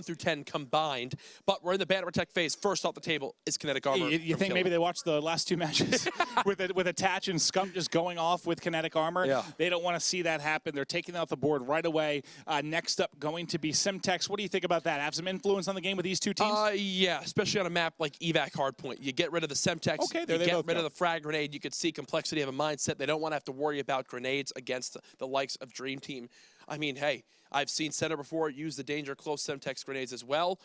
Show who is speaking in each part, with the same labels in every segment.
Speaker 1: through 10 combined, but we're in the banner attack phase. First off the table is kinetic armor.
Speaker 2: You think maybe they watched the last two matches with Attach and Scump just going off with kinetic armor?
Speaker 1: Yeah.
Speaker 2: They don't want to see that happen. They're taking that off the board right away. Next up, going to be Simtex. What do you think about that? Have some influence on the game with these two teams?
Speaker 1: Yeah, especially on a map like Evac Hardpoint. You get rid of the Semtex,
Speaker 2: okay, there
Speaker 1: you
Speaker 2: they
Speaker 1: get
Speaker 2: both
Speaker 1: rid
Speaker 2: go.
Speaker 1: of the frag grenade. You could see compLexity have a mindset. They don't want to have to worry about grenades against the likes of Dream Team. I mean, hey, I've seen Center before use the danger close Semtex grenades as well.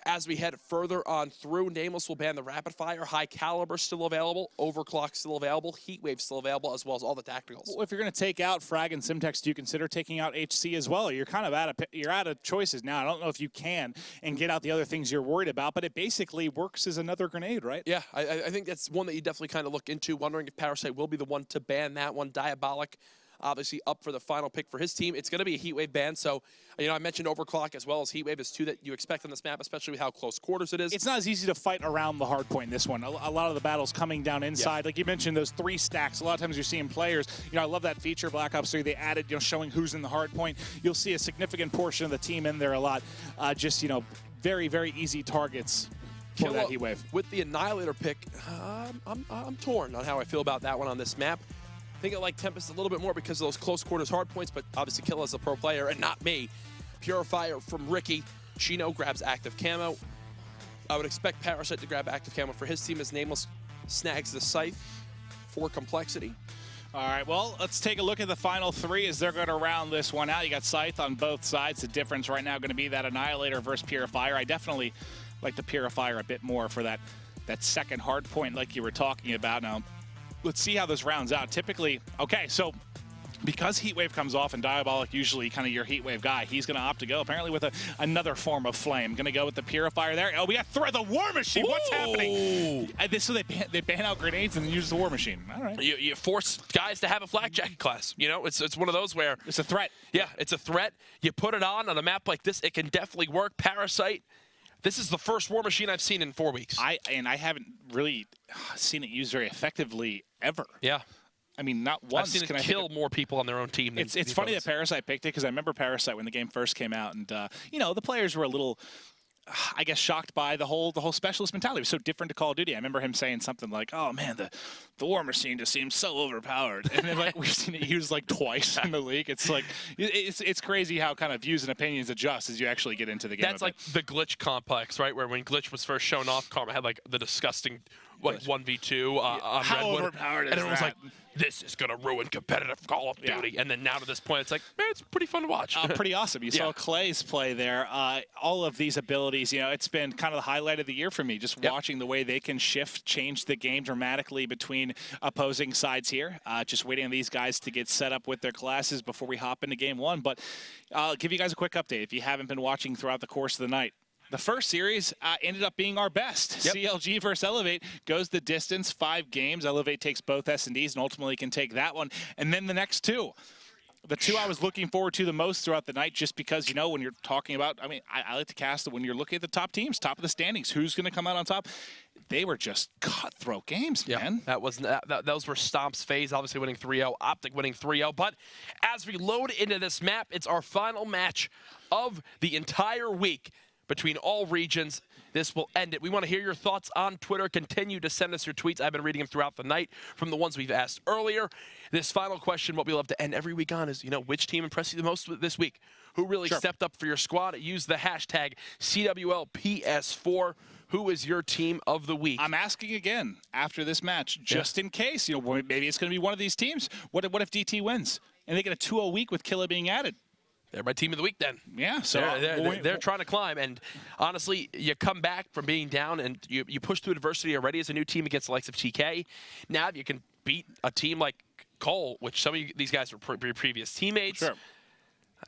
Speaker 1: As we head further on through, Nameless will ban the rapid fire, high caliber still available, overclock still available, heat wave still available, as well as all the tacticals.
Speaker 2: Well, if you're going to take out frag and Simtex, do you consider taking out HC as well? You're kind of out of choices now. I don't know if you can and get out the other things you're worried about, but it basically works as another grenade, right?
Speaker 1: Yeah, I think that's one that you definitely kind of look into, wondering if Parasite will be the one to ban that one. Diabolic, obviously up for the final pick for his team. It's going to be a heat wave ban, so I mentioned overclock as well as heat wave is two that you expect on this map, especially with how close quarters it is.
Speaker 2: It's not as easy to fight around the hard point in this one. A lot of the battles coming down inside. Yeah. Like you mentioned, those 3 stacks. A lot of times you're seeing players. I love that feature Black Ops 3. They added, showing who's in the hard point. You'll see a significant portion of the team in there a lot. Just very, very easy targets for that heat wave.
Speaker 1: With the Annihilator pick, I'm torn on how I feel about that one on this map. I think I like Tempest a little bit more because of those close quarters hard points, but obviously Killa is a pro player and not me. Purifier from Ricky. Chino grabs active camo. I would expect Parasite to grab active camo for his team as Nameless snags the Scythe for compLexity.
Speaker 2: All right, well, let's take a look at the final 3 as they're going to round this one out. You got Scythe on both sides. The difference right now going to be that Annihilator versus Purifier. I definitely like the Purifier a bit more for that second hard point like you were talking about. Now, let's see how this rounds out. Typically, okay, so because Heatwave comes off and Diabolic usually kind of your Heatwave guy, he's going to opt to go apparently with another form of flame. Going to go with the Purifier there. Oh, we got the War Machine. What's happening? So they ban out grenades and then use the War Machine. All right.
Speaker 1: You force guys to have a flak jacket class. It's one of those where
Speaker 2: it's a threat.
Speaker 1: Yeah, it's a threat. You put it on a map like this, it can definitely work. Parasite. This is the first War Machine I've seen in 4 weeks.
Speaker 2: I haven't really seen it used very effectively ever.
Speaker 1: Yeah.
Speaker 2: I mean, not once.
Speaker 1: I've seen it kill more people on their own team. Than
Speaker 2: it's funny that Parasite picked it because I remember Parasite when the game first came out, and the players were a little, I guess, shocked by the whole specialist mentality. It was so different to Call of Duty. I remember him saying something like, "Oh man, the War Machine just seems so overpowered." And then we've seen it used twice in the league. It's it's crazy how kind of views and opinions adjust as you actually get into the game.
Speaker 1: That's like the Glitch complex, right? Where when Glitch was first shown off, Karma had the disgusting 1v2 on
Speaker 2: how
Speaker 1: Redwood,
Speaker 2: overpowered is
Speaker 1: and everyone's
Speaker 2: that?
Speaker 1: like, "This is gonna ruin competitive Call of Duty." And then now to this point, it's like, man, it's pretty fun to watch.
Speaker 2: Pretty awesome. You saw Clay's play there. All of these abilities, it's been kind of the highlight of the year for me. Just watching the way they can change the game dramatically between opposing sides here. Just waiting on these guys to get set up with their classes before we hop into game 1. But I'll give you guys a quick update if you haven't been watching throughout the course of the night. The first series ended up being our best. Yep. CLG versus Elevate goes the distance, 5 games. Elevate takes both S&Ds and ultimately can take that one. And then the next 2. The 2 I was looking forward to the most throughout the night just because, when you're talking about, I like to cast it when you're looking at the top teams, top of the standings, who's going to come out on top. They were just cutthroat games, man.
Speaker 1: Those were Stomp's phase, obviously winning 3-0, Optic winning 3-0. But as we load into this map, it's our final match of the entire week. Between all regions, this will end it. We want to hear your thoughts on Twitter. Continue to send us your tweets. I've been reading them throughout the night from the ones we've asked earlier. This final question, what we love to end every week on is, which team impressed you the most this week? Who really stepped up for your squad? Use the hashtag CWLPS4. Who is your team of the week?
Speaker 2: I'm asking again after this match, just in case. Maybe it's going to be one of these teams. What if DT wins and they get a 2-0 week with Killa being added?
Speaker 1: They're my team of the week then.
Speaker 2: Yeah, so
Speaker 1: they're trying to climb. And honestly, you come back from being down and you push through adversity already as a new team against the likes of TK. Now you can beat a team like Cole, which some of these guys were previous teammates.
Speaker 2: Sure.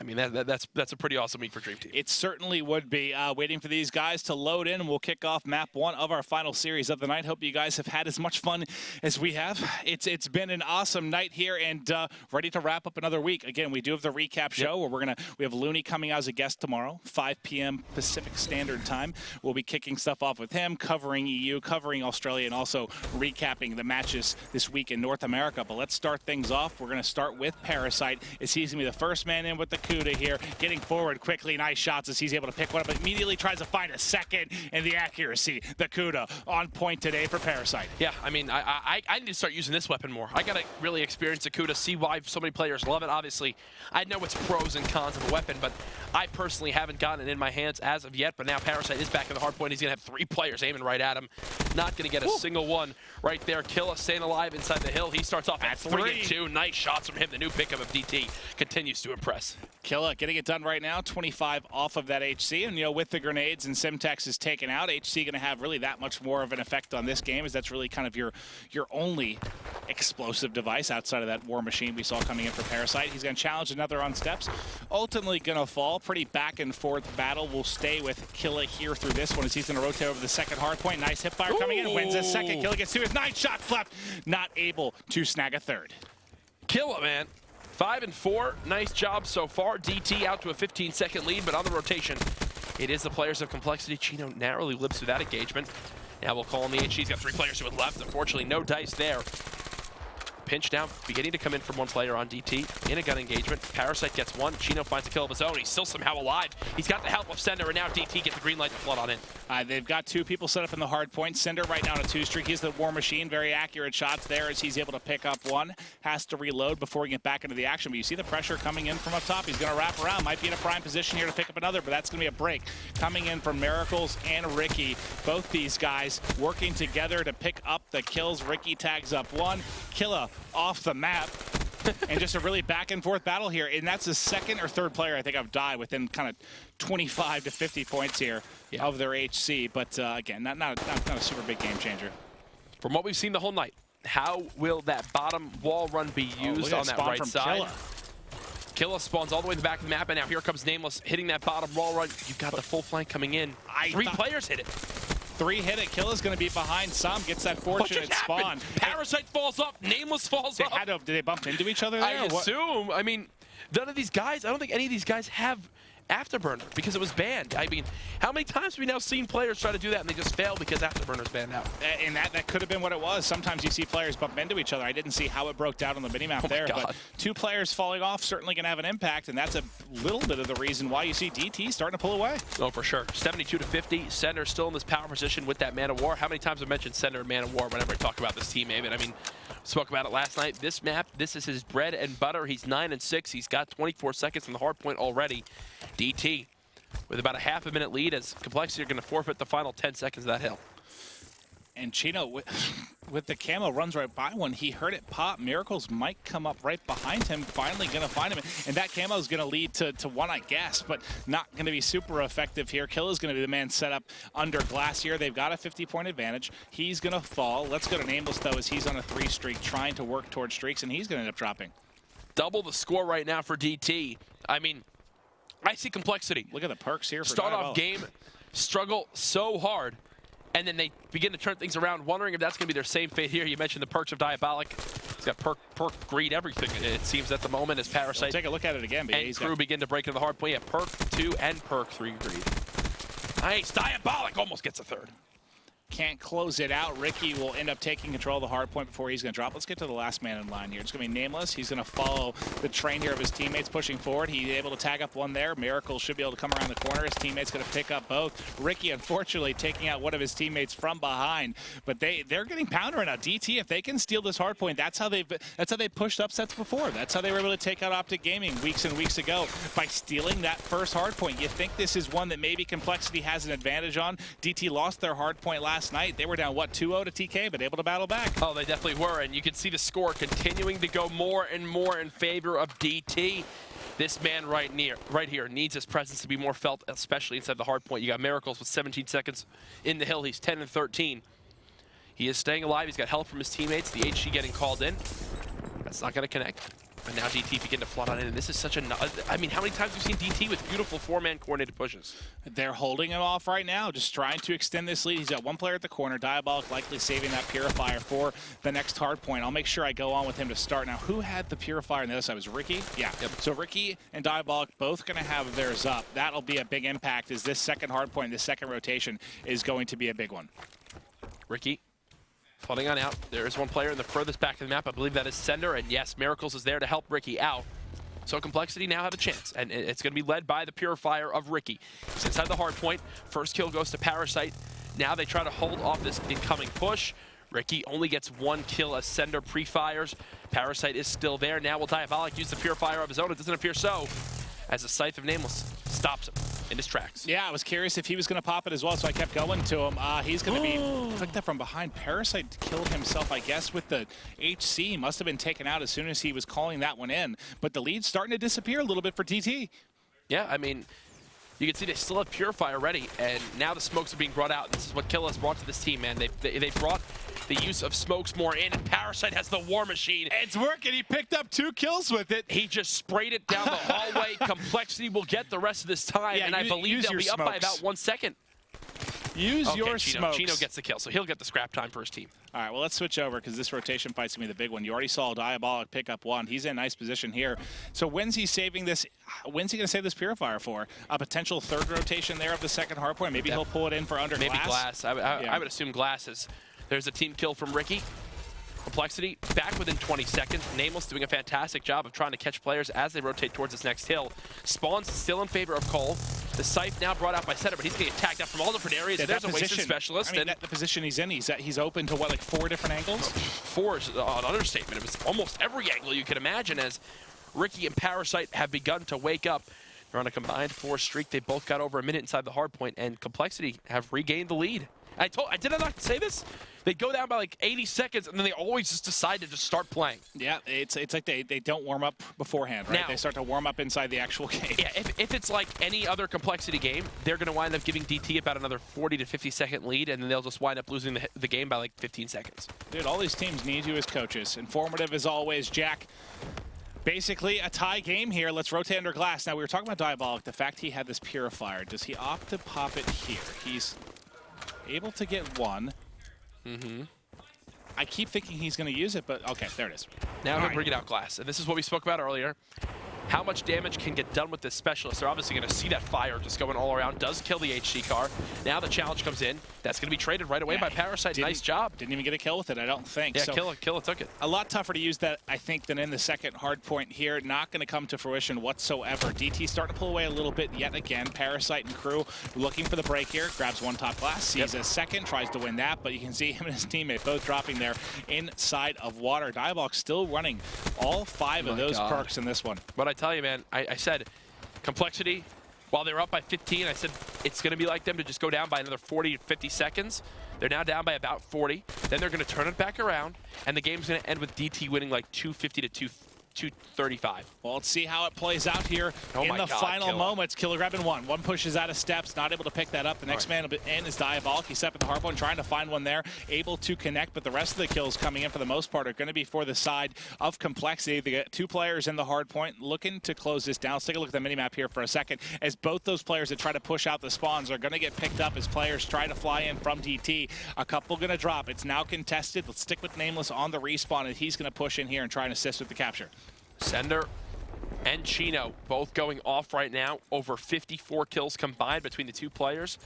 Speaker 1: I mean, that's a pretty awesome week for Dream Team.
Speaker 2: It certainly would be. Waiting for these guys to load in, and we'll kick off map 1 of our final series of the night. Hope you guys have had as much fun as we have. It's been an awesome night here, and ready to wrap up another week. Again, we do have the recap show where we have Looney coming out as a guest tomorrow, 5 p.m. Pacific Standard Time. We'll be kicking stuff off with him, covering EU, covering Australia, and also recapping the matches this week in North America. But let's start things off. We're going to start with Parasite, as he's going to be the first man in with the Kuda here, getting forward quickly. Nice shots as he's able to pick one up, but immediately tries to find a second, and the accuracy, the Kuda, on point today for Parasite.
Speaker 1: Yeah, I mean, I need to start using this weapon more. I got to really experience the Kuda, see why so many players love it. Obviously, I know its pros and cons of a weapon, but I personally haven't gotten it in my hands as of yet. But now Parasite is back in the hard point. He's going to have 3 players aiming right at him. Not going to get a single one right there. Killa staying alive inside the hill. He starts off at 3-2. Nice shots from him. The new pickup of DT continues to impress.
Speaker 2: Killa getting it done right now, 25 off of that HC, and with the grenades and Simtex is taken out, HC going to have really that much more of an effect on this game, as that's really kind of your only explosive device outside of that War Machine we saw coming in for Parasite. He's going to challenge another on steps, ultimately going to fall. Pretty back and forth battle. Will stay with Killa here through this one as he's going to rotate over the second hard point. Nice hip fire coming in, wins his second. Killa gets 2 with 9 shots left, not able to snag a third.
Speaker 1: Killa, man. 5 and 4, nice job so far. DT out to a 15-second lead, but on the rotation, it is the players of compLexity. Chino narrowly lives through that engagement. Now we'll call on the HG. He's got 3 players to his left. Unfortunately, no dice there. Pinch now, beginning to come in from one player on DT in a gun engagement. Parasite gets 1. Chino finds a kill of his own. He's still somehow alive. He's got the help of Sender, and now DT gets the green light to flood on in.
Speaker 2: They've got 2 people set up in the hard point. Sender right now on a 2-streak. He's the War Machine. Very accurate shots there as he's able to pick up 1. Has to reload before we get back into the action. But you see the pressure coming in from up top. He's going to wrap around. Might be in a prime position here to pick up another, but that's going to be a break. Coming in from Miracles and Ricky. Both these guys working together to pick up the kills. Ricky tags up 1. Killa off the map. And just a really back and forth battle here, and that's the second or third player I think I've died within kind of 25 to 50 points here of their HC. But again, not a super big game changer.
Speaker 1: From what we've seen the whole night, how will that bottom wall run be used on that right side? Killa spawns all the way to the back of the map, and now here comes Nameless hitting that bottom wall run. You've got the full flank coming in. 3 players hit it.
Speaker 2: 3 hit it. Killa's going to be behind some. Gets that fortunate spawn.
Speaker 1: Parasite falls up. Nameless falls up.
Speaker 2: Did they bump into each other there?
Speaker 1: I assume. I mean, none of these guys, I don't think any of these guys have Afterburner because it was banned. I mean, how many times have we now seen players try to do that and they just fail because Afterburner's banned out?
Speaker 2: And that could have been what it was. Sometimes you see players bump into each other. I didn't see how it broke down on the minimap there, but 2 players falling off certainly going to have an impact, and that's a little bit of the reason why you see DT starting to pull away.
Speaker 1: Oh, for sure. 72 to 50. Sender still in this power position with that Man of War. How many times I've mentioned Sender and Man of War whenever I talk about this team, David? I mean, spoke about it last night. This map, this is his bread and butter. He's 9 and 6. He's got 24 seconds from the hard point already. DT with about a half a minute lead as compLexity are going to forfeit the final 10 seconds of that hill.
Speaker 2: And Chino, with the camo, runs right by one. He heard it pop. Miracles might come up right behind him. Finally going to find him. And that camo is going to lead to 1, I guess, but not going to be super effective here. Killa's going to be the man set up under glass here. They've got a 50-point advantage. He's going to fall. Let's go to Nameless, though, as he's on a 3-streak, trying to work towards streaks, and he's going to end up dropping.
Speaker 1: Double the score right now for DT. I mean, I see compLexity.
Speaker 2: Look at the perks here.
Speaker 1: Start off game, struggle so hard, and then they begin to turn things around, wondering if that's going to be their same fate here. You mentioned the perks of Diabolic. He's got perk, greed, everything, it seems, at the moment, as Parasite
Speaker 2: take a look at it again,
Speaker 1: and
Speaker 2: he's
Speaker 1: crew begin to break into the hard point. Yeah, perk 2 and perk 3 greed. Nice, Diabolic almost gets a third.
Speaker 2: Can't close it out. Ricky will end up taking control of the hard point before he's going to drop. Let's get to the last man in line here. It's going to be Nameless. He's going to follow the train here of his teammates pushing forward. He's able to tag up 1 there. Miracle should be able to come around the corner. His teammate's going to pick up both. Ricky, unfortunately, taking out one of his teammates from behind. But they're getting pounded right now. DT, if they can steal this hard point, that's how they pushed upsets before. That's how they were able to take out Optic Gaming weeks and weeks ago, by stealing that first hard point. You think this is one that maybe compLexity has an advantage on. DT lost their hard point last night. They were down, what, 2-0 to TK, but able to battle back.
Speaker 1: Oh, they definitely were, and you can see the score continuing to go more and more in favor of DT. This man right here needs his presence to be more felt, especially inside the hard point. You got Miracles with 17 seconds in the hill. He's 10 and 13. He is staying alive. He's got help from his teammates. The HG getting called in. That's not going to connect. But now DT begin to flood on in, and this is such a... I mean, how many times have we seen DT with beautiful 4-man coordinated pushes?
Speaker 2: They're holding him off right now, just trying to extend this lead. He's got 1 player at the corner. Diabolic likely saving that Purifier for the next hard point. I'll make sure I go on with him to start. Now, who had the Purifier on the other side? Was Ricky? Yeah. Yep. So Ricky and Diabolic both going to have theirs up. That'll be a big impact, as this second hard point, this second rotation, is going to be a big one.
Speaker 1: Ricky flooding on out. There is 1 player in the furthest back of the map. I believe that is Sender, and yes, Miracles is there to help Ricky out. So compLexity now have a chance, and it's going to be led by the Purifier of Ricky. He's inside the hard point. First kill goes to Parasite. Now they try to hold off this incoming push. Ricky only gets 1 kill as Sender pre-fires. Parasite is still there. Now will Diabolic use the Purifier of his own? It doesn't appear so, as the Scythe of Nameless stops him in his tracks.
Speaker 2: Yeah, I was curious if he was going to pop it as well, so I kept going to him. He's going to be clicked up from behind. Parasite killed himself, I guess, with the HC. Must have been taken out as soon as he was calling that one in. But the lead's starting to disappear a little bit for DT.
Speaker 1: Yeah, I mean, you can see they still have Purifier ready, and now the smokes are being brought out. And this is what Kill has brought to this team, man. They brought the use of smokes more in, and Parasite has the War Machine.
Speaker 2: It's working. He picked up 2 kills with it.
Speaker 1: He just sprayed it down the hallway. compLexity will get the rest of this time, and I believe they'll be up by about 1 second.
Speaker 2: Use your smokes.
Speaker 1: Chino gets the kill, so he'll get the scrap time for his team.
Speaker 2: All right, well, let's switch over because this rotation fight's going to be the big one. You already saw Diabolic pick up 1. He's in a nice position here. So when's he saving this? When's he going to save this Purifier for? A potential 3rd rotation there of the 2nd hardpoint? Maybe he'll pull it in for under
Speaker 1: Maybe
Speaker 2: glass?
Speaker 1: I would assume glasses. There's a team kill from Ricky. compLexity back within 20 seconds. Nameless doing a fantastic job of trying to catch players as they rotate towards this next hill. Spawn's still in favor of Cole. The Scythe now brought out by Setter, but he's getting attacked out from all different areas.
Speaker 2: Yeah,
Speaker 1: there's a wasted specialist.
Speaker 2: I mean, the position he's in, he's open to what, like 4 different angles?
Speaker 1: 4 is an understatement. It was almost every angle you could imagine as Ricky and Parasite have begun to wake up. They're on a combined 4 streak. They both got over a minute inside the hard point, and compLexity have regained the lead. Did I not say this? They go down by like 80 seconds, and then they always just decide to just start playing.
Speaker 2: Yeah, it's like they don't warm up beforehand, right? Now, they start to warm up inside the actual game.
Speaker 1: Yeah, if it's like any other compLexity game, they're going to wind up giving DT about another 40 to 50 second lead, and then they'll just wind up losing the game by like 15 seconds.
Speaker 2: Dude, all these teams need you as coaches. Informative as always, Jack. Basically a tie game here. Let's rotate under glass. Now, we were talking about Diabolic, the fact he had this Purifier. Does he opt to pop it here? He's able to get 1. I keep thinking he's going to use it, but okay, there it is.
Speaker 1: Now he'll bring it out glass. And this is what we spoke about earlier. How much damage can get done with this specialist? They're obviously going to see that fire just going all around. Does kill the HC car. Now the challenge comes in. That's going to be traded right away by Parasite. Nice job.
Speaker 2: Didn't even get a kill with it, I don't think.
Speaker 1: Yeah,
Speaker 2: so
Speaker 1: kill it, took it.
Speaker 2: A lot tougher to use that, I think, than in the 2nd hard point here. Not going to come to fruition whatsoever. DT starting to pull away a little bit yet again. Parasite and crew looking for the break here. Grabs 1 top glass. Sees a 2nd, tries to win that, but you can see him and his teammate both dropping there inside of water. Diabolic still running all 5 of those perks in this one.
Speaker 1: But I tell you, man, I said compLexity, while they were up by 15, I said it's going to be like them to just go down by another 40 to 50 seconds. They're now down by about 40. Then they're going to turn it back around, and the game's going to end with DT winning like 250 to 235.
Speaker 2: Well, let's see how it plays out here in the final moments. Killer grabbing 1. 1 pushes out of steps, not able to pick that up. The next man in is Diabolic. He's up at the hardpoint, trying to find one there, able to connect, but the rest of the kills coming in for the most part are going to be for the side of compLexity. They get 2 players in the hardpoint looking to close this down. Let's take a look at the minimap here for a second, as both those players that try to push out the spawns are going to get picked up as players try to fly in from DT. A couple going to drop. It's now contested. Let's stick with Nameless on the respawn, and he's going to push in here and try and assist with the capture.
Speaker 1: Sender and Chino both going off right now. Over 54 kills combined between the 2 players.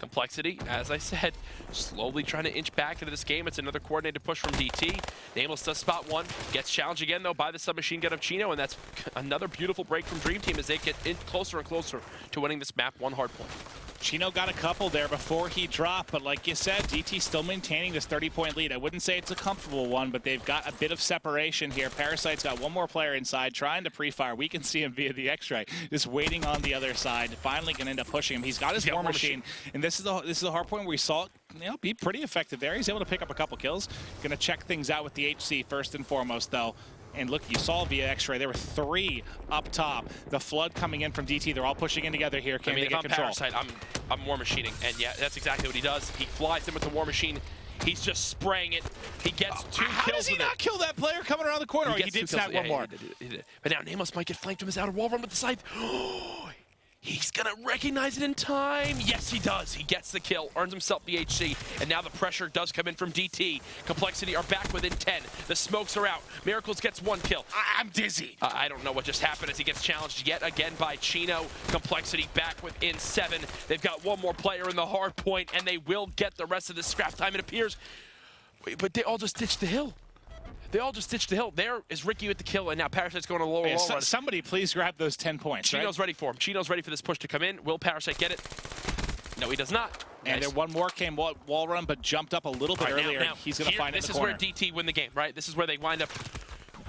Speaker 1: compLexity, as I said, slowly trying to inch back into this game. It's another coordinated push from DT. Nameless does spot 1. Gets challenged again, though, by the submachine gun of Chino, and that's another beautiful break from Dream Team as they get in closer and closer to winning this map 1 hardpoint.
Speaker 2: Chino got a couple there before he dropped, but like you said, DT still maintaining this 30-point lead. I wouldn't say it's a comfortable one, but they've got a bit of separation here. Parasite's got 1 more player inside, trying to pre-fire. We can see him via the X-ray, just waiting on the other side. Finally going to end up pushing him. He's got his War Machine, and this is the hard point where we saw it be pretty effective there. He's able to pick up a couple kills. Going to check things out with the HC first and foremost, though. And look, you saw via X-ray, there were 3 up top. The flood coming in from DT, they're all pushing in together here. Can they get control?
Speaker 1: Parasite, I'm War Machining, and yeah, that's exactly what he does. He flies in with the War Machine. He's just spraying it. He gets 2 kills.
Speaker 2: How does he not kill that player coming around the corner? He did snap 1 more.
Speaker 1: He did. But now Nameless might get flanked from his outer wall run with the Scythe. He's going to recognize it in time. Yes, he does. He gets the kill, earns himself the HC, and now the pressure does come in from DT. compLexity are back within 10. The smokes are out. Miracles gets 1 kill. I'm dizzy. I don't know what just happened as he gets challenged yet again by Chino. compLexity back within 7. They've got 1 more player in the hard point, and they will get the rest of the scrap time, it appears. But they all just ditched the hill. They all just ditched the hill. There is Ricky with the kill, and now Parasite's going to lower wall run.
Speaker 2: Somebody please grab those 10 points.
Speaker 1: Chino's ready for him. Chino's ready for this push to come in. Will Parasite get it? No, he does not.
Speaker 2: And
Speaker 1: Nice.
Speaker 2: then one more came wall run, but jumped up a little bit earlier.
Speaker 1: Now,
Speaker 2: He's going to find it in the corner.
Speaker 1: This is where DT win the game, right? This is where they wind up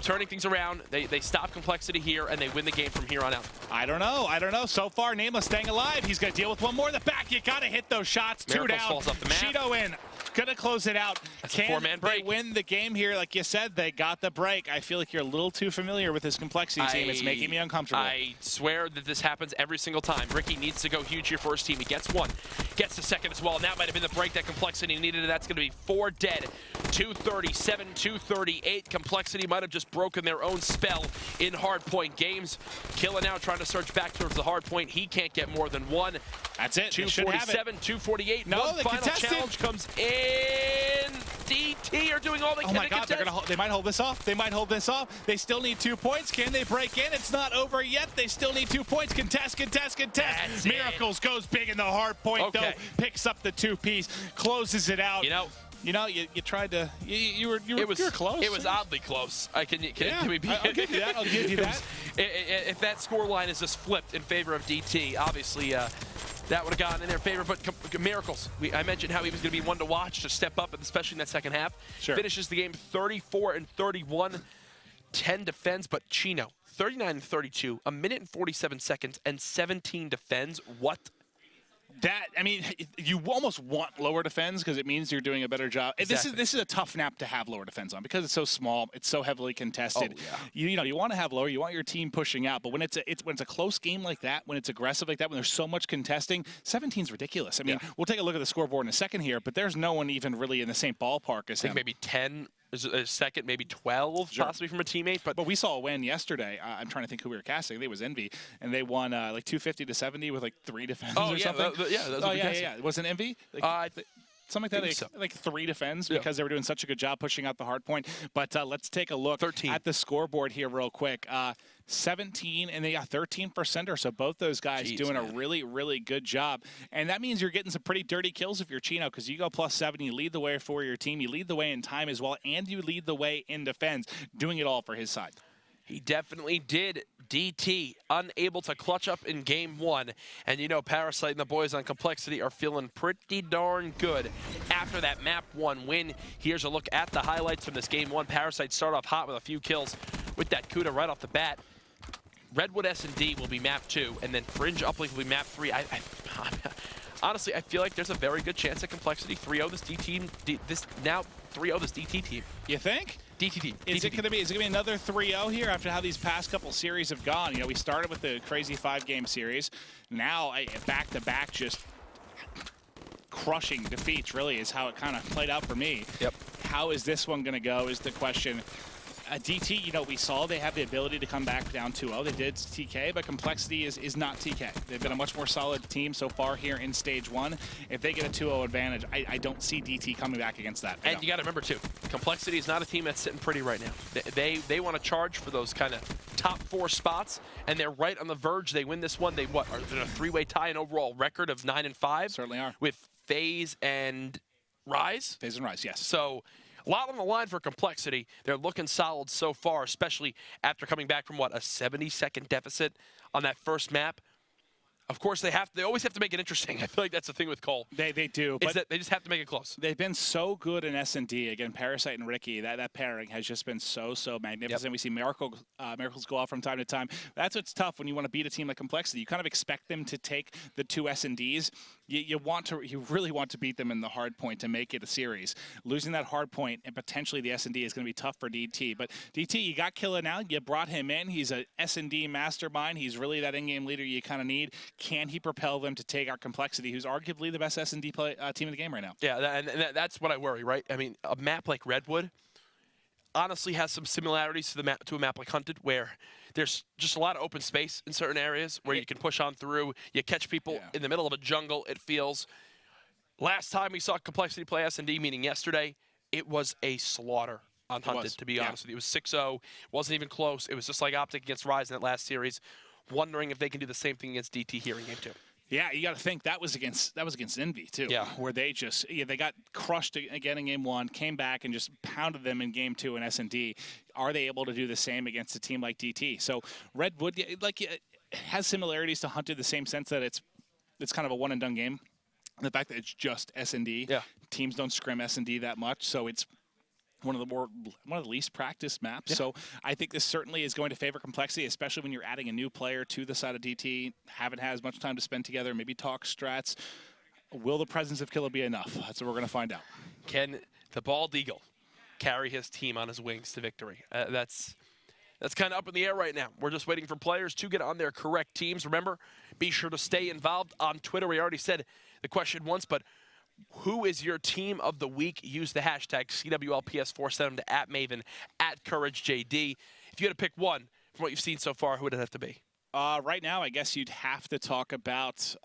Speaker 1: turning things around. They stop complexity here, and they win the game from here on out.
Speaker 2: I don't know. So far, Nameless staying alive. He's going to deal with one more in the back. You got to hit those shots.
Speaker 1: Miracles
Speaker 2: 2 down.
Speaker 1: falls off the map.
Speaker 2: Cheeto in. Going to close it out.
Speaker 1: That's a 4-man break.
Speaker 2: They win the game here? Like you said, they got the break. I feel like you're a little too familiar with this complexity team. It's making me uncomfortable.
Speaker 1: I swear that this happens every single time. Ricky needs to go huge here for his team. He gets one. Gets the second as well. And that might have been the break that complexity needed. And that's going to be 4 dead. 237, 238. Complexity might have just broken their own spell in hardpoint games. Killa now trying to surge back towards the hardpoint. He can't get more than one.
Speaker 2: That's it.
Speaker 1: 247, 248.
Speaker 2: No,
Speaker 1: one
Speaker 2: the
Speaker 1: final
Speaker 2: contested
Speaker 1: challenge comes in. DT are doing all they can to contest.
Speaker 2: They might hold this off. They still need 2 points. Can they break in? It's not over yet. They still need 2 points. Contest.
Speaker 1: That's
Speaker 2: Miracles goes big in the hard point, though. Picks up the 2-piece, closes it out. You tried to. You were close.
Speaker 1: It was oddly close.
Speaker 2: I'll give you that. I'll give you that.
Speaker 1: If that score line is just flipped in favor of DT, obviously that would have gone in their favor. But Miracles, I mentioned how he was going to be one to watch, to step up, especially in that second half.
Speaker 2: Sure.
Speaker 1: Finishes the game 34-31, 10 defends, but Chino 39-32, a minute and 47 seconds, and 17 defends. What?
Speaker 2: You almost want lower defense because it means you're doing a better job.
Speaker 1: Exactly.
Speaker 2: This is a tough map to have lower defense on because it's so small, it's so heavily contested.
Speaker 1: Oh, yeah.
Speaker 2: You want to have lower, you want your team pushing out, but when it's a close game like that, when it's aggressive like that, when there's so much contesting, 17's ridiculous. We'll take a look at the scoreboard in a second here, but there's no one even really in the same ballpark as him.
Speaker 1: I think maybe 10. A second, maybe 12, possibly from a teammate. But
Speaker 2: we saw a win yesterday. I'm trying to think who we were casting. I think it was Envy, and they won like 250-70 with like 3 defense or something. Envy? Something like that,
Speaker 1: so.
Speaker 2: like 3 defends because they were doing such a good job pushing out the hard point. But let's take a look
Speaker 1: 13.
Speaker 2: at the scoreboard here real quick. 17 and they got 13% or so. Both those guys doing a really, really good job. And that means you're getting some pretty dirty kills if you're Chino because you go +7, you lead the way for your team, you lead the way in time as well, and you lead the way in defense, doing it all for his side.
Speaker 1: He definitely did. DT unable to clutch up in game 1. And Parasite and the boys on complexity are feeling pretty darn good after that map 1 win. Here's a look at the highlights from this game 1. Parasite start off hot with a few kills with that Kuda right off the bat. Redwood S&D will be map 2, and then Fringe Uplink will be map 3. Honestly, I feel like there's a very good chance that complexity 3-0 this DT team.
Speaker 2: You think?
Speaker 1: DT team.
Speaker 2: Is it going to be another 3-0 here after how these past couple series have gone? We started with the crazy 5-game series. Now, back-to-back, just crushing defeats, really, is how it kind of played out for me.
Speaker 1: Yep.
Speaker 2: How is this one going to go is the question. DT, we saw they have the ability to come back down 2-0. They did TK, but complexity is not TK. They've been a much more solid team so far here in stage 1. If they get a 2-0 advantage, I don't see DT coming back against that.
Speaker 1: And you got to remember, too, complexity is not a team that's sitting pretty right now. They want to charge for those kind of top 4 spots, and they're right on the verge. They win this one. Are in a 3-way tie, an overall record of 9-5.
Speaker 2: Certainly are. With
Speaker 1: FaZe and Rise.
Speaker 2: FaZe and Rise, yes.
Speaker 1: So a lot on the line for complexity. They're looking solid so far, especially after coming back from, a 70-second deficit on that first map. Of course, they always have to make it interesting. I feel like that's the thing with Cole.
Speaker 2: They do.
Speaker 1: Is that they just have to make it close.
Speaker 2: They've been so good in S&D. Again, Parasite and Ricky, that pairing has just been so magnificent. Yep. We see miracles go out from time to time. That's what's tough when you want to beat a team like complexity. You kind of expect them to take the 2 S&Ds. You really want to beat them in the hard point to make it a series. Losing that hard point and potentially the S&D is going to be tough for DT. But DT, you got Killa now. You brought him in. He's a S&D mastermind. He's really that in-game leader you kind of need. Can he propel them to take out complexity, who's arguably the best S&D team in the game right now?
Speaker 1: Yeah, and that's what I worry, right? I mean, a map like Redwood honestly has some similarities to a map like Hunted, where there's just a lot of open space in certain areas where you can push on through. You catch people in the middle of a jungle, it feels. Last time we saw complexity play S&D, meaning yesterday, it was a slaughter on Hunted, to be honest with you. It was 6-0. Wasn't even close. It was just like Optic against Rise in that last series. Wondering if they can do the same thing against DT here in game 2.
Speaker 2: Yeah, you got to think that was against Envy too.
Speaker 1: Yeah.
Speaker 2: Where they just they got crushed again in game 1, came back and just pounded them in game 2 in S&D. Are they able to do the same against a team like DT? So Redwood, it has similarities to Hunt in the same sense that it's kind of a one and done game. The fact that it's just S&D, teams don't scrim S&D that much, so it's one of the least practiced maps. Yeah. So I think this certainly is going to favor complexity, especially when you're adding a new player to the side of DT, haven't had as much time to spend together, maybe talk strats. Will the presence of Killa be enough? That's what we're going to find out.
Speaker 1: Can the Bald Eagle carry his team on his wings to victory? That's kind of up in the air right now. We're just waiting for players to get on their correct teams. Remember, be sure to stay involved on Twitter. We already said the question once, but who is your team of the week? Use the hashtag CWLPS4. Send them to @Maven, @CourageJD. If you had to pick one from what you've seen so far, who would it have to be?
Speaker 2: Right now, I guess you'd have to talk about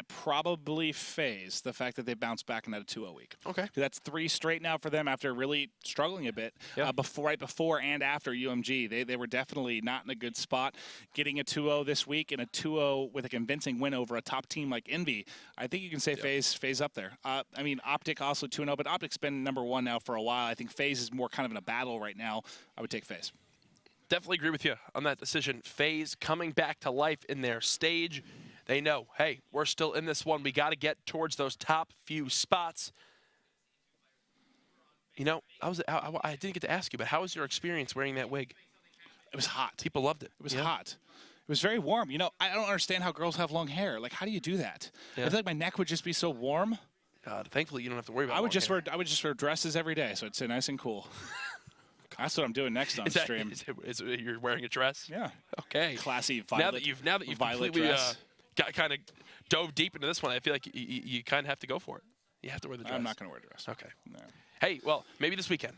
Speaker 2: probably FaZe, the fact that they bounced back in that 2-0 week.
Speaker 1: Okay.
Speaker 2: That's 3 straight now for them after really struggling a bit right before and after UMG. They were definitely not in a good spot. Getting a 2-0 this week and a 2-0 with a convincing win over a top team like Envy, I think you can say FaZe up there. I mean, Optic also 2-0, but Optic's been #1 now for a while. I think FaZe is more kind of in a battle right now. I would take FaZe.
Speaker 1: Definitely agree with you on that decision. FaZe coming back to life in their stage. They know, hey, we're still in this one. We got to get towards those top few spots. You know, I didn't get to ask you, but how was your experience wearing that wig?
Speaker 2: It was hot.
Speaker 1: People loved it.
Speaker 2: It was hot. It was very warm. You know, I don't understand how girls have long hair. Like, how do you do that? I feel like my neck would just be so warm.
Speaker 1: God, thankfully you don't have to worry about it.
Speaker 2: I would just wear dresses every day, so it'd stay nice and cool. That's what I'm doing next on stream.
Speaker 1: You're wearing a dress?
Speaker 2: Yeah.
Speaker 1: Okay.
Speaker 2: Classy violet.
Speaker 1: Now that you've completely got kind of dove deep into this one, I feel like you kind of have to go for it. You have to wear the dress.
Speaker 2: I'm not going to wear a dress.
Speaker 1: Okay.
Speaker 2: No.
Speaker 1: Hey, well, maybe this weekend.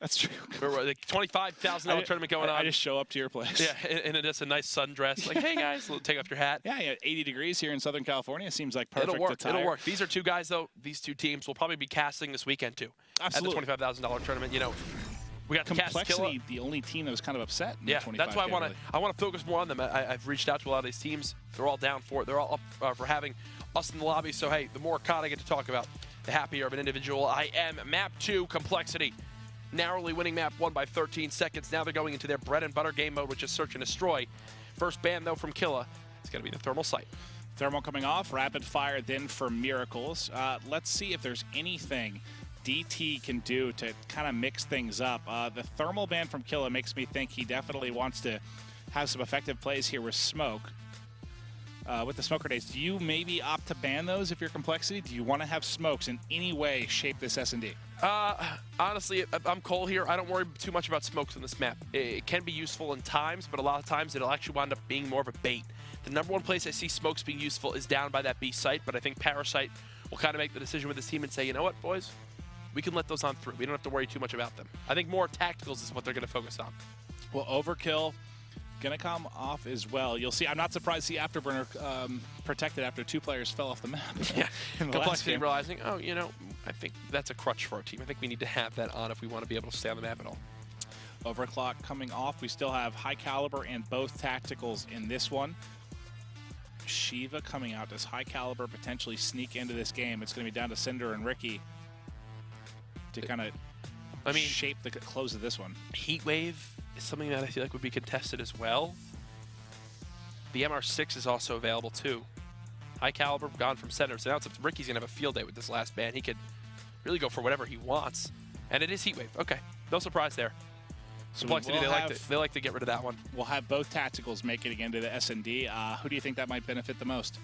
Speaker 2: That's true.
Speaker 1: The $25,000 tournament going on.
Speaker 2: I just show up to your place.
Speaker 1: Yeah, in just a nice sundress. Like, hey, guys, take off your hat.
Speaker 2: Yeah, 80 degrees here in Southern California. Seems like perfect attire.
Speaker 1: It'll work. These are two guys, though. These two teams will probably be casting this weekend, too.
Speaker 2: Absolutely.
Speaker 1: At the $25,000 tournament. You know, we got
Speaker 2: complexity, the only team that was kind of upset. In the
Speaker 1: that's why I want to focus more on them. I've reached out to a lot of these teams. They're all down for it. They're all up for having us in the lobby. So hey, the more COD I get to talk about, the happier of an individual I am. Map 2, complexity, narrowly winning map 1 by 13 seconds. Now they're going into their bread and butter game mode, which is search and destroy. First ban though from Killa, it's going to be the thermal sight.
Speaker 2: Thermal coming off, rapid fire then for Miracles. Let's see if there's anything DT can do to kind of mix things up. The thermal ban from Killa makes me think he definitely wants to have some effective plays here with smoke. With the smoke grenades, do you maybe opt to ban those if you're complexity? Do you want to have smokes in any way shape this S&D?
Speaker 1: Honestly, I'm Cole here. I don't worry too much about smokes on this map. It can be useful in times, but a lot of times it'll actually wind up being more of a bait. The #1 place I see smokes being useful is down by that B site, but I think Parasite will kind of make the decision with his team and say, you know what, boys? We can let those on through. We don't have to worry too much about them. I think more tacticals is what they're going to focus on.
Speaker 2: Well, Overkill going to come off as well. You'll see. I'm not surprised to see Afterburner protected after 2 players fell off the map.
Speaker 1: Yeah. Complexity realizing, oh, you know, I think that's a crutch for our team. I think we need to have that on if we want to be able to stay on the map at all.
Speaker 2: Overclock coming off. We still have High Caliber and both tacticals in this one. Shiva coming out. Does High Caliber potentially sneak into this game? It's going to be down to Cinder and Ricky to kind of shape the close of this one.
Speaker 1: Heatwave is something that I feel like would be contested as well. The MR6 is also available too. High Caliber gone from center, so now it's up to Ricky's gonna have a field day with this last ban. He could really go for whatever he wants, and it is Heatwave. Okay, no surprise there. So complexity, they like to get rid of that one.
Speaker 2: We'll have both tacticals make it into the S&D. Who do you think that might benefit the most?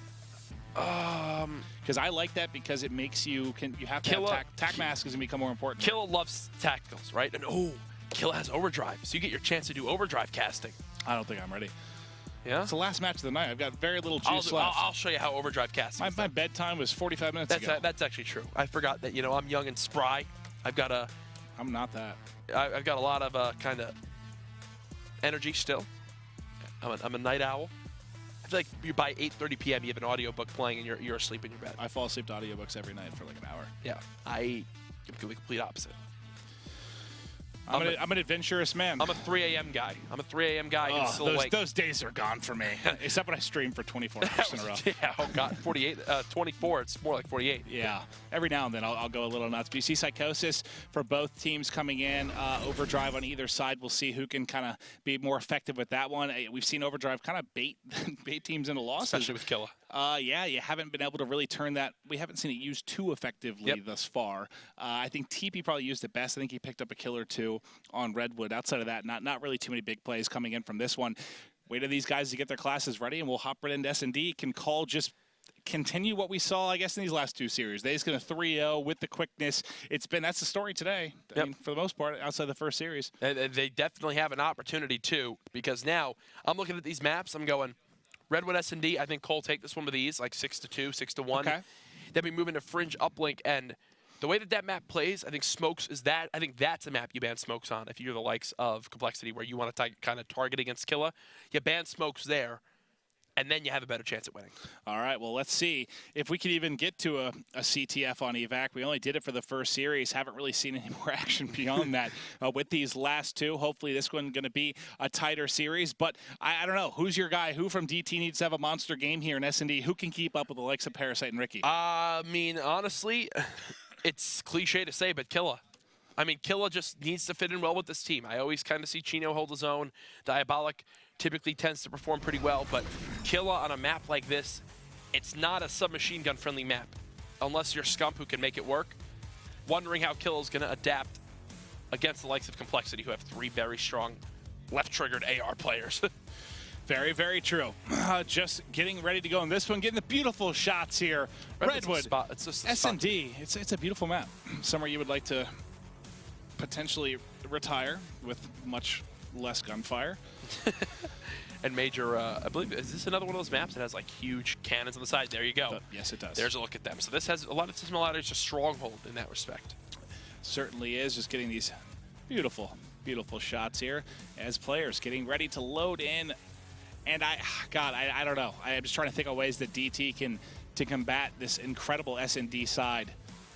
Speaker 2: Because I like that because it makes you have to have tac mask is gonna become more important.
Speaker 1: Killa loves tacticals, right? And Killa has overdrive, so you get your chance to do overdrive casting.
Speaker 2: I don't think I'm ready.
Speaker 1: Yeah,
Speaker 2: it's the last match of the night. I've got very little juice left.
Speaker 1: I'll show you how overdrive casting.
Speaker 2: My bedtime was 45 minutes ago.
Speaker 1: That's actually true. I forgot that I'm young and spry.
Speaker 2: I'm not that.
Speaker 1: I've got a lot of kind of energy still. I'm a night owl. I feel like by 8:30 p.m. you have an audiobook playing and you're asleep in your bed.
Speaker 2: I fall asleep to audiobooks every night for like an hour.
Speaker 1: Yeah, I am the complete opposite.
Speaker 2: I'm an adventurous man.
Speaker 1: I'm a 3 a.m. guy. I'm a 3 a.m. guy who's still awake.
Speaker 2: Those days are gone for me, except when I stream for 24 hours in a row.
Speaker 1: Yeah, oh God, 24, it's more like 48.
Speaker 2: Yeah, every now and then I'll go a little nuts. But you see Psychosis for both teams coming in, Overdrive on either side. We'll see who can kind of be more effective with that one. We've seen Overdrive kind of bait teams into losses.
Speaker 1: Especially with Killa.
Speaker 2: Yeah, you haven't been able to really turn that. We haven't seen it used too effectively thus far. I think TP probably used it best. I think he picked up a kill or two on Redwood. Outside of that, not really too many big plays coming in from this one. Wait for these guys to get their classes ready, and we'll hop right into S&D. Can call just continue what we saw, I guess, in these last two series. They're just going to 3-0 with the quickness. That's the story today. I mean, for the most part, outside the first series.
Speaker 1: They definitely have an opportunity, too, because now I'm looking at these maps. I'm going, Redwood S&D, I think Cole take this one with ease, like 6-2, 6-1.
Speaker 2: Okay. Then
Speaker 1: we move into Fringe Uplink, and the way that map plays, I think Smokes is that. I think that's a map you ban Smokes on if you're the likes of compLexity, where you want to kind of target against Killa. You ban Smokes there, and then you have a better chance at winning.
Speaker 2: All right, well, let's see if we could even get to a CTF on Evac. We only did it for the first series. Haven't really seen any more action beyond that with these last two. Hopefully this one's going to be a tighter series. But I don't know. Who's your guy? Who from DT needs to have a monster game here in S&D? Who can keep up with the likes of Parasite and Ricky?
Speaker 1: I mean, honestly, it's cliche to say, but Killa. I mean, Killa just needs to fit in well with this team. I always kind of see Chino hold his own. Diabolic typically tends to perform pretty well, but Killa on a map like this, it's not a submachine gun friendly map, unless you're Scump who can make it work. Wondering how Killa's going to adapt against the likes of compLexity, who have three very strong left-triggered AR players.
Speaker 2: Very, very true. Just getting ready to go in this one, getting the beautiful shots here. Redwood, S&D, it's a beautiful map. Somewhere you would like to potentially retire with much less gunfire.
Speaker 1: And major, I believe, is this another one of those maps that has like huge cannons on the side? There you go.
Speaker 2: Yes, it does.
Speaker 1: There's a look at them. So this has a lot of similarities to Stronghold in that respect.
Speaker 2: Certainly is. Just getting these beautiful, beautiful shots here as players getting ready to load in. And I don't know. I'm just trying to think of ways that DT can to combat this incredible S&D side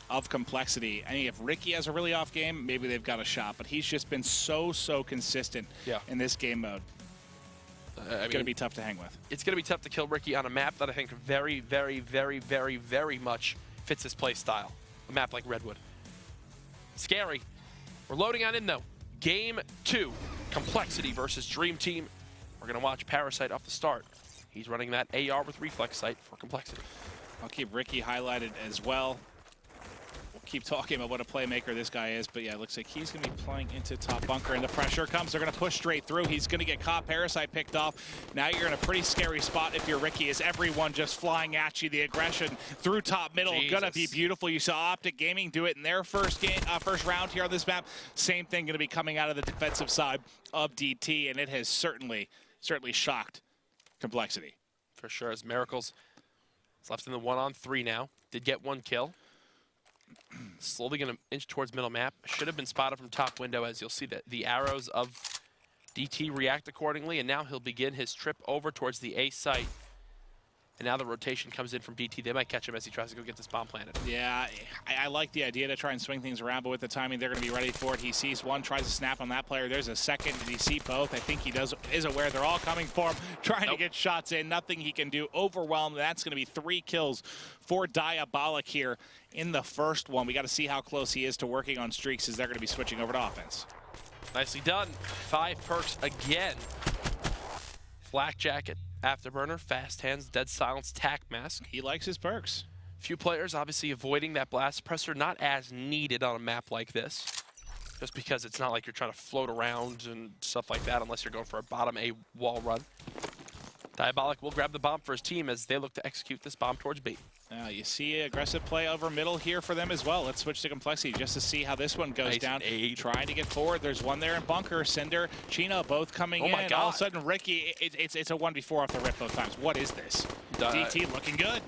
Speaker 2: of compLexity. I mean, if Ricky has a really off game, maybe they've got a shot. But he's just been so consistent in this game mode. It's going to be tough to hang with.
Speaker 1: It's going to be tough to kill Ricky on a map that I think very, very, very, very, very much fits his play style. A map like Redwood. Scary. We're loading on in, though. Game 2, compLexity versus Dream Team. We're going to watch Parasite off the start. He's running that AR with reflex sight for compLexity.
Speaker 2: I'll keep Ricky highlighted as well. We'll keep talking about what a playmaker this guy is, but yeah, it looks like he's going to be playing into top bunker, and the pressure comes. They're going to push straight through. He's going to get caught. Parasite picked off. Now you're in a pretty scary spot if you're Ricky, as everyone just flying at you. The aggression through top middle going to be beautiful. You saw Optic Gaming do it in their first round here on this map. Same thing going to be coming out of the defensive side of DT, and it has certainly shocked compLexity.
Speaker 1: For sure, as Miracles is left in the 1-on-3 now. Did get one kill. Slowly going to inch towards middle map. Should have been spotted from top window, as you'll see that the arrows of DT react accordingly, and now he'll begin his trip over towards the A site. And now the rotation comes in from DT. They might catch him as he tries to go get this bomb planted. Yeah,
Speaker 2: I like the idea to try and swing things around, but with the timing, they're going to be ready for it. He sees one, tries to snap on that player. There's a second. Did he see both? I think he is aware they're all coming for him, trying to get shots in. Nothing he can do. Overwhelmed. That's going to be 3 kills for Diabolic here in the first one. We got to see how close he is to working on streaks, as they're going to be switching over to offense.
Speaker 1: Nicely done. 5 perks again. Flak Jacket. Afterburner, Fast Hands, Dead Silence, Tac Mask.
Speaker 2: He likes his perks.
Speaker 1: Few players obviously avoiding that blast suppressor, not as needed on a map like this. Just because it's not like you're trying to float around and stuff like that unless you're going for a bottom A wall run. Diabolic will grab the bomb for his team as they look to execute this bomb towards B.
Speaker 2: You see aggressive play over middle here for them as well. Let's switch to compLexity just to see how this one goes down. Trying to get forward. There's one there in bunker. Cinder, Chino both coming in.
Speaker 1: My God.
Speaker 2: All of a sudden, Ricky, it's a 1v4 off the rip both times. What is this? DT looking good.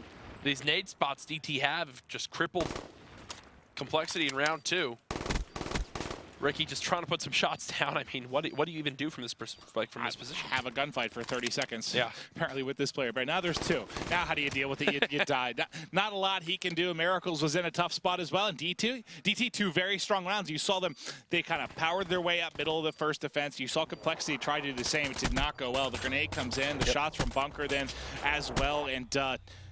Speaker 1: These nade spots DT have just crippled compLexity in round 2. Ricky just trying to put some shots down. I mean, what do you even do from this this position?
Speaker 2: Have a gunfight for 30 seconds.
Speaker 1: Yeah.
Speaker 2: Apparently with this player. But now there's 2. Now how do you deal with it? You die. Not a lot he can do. Miracles was in a tough spot as well. And DT 2 very strong rounds. You saw them. They kind of powered their way up middle of the first defense. You saw compLexity try to do the same. It did not go well. The grenade comes in. The shots from bunker then as well. And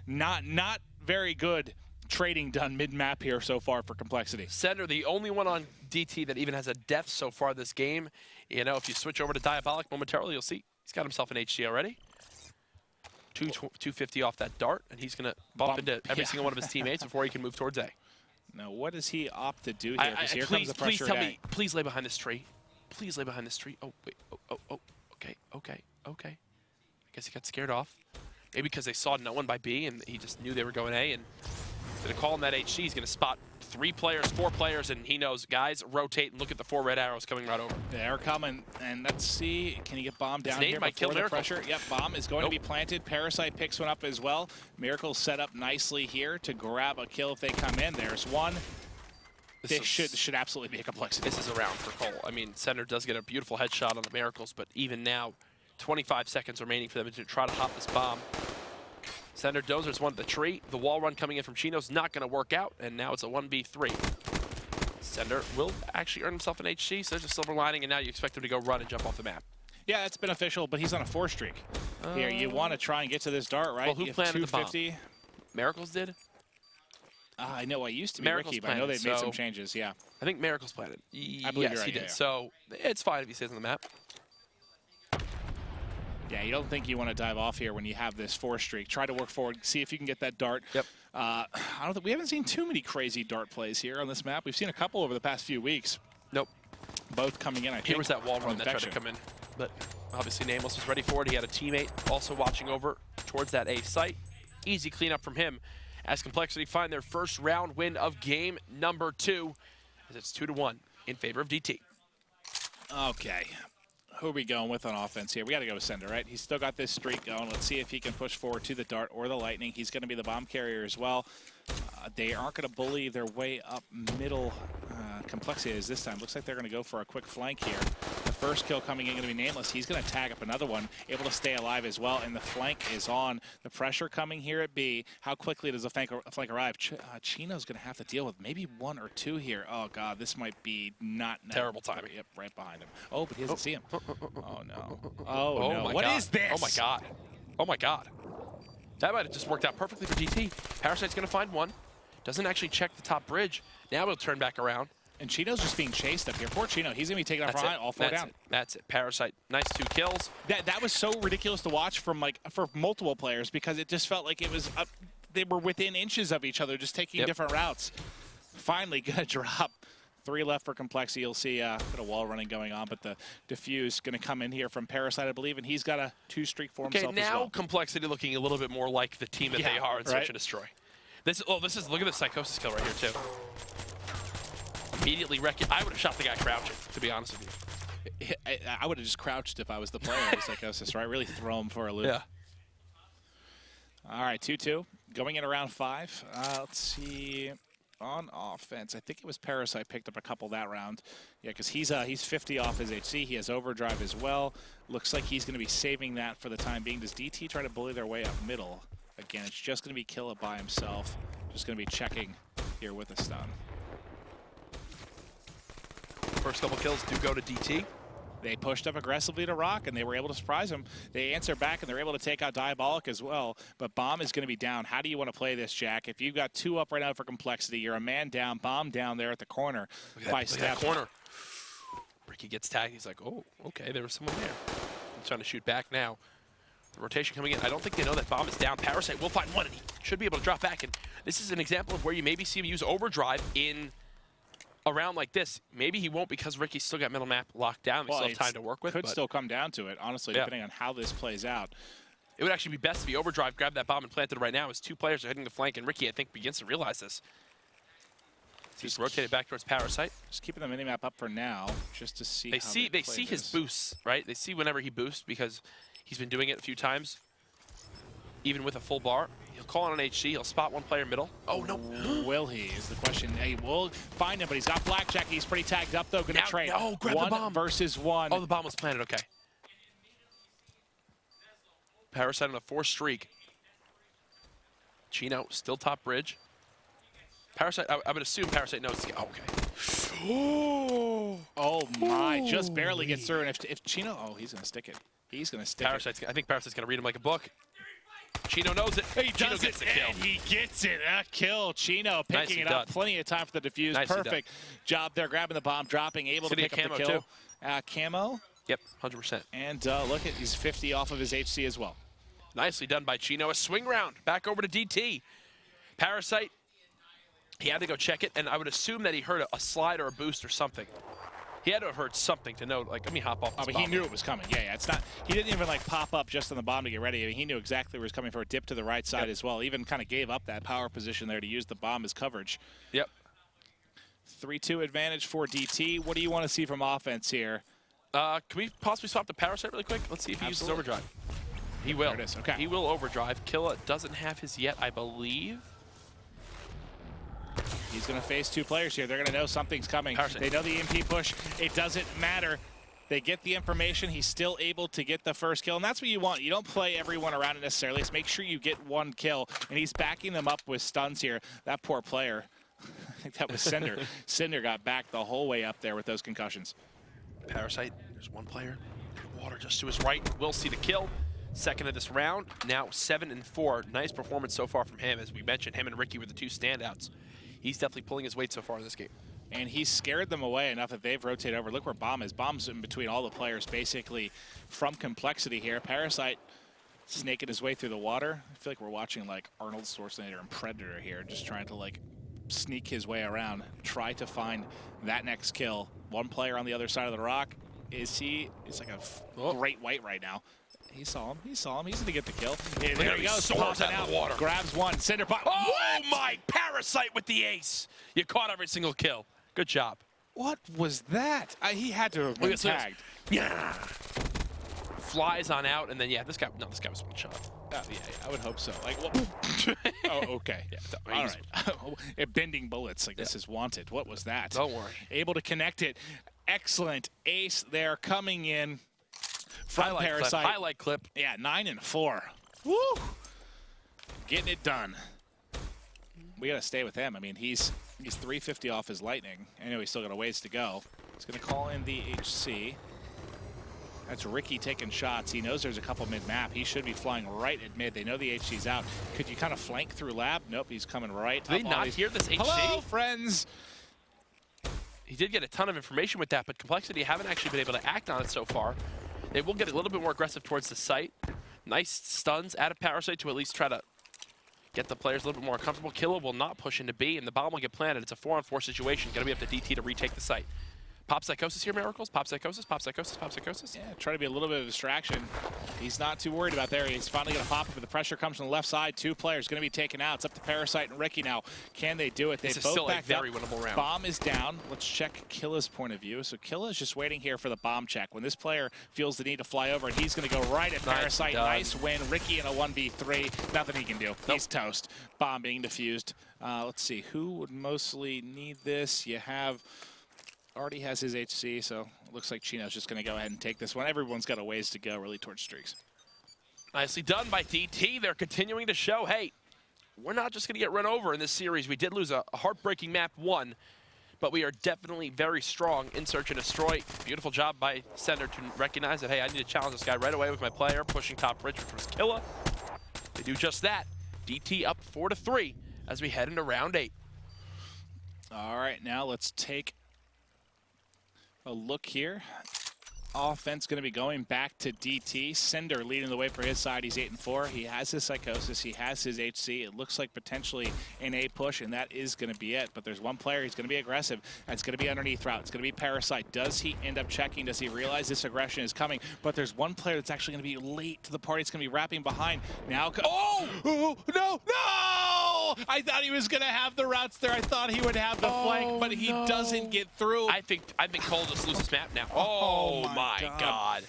Speaker 2: not very good trading done mid-map here so far for compLexity.
Speaker 1: Sender, the only one on DT that even has a death so far this game. You know, if you switch over to Diabolic momentarily, you'll see he's got himself an HG already. 250 off that dart, and he's going to bump into every single one of his teammates before he can move towards A.
Speaker 2: Now, what does he opt to do here? Because here comes the pressure.
Speaker 1: Please tell me, please lay behind this tree. Please lay behind this tree. Oh, wait. Oh. Okay. I guess he got scared off. Maybe because they saw no one by B, and he just knew they were going A, and going to call him that HC. He's going to spot 3 players, 4 players, and he knows, guys, rotate and look at the 4 red arrows coming right over.
Speaker 2: They're coming, and let's see, can he get bombed down here
Speaker 1: might kill
Speaker 2: before the
Speaker 1: Miracle.
Speaker 2: pressure? Yep, bomb is going to be planted. Parasite picks one up as well. Miracle set up nicely here to grab a kill if they come in. There's one. This should absolutely be a compLexity.
Speaker 1: This is a round for Cole. I mean, Sender does get a beautiful headshot on the Miracles, but even now, 25 seconds remaining for them to try to hop this bomb. Sender Dozer's one at the tree. The wall run coming in from Chino's not going to work out, and now it's a 1v3. Sender will actually earn himself an HC, so there's a silver lining, and now you expect him to go run and jump off the map.
Speaker 2: Yeah, that's beneficial, but he's on a 4 streak. Here, you want to try and get to this dart, right?
Speaker 1: Well, who planted the bomb? Miracles did?
Speaker 2: I know I used to be
Speaker 1: Miracles
Speaker 2: Ricky, but I know they've made some changes, yeah.
Speaker 1: I think Miracles planted.
Speaker 2: I believe you're right,
Speaker 1: he did.
Speaker 2: Yeah.
Speaker 1: So it's fine if he stays on the map.
Speaker 2: Yeah, you don't think you want to dive off here when you have this 4 streak. Try to work forward, see if you can get that dart.
Speaker 1: Yep.
Speaker 2: I don't think we haven't seen too many crazy dart plays here on this map. We've seen a couple over the past few weeks.
Speaker 1: Nope.
Speaker 2: Both coming in, I think.
Speaker 1: Here was that wall run that tried to come in, but obviously Nameless was ready for it. He had a teammate also watching over towards that A site. Easy cleanup from him as compLexity find their first round win of game number 2, as it's 2-1 in favor of DT.
Speaker 2: Okay. Who are we going with on offense here? We got to go with Sender, right? He's still got this streak going. Let's see if he can push forward to the dart or the lightning. He's going to be the bomb carrier as well. They aren't going to bully their way up middle. compLexity is this time. Looks like they're going to go for a quick flank here. The first kill coming in going to be Nameless. He's going to tag up another one, able to stay alive as well, and the flank is on. The pressure coming here at B. How quickly does the flank arrive? Chino's going to have to deal with maybe 1 or 2 here. Oh, God, this might be not
Speaker 1: terrible timing.
Speaker 2: Yep, right behind him. Oh, but he doesn't see him. Oh, no.
Speaker 1: Oh,
Speaker 2: no.
Speaker 1: My
Speaker 2: What
Speaker 1: God.
Speaker 2: is this?
Speaker 1: Oh, my God. Oh, my God. That might have just worked out perfectly for DT. Parasite's going to find one. Doesn't actually check the top bridge. Now he'll turn back around.
Speaker 2: And Chino's just being chased up here. Poor Chino. He's going to be taken off behind, all 4 down.
Speaker 1: That's it. Parasite, nice 2 kills.
Speaker 2: That was so ridiculous to watch for multiple players because it just felt like it was they were within inches of each other, just taking different routes. Finally, gonna drop. 3 left for compLexity. You'll see a bit of wall running going on, but the defuse going to come in here from Parasite, I believe, and he's got a 2 streak for himself
Speaker 1: now
Speaker 2: as well.
Speaker 1: compLexity looking a little bit more like the team that they are in Search and Destroy. This is look at the Psychosis kill right here too. Immediately I would have shot the guy crouching, to be honest with you.
Speaker 2: I would have just crouched if I was the player of Psychosis, right? Really throw him for a loop.
Speaker 1: Yeah.
Speaker 2: All right, 2-2. Going in around 5. Let's see. On offense, I think it was Parasite picked up a couple that round. Yeah, because he's 50 off his HC. He has overdrive as well. Looks like he's going to be saving that for the time being. Does DT try to bully their way up middle? Again, it's just going to be Killa by himself. Just going to be checking here with a stun.
Speaker 1: First couple kills do go to DT.
Speaker 2: They pushed up aggressively to Rock, and they were able to surprise him. They answer back, and they're able to take out Diabolic as well. But Bomb is going to be down. How do you want to play this, Jack? If you've got 2 up right now for compLexity, you're a man down, Bomb down there at the corner.
Speaker 1: Look at that corner. Ricky gets tagged. He's like, oh, okay, there was someone there. He's trying to shoot back now. The rotation coming in. I don't think they know that Bomb is down. Parasite will find one, and he should be able to drop back. And this is an example of where you maybe see him use overdrive in a round like this. Maybe he won't because Ricky's still got middle map locked down. We still have time to work with.
Speaker 2: Could still come down to it, honestly, depending on how this plays out.
Speaker 1: It would actually be best if he overdrive, grab that bomb, and planted it right now as 2 players are hitting the flank, and Ricky, I think, begins to realize this. So he's rotated back towards Parasite.
Speaker 2: Just keeping the minimap up for now, just to see
Speaker 1: they see his boosts, right? They see whenever he boosts because he's been doing it a few times. even with a full bar. He'll call on an HC. He'll spot one player middle. Oh, no.
Speaker 2: Will he is the question. He will find him, but he's got blackjack. He's pretty tagged up, though. Going to trade.
Speaker 1: Oh, grab the bomb.
Speaker 2: 1 versus 1.
Speaker 1: Oh, the bomb was planted. Okay. Parasite on a 4 streak. Chino still top bridge. Parasite, I would assume Parasite knows. Oh, okay.
Speaker 2: Oh my, just barely gets through. And if Chino, he's going to stick it. He's going to stick
Speaker 1: it. I think Parasite's going to read him like a book. Chino knows it.
Speaker 2: Chino gets the kill. And he gets it. A kill. Chino picking it up. Plenty of time for the defuse. Perfect job there. Grabbing the bomb, dropping, able to pick up the kill. Camo.
Speaker 1: Yep, 100%.
Speaker 2: And look at, he's 50 off of his HC as well.
Speaker 1: Nicely done by Chino. A swing round. Back over to DT. Parasite. He had to go check it, and I would assume that he heard a slide or a boost or something. He had to have heard something to know, like, let me hop off this bomb.
Speaker 2: He knew it was coming. Yeah, it's not, he didn't even, like, pop up just on the bomb to get ready. I mean, he knew exactly where it was coming for a dip to the right side as well. Even kind of gave up that power position there to use the bomb as coverage.
Speaker 1: Yep.
Speaker 2: 3-2 advantage for DT. What do you want to see from offense here?
Speaker 1: Can we possibly swap the Parasite really quick? Let's see if he uses overdrive. He will.
Speaker 2: There it is. Okay.
Speaker 1: He will overdrive. Killa doesn't have his yet, I believe.
Speaker 2: He's going to face 2 players here. They're going to know something's coming.
Speaker 1: Parasite.
Speaker 2: They know the EMP push. It doesn't matter. They get the information. He's still able to get the first kill, and that's what you want. You don't play everyone around it necessarily. Just make sure you get 1 kill, and he's backing them up with stuns here. That poor player. I think that was Cinder. Cinder got back the whole way up there with those concussions.
Speaker 1: Parasite, there's 1 player. Water just to his right. We'll see the kill. Second of this round. Now 7-4. Nice performance so far from him. As we mentioned, him and Ricky were the 2 standouts. He's definitely pulling his weight so far in this game.
Speaker 2: And he's scared them away enough that they've rotated over. Look where Bomb is. Bomb's in between all the players, basically, from compLexity here. Parasite snaking his way through the water. I feel like we're watching, like, Arnold Schwarzenegger and Predator here, just trying to, like, sneak his way around, try to find that next kill. 1 player on the other side of the rock. Is he? It's like a great white right now. He saw him. He's going to get the kill. And there he goes.
Speaker 1: Soars out of the water.
Speaker 2: Grabs 1. Cinder bomb.
Speaker 1: Oh, my Parasite with the ace. You caught every single kill. Good job.
Speaker 2: What was that? He had to have been tagged.
Speaker 1: Yeah. Flies on out, and then, yeah, this guy was one shot.
Speaker 2: Yeah, I would hope so. Like, oh, okay. Yeah, all right. Bending bullets. Like, this is wanted. What was that?
Speaker 1: Don't worry.
Speaker 2: Able to connect it. Excellent ace there coming in. From Parasite.
Speaker 1: Highlight clip.
Speaker 2: Yeah, 9-4. Woo! Getting it done. We got to stay with him. I mean, he's 350 off his lightning. I know he's still got a ways to go. He's going to call in the HC. That's Ricky taking shots. He knows there's a couple mid-map. He should be flying right at mid. They know the HC's out. Could you kind of flank through lab? Nope, he's coming right.
Speaker 1: Did they not hear this HC?
Speaker 2: Hello, friends.
Speaker 1: He did get a ton of information with that, but compLexity haven't actually been able to act on it so far. They will get a little bit more aggressive towards the site. Nice stuns out of Parasite to at least try to get the players a little bit more comfortable. Killa will not push into B, and the bomb will get planted. It's a 4-on-4 situation. Going to be up to DT to retake the site. Pop Psychosis here, Miracles. Pop Psychosis, Pop Psychosis, Pop Psychosis.
Speaker 2: Yeah, try to be a little bit of a distraction. He's not too worried about there. He's finally going to pop it, but the pressure comes from the left side. 2 players going to be taken out. It's up to Parasite and Ricky now. Can they do it? They both
Speaker 1: still
Speaker 2: backed
Speaker 1: a very winnable round.
Speaker 2: Bomb is down. Let's check Killa's point of view. So Killa's just waiting here for the bomb check. When this player feels the need to fly over, and he's going to go right at Parasite. Nice win. Ricky in a 1v3. Nothing he can do. Nope. He's toast. Bomb being defused. Let's see. Who would mostly need this? You have... already has his HC, so it looks like Chino's just going to go ahead and take this one. Everyone's got a ways to go, really, towards streaks.
Speaker 1: Nicely done by DT. They're continuing to show, hey, we're not just going to get run over in this series. We did lose a heartbreaking map 1, but we are definitely very strong in Search and Destroy. Beautiful job by Sender to recognize that, hey, I need to challenge this guy right away with my player, pushing top bridge, which was Killa. They do just that. DT up 4-3 as we head into round 8.
Speaker 2: All right, now let's take a look here. Offense going to be going back to DT. Cinder leading the way for his side. He's 8-4. He has his Psychosis. He has his HC. It looks like potentially an A push, and that is going to be it. But there's 1 player. He's going to be aggressive. That's going to be underneath route. It's going to be Parasite. Does he end up checking? Does he realize this aggression is coming? But there's 1 player that's actually going to be late to the party. It's going to be wrapping behind. Now, oh, no! I thought he was going to have the routes there. I thought he would have the flank, but he doesn't get through.
Speaker 1: I think Cole just loses map now. Oh my God.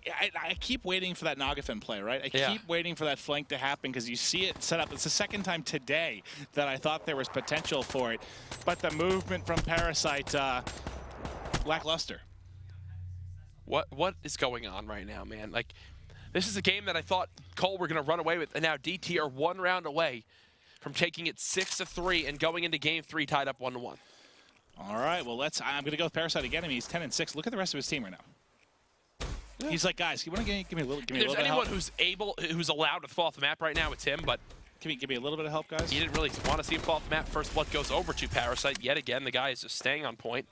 Speaker 2: I keep waiting for that Nagafin play, right? I
Speaker 1: Yeah.
Speaker 2: keep waiting for that flank to happen because you see it set up. It's the second time today that I thought there was potential for it, but the movement from Parasite, lackluster.
Speaker 1: What is going on right now, man? Like, this is a game that I thought Cole were going to run away with, and now DT are 1 round away from taking it 6-3 and going into game 3 tied up 1-1.
Speaker 2: All right, well, I'm going to go with Parasite again. I mean, he's 10-6. Look at the rest of his team right now. Yeah. He's like, guys, you want to give me a little, give me a little bit of help?
Speaker 1: If there's anyone who's allowed to fall off the map right now, it's him, but
Speaker 2: give me a little bit of help, guys.
Speaker 1: you didn't really want to see him fall off the map. First blood goes over to Parasite. Yet again, the guy is just staying on point.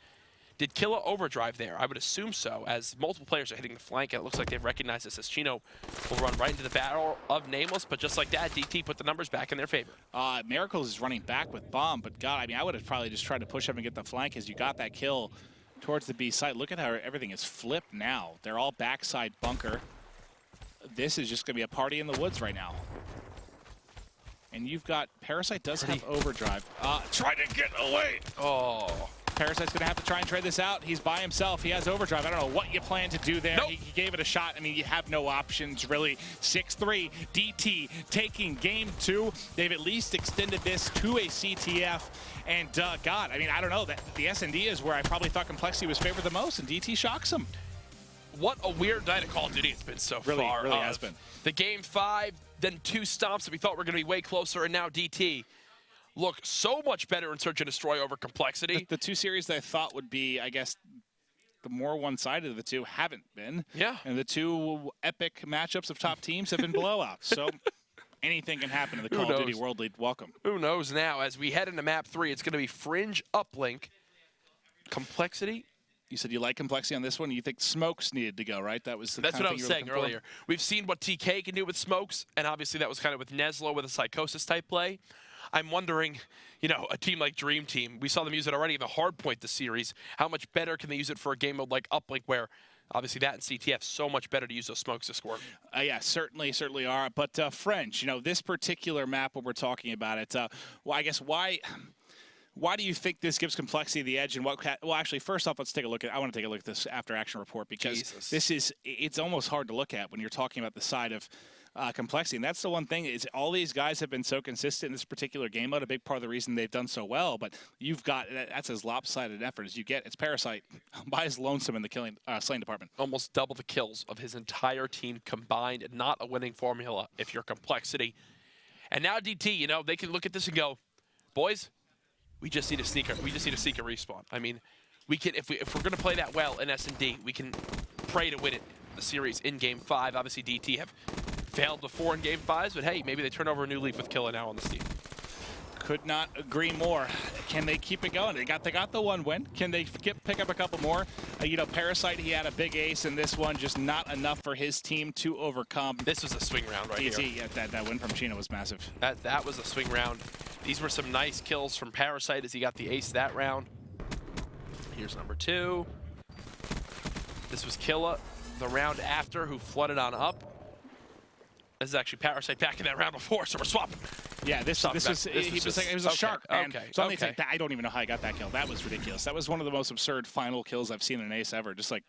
Speaker 1: Did Killa overdrive there? I would assume so, as multiple players are hitting the flank, and it looks like they've recognized this as Chino will run right into the battle of Nameless, but just like that, DT put the numbers back in their favor.
Speaker 2: Miracles is running back with Bomb, but God, I mean, I would have probably just tried to push up and get the flank as you got that kill towards the B site. Look at how everything is flipped now. They're all backside bunker. This is just going to be a party in the woods right now. And you've got Parasite does have overdrive. Try to get away.
Speaker 1: Oh.
Speaker 2: Parasite's going to have to try and trade this out. He's by himself. He has overdrive. I don't know what you plan to do there.
Speaker 1: Nope.
Speaker 2: He gave it a shot. I mean, you have no options, really. 6-3, DT taking game 2. They've at least extended this to a CTF. And, God, I mean, I don't know. The S&D is where I probably thought compLexity was favored the most, and DT shocks him.
Speaker 1: What a weird night of Call of Duty it's been so far.
Speaker 2: Really has been.
Speaker 1: The game 5, then 2 stomps that we thought were going to be way closer, and now DT look so much better in Search and Destroy over compLexity.
Speaker 2: The 2 series that I thought would be, I guess, the more one-sided of the 2 haven't been.
Speaker 1: Yeah.
Speaker 2: And the 2 epic matchups of top teams have been blowouts. So anything can happen in the Call of Duty world league. Welcome.
Speaker 1: Who knows now? As we head into map 3, it's going to be Fringe Uplink. compLexity.
Speaker 2: You said you like compLexity on this one. You think Smokes needed to go, right? That was the
Speaker 1: That's what I was saying earlier. We've seen what TK can do with Smokes, and obviously that was kind of with Neslo with a Psychosis type play. I'm wondering, you know, a team like Dream Team, we saw them use it already in the Hardpoint this series. How much better can they use it for a game mode like Uplink, where obviously that and CTF, so much better to use those smokes to score?
Speaker 2: Yeah, certainly are. But French, you know, this particular map when we're talking about it, well, I guess why do you think this gives compLexity the edge? And well, actually, first off, let's take a look at. I want to take a look at this after action report, because it's almost hard to look at when you're talking about the side of compLexity. And that's the one thing, is all these guys have been so consistent in this particular game mode. A big part of the reason they've done so well. But you've got, that's as lopsided an effort as you get. It's Parasite by his lonesome in the slaying department.
Speaker 1: Almost double the kills of his entire team combined. Not a winning formula if you're compLexity. And now DT, you know, they can look at this and go, boys, we just need a sneaker. We just need a sneaker respawn. I mean, we can if we're going to play that well in S&D, we can pray to win it, the series in Game 5. Obviously, DT have failed before in Game 5s, but hey, maybe they turn over a new leaf with Killa now on this team.
Speaker 2: Could not agree more. Can they keep it going? They got the one win. Can they pick up a couple more? You know, Parasite, he had a big ace in this one, just not enough for his team to overcome.
Speaker 1: This was a swing round right here.
Speaker 2: Yeah, that win from Chino was massive.
Speaker 1: That was a swing round. These were some nice kills from Parasite as he got the ace that round. Here's number 2. This was Killa the round after, who flooded on up. This is actually Parasite back in that round before, so we're swapping.
Speaker 2: Yeah, this was a shark, man.
Speaker 1: Okay,
Speaker 2: so I don't even know how I got that kill. That was ridiculous. That was one of the most absurd final kills I've seen in an ace ever. Just like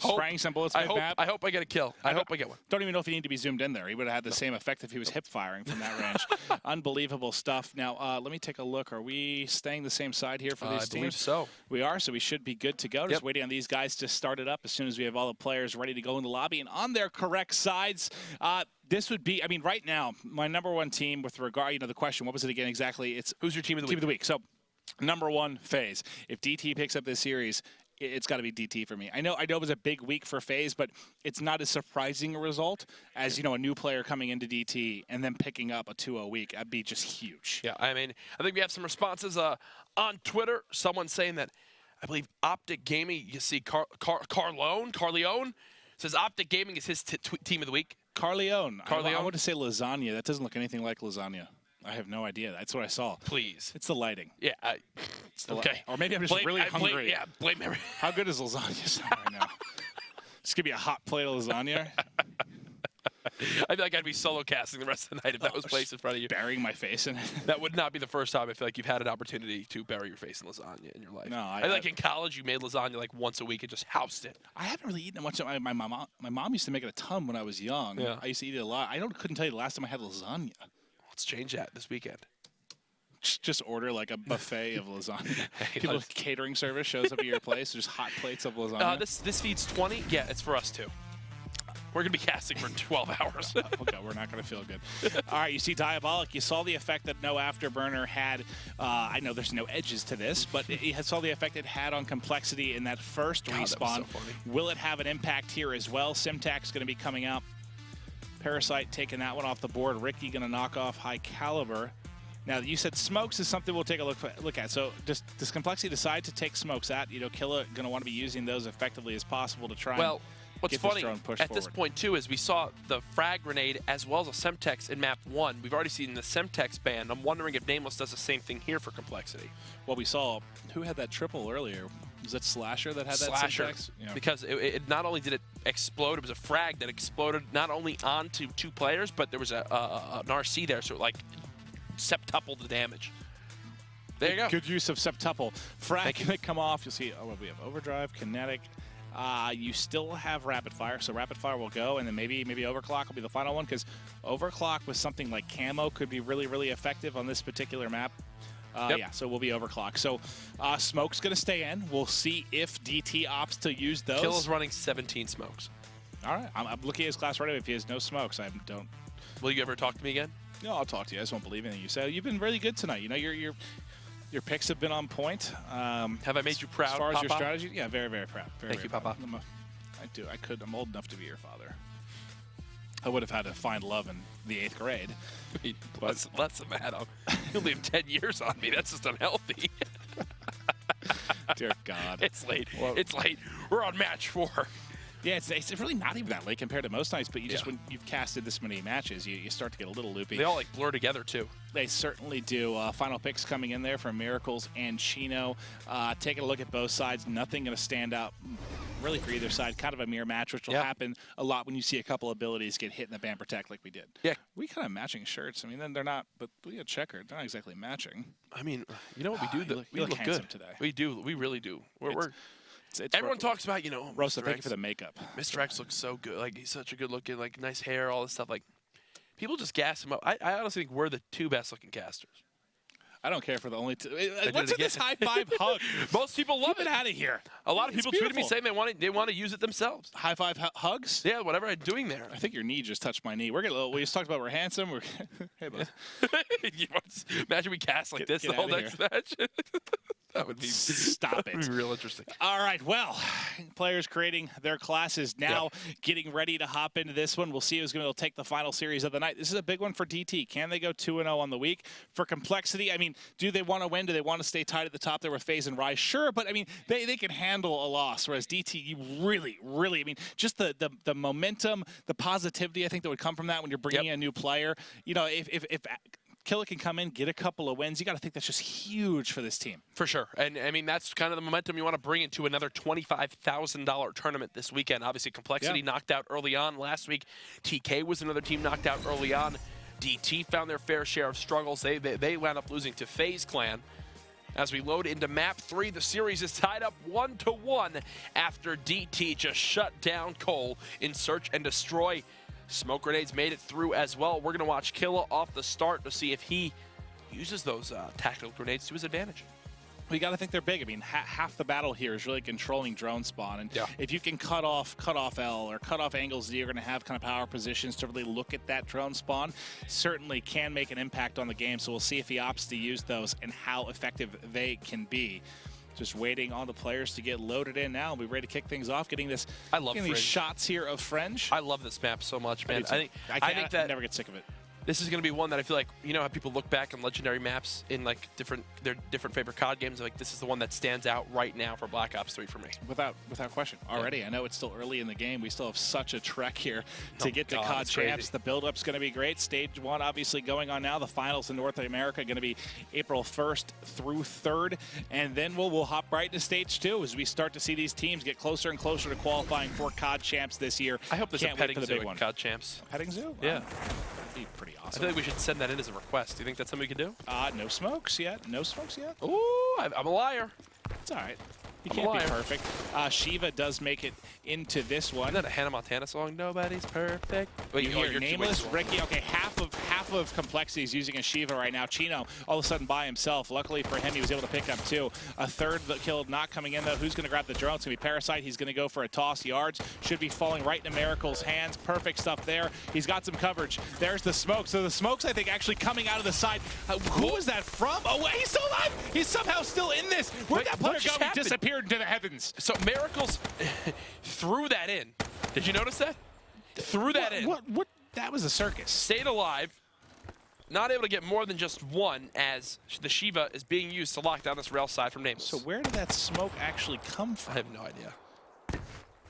Speaker 2: spraying some bullets mid-map.
Speaker 1: I hope I get a kill. I hope I get one.
Speaker 2: Don't even know if he needed to be zoomed in there. He would have had the same effect if he was hip firing from that range. Unbelievable stuff. Now, let me take a look. Are we staying the same side here for these teams?
Speaker 1: I believe so.
Speaker 2: We are, so we should be good to go. Just waiting on these guys to start it up as soon as we have all the players ready to go in the lobby and on their correct sides. This would be, I mean, right now, my number 1 team with regard, you know, the question, what was it again exactly? It's
Speaker 1: who's your team of the week?
Speaker 2: Team of the week. So, number 1, FaZe. If DT picks up this series, it's got to be DT for me. I know it was a big week for FaZe, but it's not as surprising a result as, you know, a new player coming into DT and then picking up a 2-0 week. That'd be just huge.
Speaker 1: Yeah, I mean, I think we have some responses on Twitter. Someone saying that, I believe Optic Gaming, you see Carleone says Optic Gaming is his team of the week.
Speaker 2: Carleone. I want to say lasagna. That doesn't look anything like lasagna. I have no idea. That's what I saw.
Speaker 1: Please.
Speaker 2: It's the lighting.
Speaker 1: Yeah. Okay.
Speaker 2: Or maybe I'm just really hungry.
Speaker 1: Blame everything.
Speaker 2: How good is lasagna sound right now? Just give me a hot plate of lasagna.
Speaker 1: I feel like I'd be solo casting the rest of the night if that was placed in front of you.
Speaker 2: Burying my face in it.
Speaker 1: That would not be the first time I feel like you've had an opportunity to bury your face in lasagna in your life.
Speaker 2: No,
Speaker 1: I feel like in college you made lasagna like once a week and just housed it.
Speaker 2: I haven't really eaten much. My mom used to make it a ton when I was young.
Speaker 1: Yeah.
Speaker 2: I used to eat it a lot. Couldn't tell you the last time I had lasagna.
Speaker 1: Let's change that this weekend.
Speaker 2: Just order like a buffet of lasagna.
Speaker 1: Hey,
Speaker 2: People catering service shows up at your place. There's hot plates of lasagna.
Speaker 1: This feeds 20. Yeah, it's for us too. We're gonna be casting for 12 hours.
Speaker 2: Okay, we're not gonna feel good. All right, you see Diabolic. You saw the effect that no Afterburner had. I know there's no edges to this, but it saw the effect it had on complexity in that first
Speaker 1: God,
Speaker 2: respawn.
Speaker 1: that was so funny.
Speaker 2: Will it have an impact here as well? Simtac's gonna be coming out. Parasite taking that one off the board. Ricky gonna knock off High Caliber. Now, you said smokes is something we'll take a look at. So does complexity decide to take smokes out? Killa going to want to be using those effectively as possible to try and
Speaker 1: what's
Speaker 2: get
Speaker 1: funny
Speaker 2: this drone pushed
Speaker 1: at
Speaker 2: forward.
Speaker 1: this point too is we saw the frag grenade as well as a Semtex in map 1. We've already seen the Semtex ban. I'm wondering if Nameless does the same thing here for complexity.
Speaker 2: Well, we saw who had that triple earlier. Was that Slasher that had that
Speaker 1: Slasher,
Speaker 2: Semtex? Yeah.
Speaker 1: because it not only did it explode, it was a frag that exploded not only onto 2 players, but there was an RC there, so it like septupled the damage. There you go.
Speaker 2: Good use of septuple. Frag can come off. You'll see. Oh, we have overdrive, kinetic. You still have rapid fire, so rapid fire will go, and then maybe overclock will be the final one, because overclock with something like camo could be really, really effective on this particular map.
Speaker 1: Yep.
Speaker 2: Yeah, so we'll be overclocked. So smoke's going to stay in. We'll see if DT opts to use those.
Speaker 1: Killa's running 17 smokes.
Speaker 2: All right, I'm looking at his class right now. If he has no smokes, I don't.
Speaker 1: Will you ever talk to me again?
Speaker 2: No, I'll talk to you. I just won't believe anything you say. You've been really good tonight. Your picks have been on point.
Speaker 1: Have I made you proud,
Speaker 2: as far as your
Speaker 1: Papa?
Speaker 2: strategy? Yeah, very, very proud.
Speaker 1: Thank you, Papa.
Speaker 2: I'm old enough to be your father. I would have had to find love in the 8th grade.
Speaker 1: Less than that. You'll leave 10 years on me. That's just unhealthy.
Speaker 2: Dear God.
Speaker 1: It's late.
Speaker 2: Well,
Speaker 1: it's late. We're on match 4.
Speaker 2: Yeah, it's really not even that late compared to most nights, but you just,
Speaker 1: Yeah.
Speaker 2: when you've casted this many matches, you start to get a little loopy.
Speaker 1: They all like blur together too.
Speaker 2: They certainly do. Final picks coming in there from Miracles and Chino. Taking a look at both sides, nothing going to stand out really for either side. Kind of a mirror match, which will happen a lot when you see a couple abilities get hit in the Band Protect like we did.
Speaker 1: Yeah.
Speaker 2: We kind of matching shirts. I mean, then they're not, but we got checkered. They're not exactly matching.
Speaker 1: I mean, you know what we do?
Speaker 2: You
Speaker 1: We
Speaker 2: look
Speaker 1: look
Speaker 2: handsome
Speaker 1: good
Speaker 2: today.
Speaker 1: We do. We really do.
Speaker 2: It's
Speaker 1: Everyone talks about,
Speaker 2: Rosa,
Speaker 1: Mr.
Speaker 2: thank you
Speaker 1: X.
Speaker 2: for the makeup.
Speaker 1: Mr. X looks so good. Like, he's such a good looking, like, nice hair, all this stuff. Like, people just gas him up. I honestly think we're the 2 best looking casters.
Speaker 2: I don't care for the only two.
Speaker 1: did
Speaker 2: What's
Speaker 1: it
Speaker 2: with this
Speaker 1: again.
Speaker 2: high five hug?
Speaker 1: Most people love
Speaker 2: Get
Speaker 1: it.
Speaker 2: out of here.
Speaker 1: A lot of
Speaker 2: It's
Speaker 1: people tweeted me
Speaker 2: beautiful.
Speaker 1: saying they want to use it themselves.
Speaker 2: High five hugs?
Speaker 1: Yeah, whatever I'm doing there.
Speaker 2: I think your knee just touched my knee. We just talked about we're handsome. Hey, bud.
Speaker 1: Imagine we cast like this
Speaker 2: get
Speaker 1: the whole
Speaker 2: outta
Speaker 1: next match. That would be
Speaker 2: Stop
Speaker 1: that would
Speaker 2: it.
Speaker 1: be real interesting.
Speaker 2: All right, well, players creating their classes now, getting ready to hop into this one. We'll see who's going to take the final series of the night. This is a big one for DT. Can they go 2-0 on the week? For complexity, I mean, do they want to win? Do they want to stay tied at the top there with FaZe and Rise? Sure, but I mean, they can handle a loss, whereas DT, you really, I mean, just the momentum, the positivity, I think that would come from that when you're bringing in a new player. If Killa can come in, get a couple of wins, you got to think that's just huge for this team.
Speaker 1: For sure. And, I mean, that's kind of the momentum you want to bring into another $25,000 tournament this weekend. Obviously, Complexity knocked out early on last week. TK was another team knocked out early on. DT found their fair share of struggles. They wound up losing to FaZe Clan. As we load into map 3, the series is tied up 1-1 after DT just shut down Cole in Search and Destroy. Smoke grenades made it through as well. We're going to watch Killa off the start to see if he uses those tactical grenades to his advantage.
Speaker 2: We got to think they're big. I mean, half the battle here is really controlling drone spawn, and
Speaker 1: Yeah.
Speaker 2: if you can cut off L or cut off angles D, you're going to have kind of power positions to really look at that drone spawn. Certainly can make an impact on the game. So we'll see if he opts to use those and how effective they can be. Just waiting on the players to get loaded in now. We're ready to kick things off. Getting this,
Speaker 1: I love
Speaker 2: these
Speaker 1: Fringe.
Speaker 2: shots here of Fringe.
Speaker 1: I love this map so much, man.
Speaker 2: I think
Speaker 1: I think that
Speaker 2: never get sick of it.
Speaker 1: This is going to be one that I feel like, you know how people look back on legendary maps in like their different favorite COD games? Like this is the one that stands out right now for Black Ops 3 for me.
Speaker 2: Without question. Already, I know it's still early in the game. We still have such a trek here to get to COD champs. The build-up's going to be great. Stage 1 obviously going on now. The finals in North America are going to be April 1st through 3rd. And then we'll hop right into Stage 2 as we start to see these teams get closer and closer to qualifying for COD champs this year.
Speaker 1: I hope there's a petting zoo at COD champs.
Speaker 2: Petting zoo?
Speaker 1: Yeah.
Speaker 2: That'd be pretty awesome.
Speaker 1: I feel like we should send that in as a request. Do you think that's something we can do?
Speaker 2: No smokes yet. No smokes yet.
Speaker 1: Ooh, I'm a liar.
Speaker 2: It's all right. You can't be perfect. Shiva does make it into this one.
Speaker 1: Isn't that a Hannah Montana song? Nobody's perfect.
Speaker 2: Wait, you hear Nameless, Ricky. Okay, half of complexity is using a Shiva right now. Chino all of a sudden by himself. Luckily for him, he was able to pick up 2. A third kill not coming in though. Who's going to grab the drone? It's going to be Parasite. He's going to go for a toss. Yards should be falling right into Miracle's hands. Perfect stuff there. He's got some coverage. There's the smoke. So the smoke's, I think, actually coming out of the side. Who was that from? Oh, wait, he's still alive. He's somehow still in this. Where'd that player go? He disappeared into the heavens.
Speaker 1: So Miracles threw that in. Did you notice that? Threw that in.
Speaker 2: What? That was a circus.
Speaker 1: Stayed alive. Not able to get more than just one as the Shiva is being used to lock down this rail side from Nameless.
Speaker 2: So where did that smoke actually come from?
Speaker 1: I have no idea.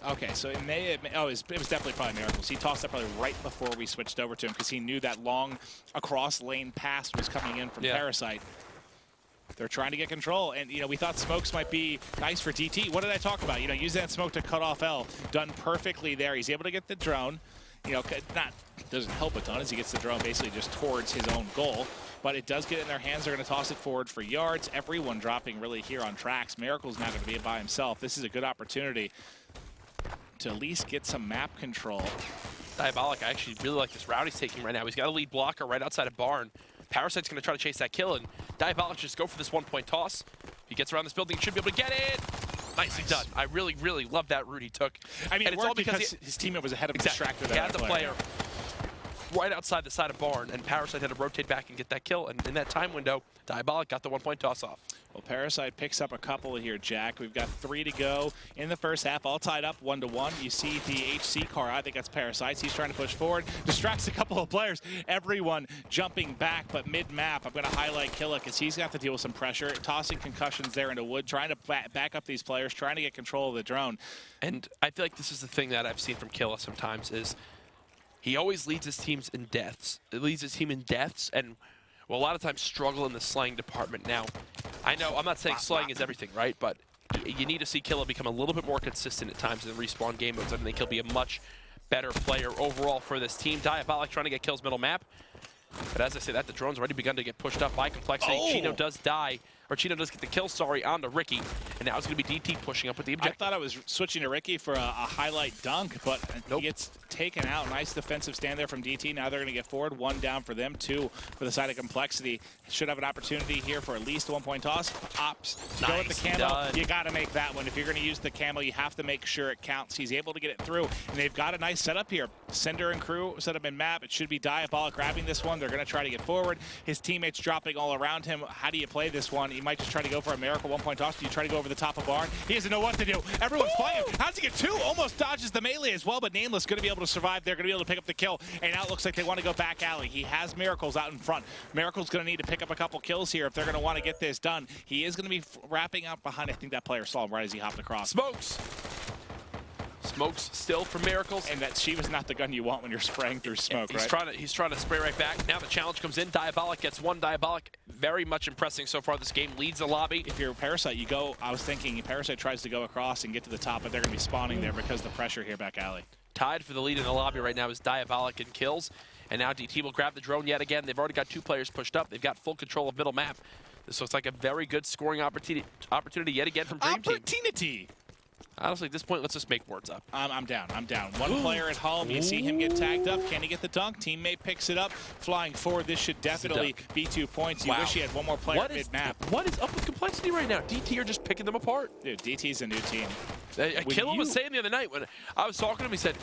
Speaker 2: Okay, so it was definitely probably Miracles. He tossed that probably right before we switched over to him because he knew that long across lane pass was coming in from Parasite. They're trying to get control, and we thought smokes might be nice for DT. What did I talk about? Use that smoke to cut off L. Done perfectly there. He's able to get the drone. Doesn't help a ton as he gets the drone basically just towards his own goal, but it does get in their hands. They're going to toss it forward for yards. Everyone dropping really here on tracks. Miracle's not going to be by himself. This is a good opportunity to at least get some map control.
Speaker 1: Diabolic, I actually really like this route he's taking right now. He's got a lead blocker right outside of Barn. Parasite's going to try to chase that kill, and Diabolic just go for this one-point toss. If he gets around this building, he should be able to get it. Nicely done. I really, really love that route he took.
Speaker 2: I mean, and it's all because his teammate was ahead of him, distracted.
Speaker 1: He had the player right outside the side of Barn, and Parasite had to rotate back and get that kill. And in that time window, Diabolic got the one-point toss off.
Speaker 2: Well, Parasite picks up a couple here, Jack. We've got 3 to go in the first half, all tied up 1-1. You see the HC car. I think that's Parasite. He's trying to push forward, distracts a couple of players. Everyone jumping back, but mid-map, I'm going to highlight Killa because he's got to deal with some pressure, tossing concussions there into Wood, trying to back up these players, trying to get control of the drone.
Speaker 1: And I feel like this is the thing that I've seen from Killa sometimes is he always leads his teams in deaths. It leads his team in deaths and will a lot of times struggle in the slaying department. Now, I know I'm not saying slaying is everything, right? But you need to see Killa become a little bit more consistent at times in the respawn game modes. I think he'll be a much better player overall for this team. Diabolic trying to get kills middle map. But as I say that, the drone's already begun to get pushed up by complexity.
Speaker 2: Oh.
Speaker 1: Chino does die, or Chino does get the kill, onto Ricky. And now it's going to be DT pushing up with the objective.
Speaker 2: I thought I was switching to Ricky for a highlight dunk, but
Speaker 1: nope.
Speaker 2: He gets taken out. Nice defensive stand there from DT. Now they're going to get forward. 1 down for them, 2 for the side of complexity. Should have an opportunity here for at least a 1-point toss. Ops. Nice. Go with the camo. Done. You got to make that one. If you're going to use the camo, you have to make sure it counts. He's able to get it through, and they've got a nice setup here. Cinder and crew set up in map. It should be Diabolic grabbing this one. They're going to try to get forward. His teammates dropping all around him. How do you play this one? You might just try to go for a miracle 1-point toss. Do you try to go over the top of Barn? He doesn't know what to do. Everyone's playing. How's he get 2? Almost dodges the melee as well, but Nameless going to be able to survive. They're going to be able to pick up the kill, and now it looks like they want to go back alley. He has Miracles out in front. Miracle's going to need to pick up a couple kills here if they're going to want to get this done. He is going to be wrapping up behind. I think that player saw him right as he hopped across.
Speaker 1: Smokes still for Miracles.
Speaker 2: And that Shiva's not the gun you want when you're spraying through smoke, right?
Speaker 1: He's trying to spray right back. Now the challenge comes in. Diabolic gets 1. Diabolic very much impressing so far this game. Leads the lobby.
Speaker 2: If you're Parasite, you go. I was thinking Parasite tries to go across and get to the top, but they're going to be spawning there because of the pressure here back alley.
Speaker 1: Tied for the lead in the lobby right now is Diabolic in kills. And now DT will grab the drone yet again. They've already got 2 players pushed up. They've got full control of middle map. This looks like a very good scoring opportunity yet again from Dream Team.
Speaker 2: Opportunity!
Speaker 1: Honestly, at this point, let's just make words up.
Speaker 2: I'm down. 1 player at home. You see him get tagged up. Can he get the dunk? Teammate picks it up. Flying forward. This should definitely be 2 points. You wish he had 1 more player mid-map.
Speaker 1: What is up with complexity right now? DT are just picking them apart.
Speaker 2: Dude, DT's a new team.
Speaker 1: Killa was saying the other night when I was talking to him, he said,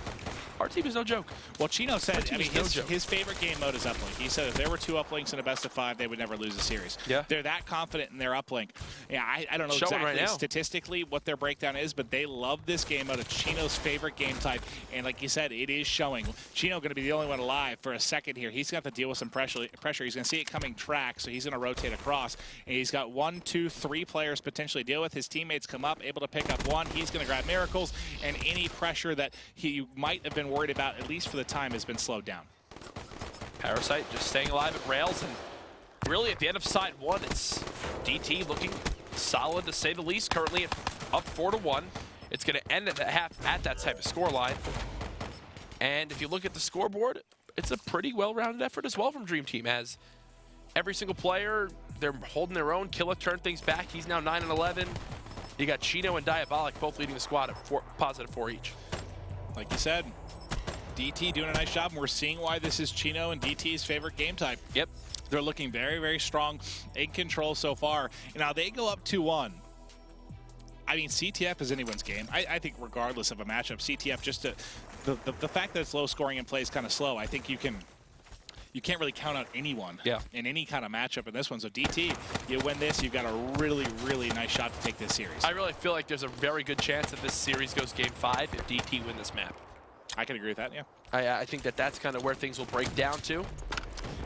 Speaker 1: Our team is no joke.
Speaker 2: Well, Chino said, I mean,
Speaker 1: no joke.
Speaker 2: his favorite game mode is uplink. He said if there were 2 uplinks in a best of 5, they would never lose a series.
Speaker 1: Yeah.
Speaker 2: They're that confident in their uplink. Yeah, I don't know
Speaker 1: Showing
Speaker 2: exactly
Speaker 1: right now.
Speaker 2: statistically what their breakdown is, but they love this game mode. It's Chino's favorite game type, and like you said, it is showing. Chino going to be the only one alive for a second here. He's got to deal with some pressure. He's going to see it coming track, so he's going to rotate across, and he's got 1, 2, 3 players potentially deal with. His teammates come up, able to pick up 1. He's going to grab Miracles, and any pressure that he might have been worried about, at least for the time, has been slowed down.
Speaker 1: Parasite just staying alive at rails, and really at the end of side 1, it's DT looking solid to say the least. Currently up 4-1. It's going to end at the half at that type of score line. And if you look at the scoreboard, it's a pretty well-rounded effort as well from Dream Team, as every single player, they're holding their own. Killa turned things back. He's now 9-11. You got Chino and Diabolic both leading the squad at +4 each.
Speaker 2: Like you said, DT doing a nice job, and we're seeing why this is Chino and DT's favorite game type.
Speaker 1: Yep.
Speaker 2: They're looking very, very strong, in control so far. Now, they go up 2-1. I mean, CTF is anyone's game. I think regardless of a matchup, CTF just the fact that it's low scoring and plays kind of slow, I think you can't really count out anyone in any kind of matchup in this one. So DT, you win this, you've got a really, really nice shot to take this series.
Speaker 1: I really feel like there's a very good chance that this series goes game 5 if DT win this map.
Speaker 2: I can agree with that, yeah.
Speaker 1: I think that that's kind of where things will break down to.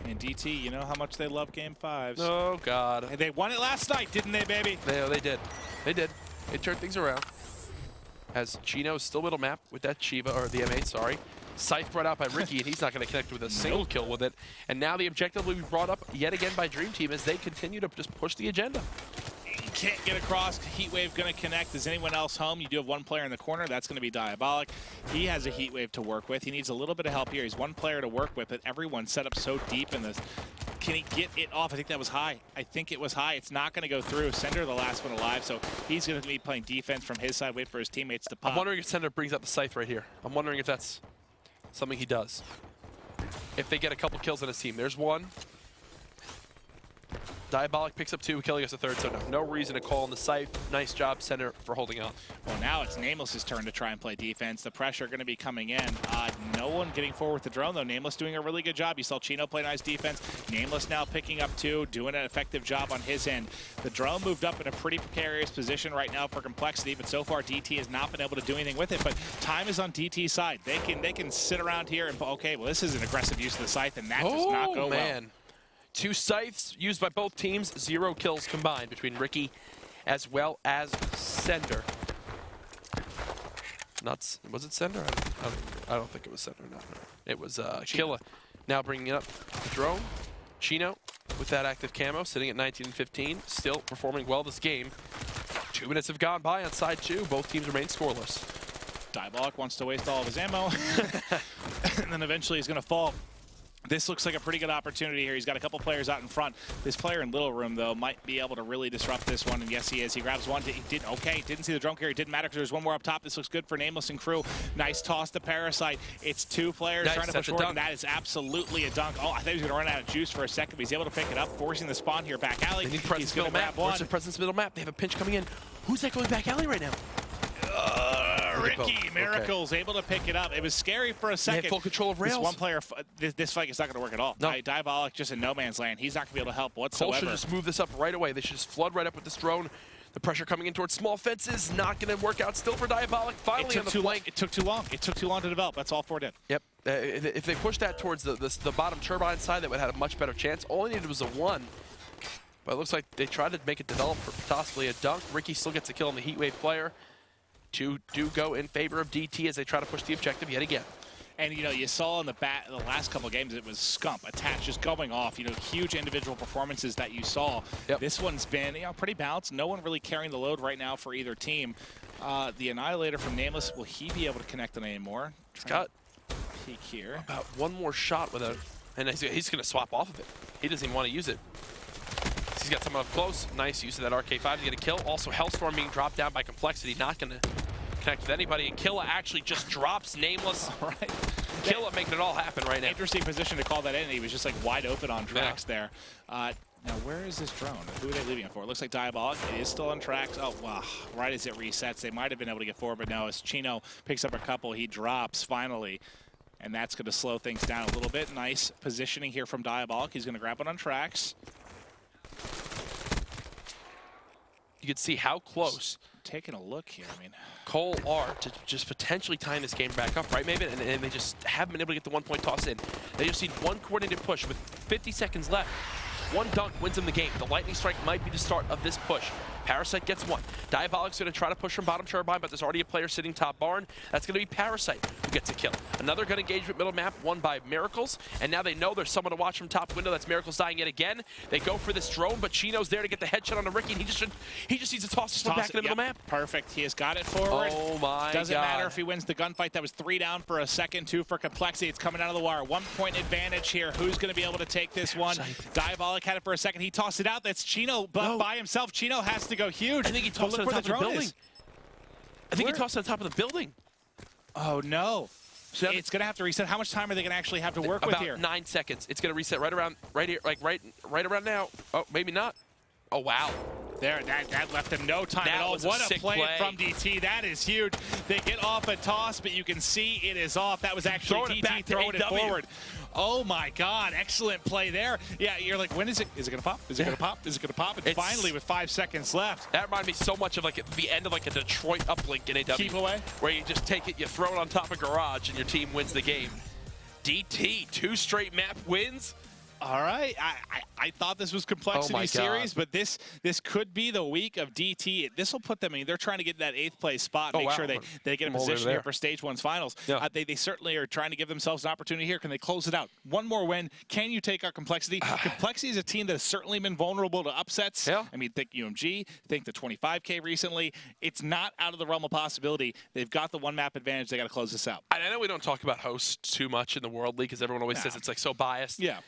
Speaker 2: And DT, you know how much they love game 5s.
Speaker 1: Oh, God.
Speaker 2: And they won it last night, didn't they, baby?
Speaker 1: They did. They did. They turned things around. As Chino's still middle map with that Shiva, or the M8, sorry. Scythe brought out by Ricky, and he's not going to connect with a single kill with it. And now the objective will be brought up yet again by Dream Team as they continue to just push the agenda.
Speaker 2: You can't get across. Heatwave going to connect. Is anyone else home? You do have 1 player in the corner. That's going to be Diabolic. He has a Heatwave to work with. He needs a little bit of help here. He's 1 player to work with, but everyone's set up so deep in this. Can he get it off? I think that was high. I think it was high. It's not going to go through. Sender, the last one alive, so he's going to be playing defense from his side, wait for his teammates to pop.
Speaker 1: I'm wondering if Sender brings up the Scythe right here. I'm wondering if that's something he does. If they get a couple kills on his team. There's 1. Diabolic picks up 2, killing us a 3rd, so no reason to call on the Scythe. Nice job, Center, for holding on.
Speaker 2: Well, now it's Nameless's turn to try and play defense. The pressure going to be coming in. No one getting forward with the drone, though. Nameless doing a really good job. You saw Chino play nice defense. Nameless now picking up 2, doing an effective job on his end. The drone moved up in a pretty precarious position right now for compLexity, but so far DT has not been able to do anything with it. But time is on DT's side. They can sit around here and, okay, well, this is an aggressive use of the Scythe, and that does not go well.
Speaker 1: 2 Scythes used by both teams, 0 kills combined between Ricky as well as Sender. Was it Sender? I don't think it was Sender. No. It was Killa. Now bringing up the drone. Chino with that active camo, sitting at 19-15, still performing well this game. 2 minutes have gone by on side 2. Both teams remain scoreless.
Speaker 2: Diabolic wants to waste all of his ammo, and then eventually he's going to fall. This looks like a pretty good opportunity here. He's got a couple players out in front. This player in Little Room, though, might be able to really disrupt this one, and yes, he is. He grabs 1. He didn't see the drone carrier. It didn't matter because there's 1 more up top. This looks good for Nameless and crew. Nice toss to Parasite. It's 2 players trying to push forward, and that is absolutely a dunk. Oh, I thought he was going to run out of juice for a second, but he's able to pick it up, forcing the spawn here back alley.
Speaker 1: They need presence middle map. Where's the presence middle map? They have a pinch coming in. Who's that going back alley right now?
Speaker 2: Ricky, Miracles, able to pick it up. It was scary for a second.
Speaker 1: They had full control of rails.
Speaker 2: This 1 player, this fight is not going to work at all.
Speaker 1: No.
Speaker 2: Diabolic just in no man's land. He's not going to be able to help whatsoever.
Speaker 1: Cole should just move this up right away. They should just flood right up with this drone. The pressure coming in towards small fences. Not going to work out still for Diabolic. Finally on the flank.
Speaker 2: It took too long. It took too long to develop. That's all 4 did.
Speaker 1: Yep. If they pushed that towards the bottom turbine side, they would have had a much better chance. All they needed was a 1. But it looks like they tried to make it develop for possibly a dunk. Ricky still gets a kill on the Heatwave player. 2 do go in favor of DT as they try to push the objective yet again.
Speaker 2: And, you know, you saw in the last couple of games, it was Scump, Attach just going off. You know, huge individual performances that you saw. Yep. This one's been, you know, pretty balanced. No one really carrying the load right now for either team. The Annihilator from Nameless, will he be able to connect on any more?
Speaker 1: He's got
Speaker 2: peek here.
Speaker 1: About 1 more shot with a, and he's going to swap off of it. He doesn't even want to use it. He's got someone up close. Nice use of that RK5 to get a kill. Also, Hellstorm being dropped down by compLexity. Not going to connect with anybody. And Killa actually just drops Nameless.
Speaker 2: All right.
Speaker 1: Killa making it all happen right now.
Speaker 2: Interesting position to call that in. He was just like wide open on Drax there. Now, where is this drone? Who are they leaving it for? It looks like Diabolic. It is still on tracks. Oh, wow. Right as it resets, they might have been able to get forward, but no, as Chino picks up a couple, he drops finally. And that's going to slow things down a little bit. Nice positioning here from Diabolic. He's going to grab it on tracks.
Speaker 1: You can see how close.
Speaker 2: Taking a look here, I mean,
Speaker 1: Cole are to just potentially tying this game back up, right, Maven? And they just haven't been able to get the 1 point toss in. They just need one coordinated push with 50 seconds left. One dunk wins them the game. The lightning strike might be the start of this push. Parasite gets one. Diabolic's going to try to push from bottom turbine, but there's already a player sitting top barn. That's going to be Parasite who gets a kill. Another gun engagement middle map won by Miracles, and now they know there's someone to watch from top window. That's Miracles dying yet again. They go for this drone, but Chino's there to get the headshot on Ricky, and he just needs to toss this one back in the middle map.
Speaker 2: Perfect. He has got it forward.
Speaker 1: Oh my
Speaker 2: Doesn't
Speaker 1: God.
Speaker 2: matter if he wins the gunfight. That was 3 down for a second, 2 for compLexity. It's coming out of the wire. 1 point advantage here. Who's going to be able to take this one? Diabolic had it for a second. He tossed it out. That's Chino, but by himself. Chino has to go huge.
Speaker 1: I think he tossed it on top of the building. I think he tossed it on top of the building.
Speaker 2: Oh no. So it's going to have to reset. How much time are they going to actually have to work with here?
Speaker 1: About 9 seconds. It's going to reset right here, like right around now. Oh, maybe not. Oh wow.
Speaker 2: There, that left him no time at all.
Speaker 1: What
Speaker 2: a play from DT. That is huge. They get off a toss, but you can see it is off. That was actually DT throwing it forward. Oh my God, excellent play there. Yeah, you're like, when is it? Is it gonna pop? Is it gonna pop? Is it gonna pop? And finally, with 5 seconds left.
Speaker 1: That reminded me so much of like the end of like a Detroit uplink in AW.
Speaker 2: Keep away.
Speaker 1: Where you just take it, you throw it on top of garage, and your team wins the game. DT, 2 straight map wins.
Speaker 2: All right, I thought this was compLexity series, but this could be the week of DT. This will put them. I mean, they're trying to get that 8th place spot, make sure they get in position here for Stage 1's finals. Yeah. They certainly are trying to give themselves an opportunity here. Can they close it out? One more win. Can you take out compLexity? compLexity is a team that has certainly been vulnerable to upsets. Yeah. I mean, think UMG, think the 25K recently. It's not out of the realm of possibility. They've got the 1 map advantage. They got to close this out.
Speaker 1: I know we don't talk about hosts too much in the World League because everyone always says it's like so biased.
Speaker 2: Yeah.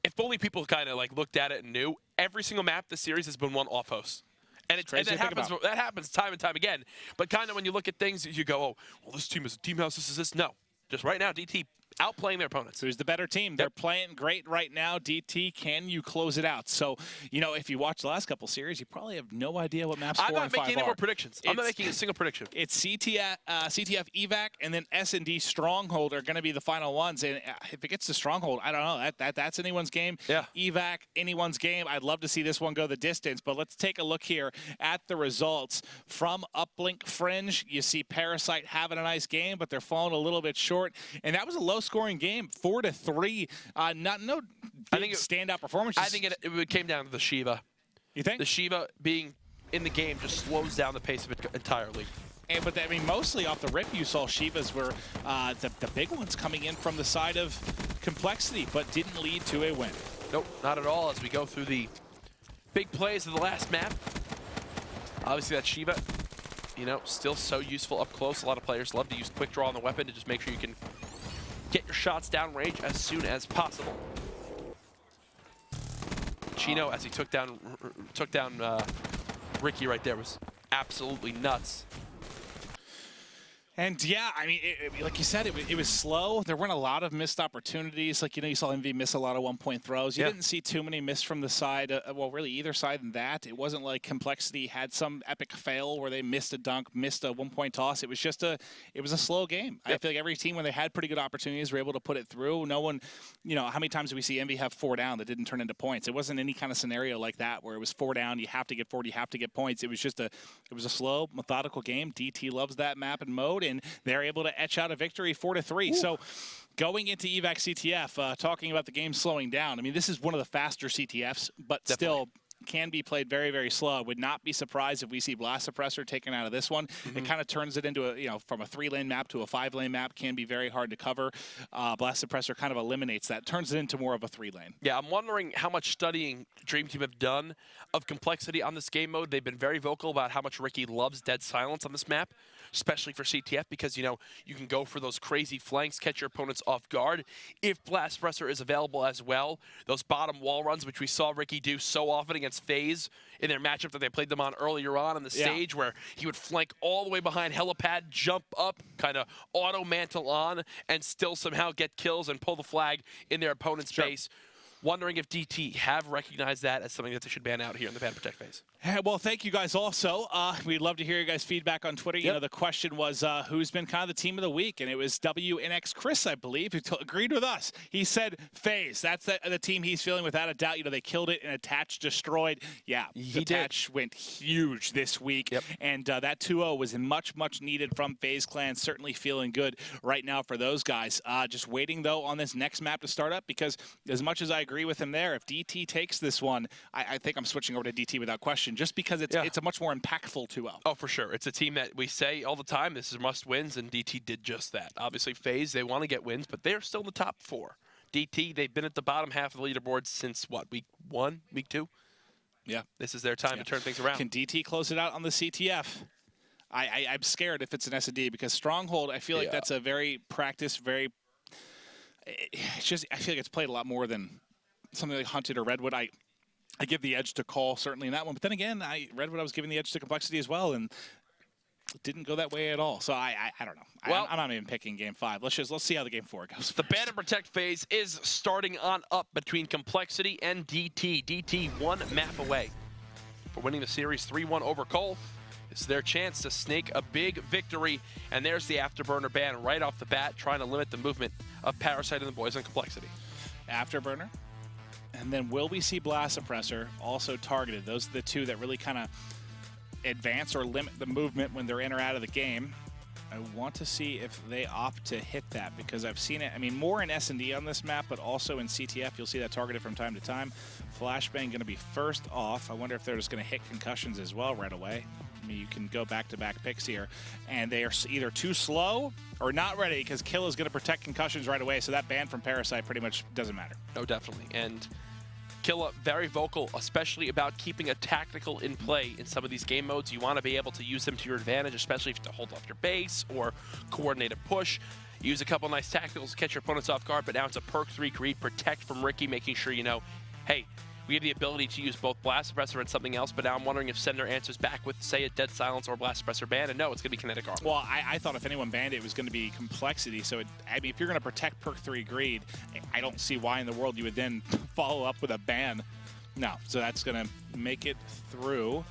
Speaker 1: If only people kind of like looked at it and knew, every single map this series has been won off hosts. And that happens time and time again. But kind of when you look at things, you go, oh, well, this team is a team house, this is this. No. Just right now, DT outplaying their opponents.
Speaker 2: Who's the better team? They're playing great right now. DT, can you close it out? So, you know, if you watch the last couple series, you probably have no idea what maps 4 and 5 are.
Speaker 1: I'm not making any more predictions. I'm not making a single prediction.
Speaker 2: It's CTF, Evac, and then S&D Stronghold are going to be the final ones. And if it gets to Stronghold, I don't know. That's anyone's game.
Speaker 1: Yeah.
Speaker 2: Evac, anyone's game. I'd love to see this one go the distance. But let's take a look here at the results from Uplink Fringe. You see Parasite having a nice game, but they're falling a little bit short. And that was a low-scoring game, 4-3. No big standout performance.
Speaker 1: I think it came down to the Shiva.
Speaker 2: You think?
Speaker 1: The Shiva being in the game just slows down the pace of it entirely.
Speaker 2: But I mean, mostly off the rip, you saw Shivas were the big ones coming in from the side of compLexity, but didn't lead to a win.
Speaker 1: Nope, not at all. As we go through the big plays of the last map, obviously that Shiva, you know, still so useful up close. A lot of players love to use quick draw on the weapon to just make sure you can get your shots down range as soon as possible. Chino, as he took down Ricky right there, was absolutely nuts.
Speaker 2: And yeah, I mean, like you said, it was slow. There weren't a lot of missed opportunities. Like, you know, you saw MV miss a lot of 1-point throws. You didn't see too many miss from the side, well, really either side than that. It wasn't like compLexity had some epic fail where they missed a dunk, missed a 1-point toss. It was just it was a slow game. I feel like every team, when they had pretty good opportunities, were able to put it through. No one, you know, how many times do we see MV have 4 down that didn't turn into points? It wasn't any kind of scenario like that where it was 4 down, you have to get 4, you have to get points. It was just it was a slow, methodical game. DT loves that map and mode, and they're able to etch out a victory 4-3. Ooh. So going into Evac CTF, talking about the game slowing down, I mean, this is one of the faster CTFs, but still can be played very, very slow. I would not be surprised if we see Blast Suppressor taken out of this one. It kind of turns it into from a 3-lane map to a 5-lane map. Can be very hard to cover. Blast Suppressor kind of eliminates that, turns it into more of a 3-lane.
Speaker 1: Yeah, I'm wondering how much studying Dream Team have done of compLexity on this game mode. They've been very vocal about how much Ricky loves dead silence on this map, especially for CTF, because, you know, you can go for those crazy flanks, catch your opponents off guard. If Blast Suppressor is available as well, those bottom wall runs, which we saw Ricky do so often against FaZe in their matchup that they played them on earlier on in the stage, where he would flank all the way behind helipad, jump up, kind of auto mantle on, and still somehow get kills and pull the flag in their opponent's base. Wondering if DT have recognized that as something that they should ban out here in the ban protect phase.
Speaker 2: Hey, well, thank you guys also. We'd love to hear your guys' feedback on Twitter. You know, the question was who's been kind of the team of the week, and it was WNX Chris, I believe, who agreed with us. He said FaZe. That's the team he's feeling without a doubt. You know, they killed it, and Attach destroyed. Yeah, Attach went huge this week, and that 2-0 was much, much needed from FaZe Clan. Certainly feeling good right now for those guys. Just waiting, though, on this next map to start up, because as much as I agree with him there, if DT takes this one, I think I'm switching over to DT without question, just because it's a much more impactful 2-0.
Speaker 1: Oh, for sure. It's a team that we say all the time, this is must wins, and DT did just that. Obviously, FaZe, they want to get wins, but they're still in the top 4. DT, they've been at the bottom half of the leaderboard since, what, week 1, week 2?
Speaker 2: Yeah.
Speaker 1: This is their time to turn things around.
Speaker 2: Can DT close it out on the CTF? I'm scared if it's an S&D, because Stronghold, I feel like that's a very practiced, it's just, I feel like it's played a lot more than something like Hunted or Redwood. I give the edge to Call, certainly in that one. But then again, Redwood, I was giving the edge to compLexity as well, and it didn't go that way at all. So I don't know.
Speaker 1: Well,
Speaker 2: I'm not even picking Game 5. Let's see how the Game 4 goes.
Speaker 1: The ban and protect phase is starting on up between compLexity and DT. DT 1 map away for winning the series 3-1 over Cole. It's their chance to snake a big victory. And there's the Afterburner ban right off the bat, trying to limit the movement of Parasite and the boys on compLexity.
Speaker 2: Afterburner. And then will we see Blast Suppressor also targeted? Those are the two that really kind of advance or limit the movement when they're in or out of the game. I want to see if they opt to hit that, because I've seen it, I mean, more in S&D on this map, but also in CTF, you'll see that targeted from time to time. Flashbang going to be first off. I wonder if they're just going to hit concussions as well right away. I mean, you can go back-to-back picks here, and they are either too slow or not ready, because Kill is going to protect concussions right away, so that ban from Parasite pretty much doesn't matter.
Speaker 1: No, definitely. And Killa, very vocal, especially about keeping a tactical in play in some of these game modes. You want to be able to use them to your advantage, especially if you have to hold off your base or coordinate a push. Use a couple nice tacticals to catch your opponents off guard, but now it's a perk 3 greed, protect from Ricky, making sure you know, hey, we have the ability to use both Blast Suppressor and something else, but now I'm wondering if Sender answers back with, say, a Dead Silence or Blast Suppressor ban, and no, it's going to be Kinetic Armor.
Speaker 2: Well, I thought if anyone banned it, it was going to be compLexity, so I mean, if you're going to protect perk 3 greed, I don't see why in the world you would then follow up with a ban. No, so that's going to make it through.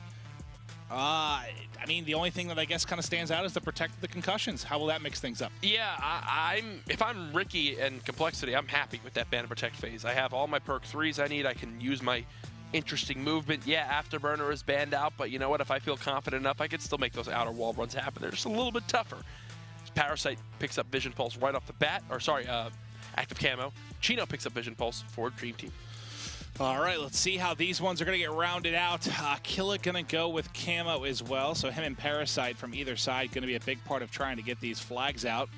Speaker 2: I mean, the only thing that I guess kind of stands out is the protect the concussions. How will that mix things up?
Speaker 1: Yeah, if I'm Ricky and compLexity, I'm happy with that ban and protect phase. I have all my perk 3s I need. I can use my interesting movement. Yeah, Afterburner is banned out, but you know what? If I feel confident enough, I can still make those outer wall runs happen. They're just a little bit tougher. Parasite picks up Vision Pulse right off the bat, or sorry, Active Camo. Chino picks up Vision Pulse for Dream Team.
Speaker 2: All right, let's see how these ones are going to get rounded out. Killa going to go with Camo as well, so him and Parasite from either side going to be a big part of trying to get these flags out.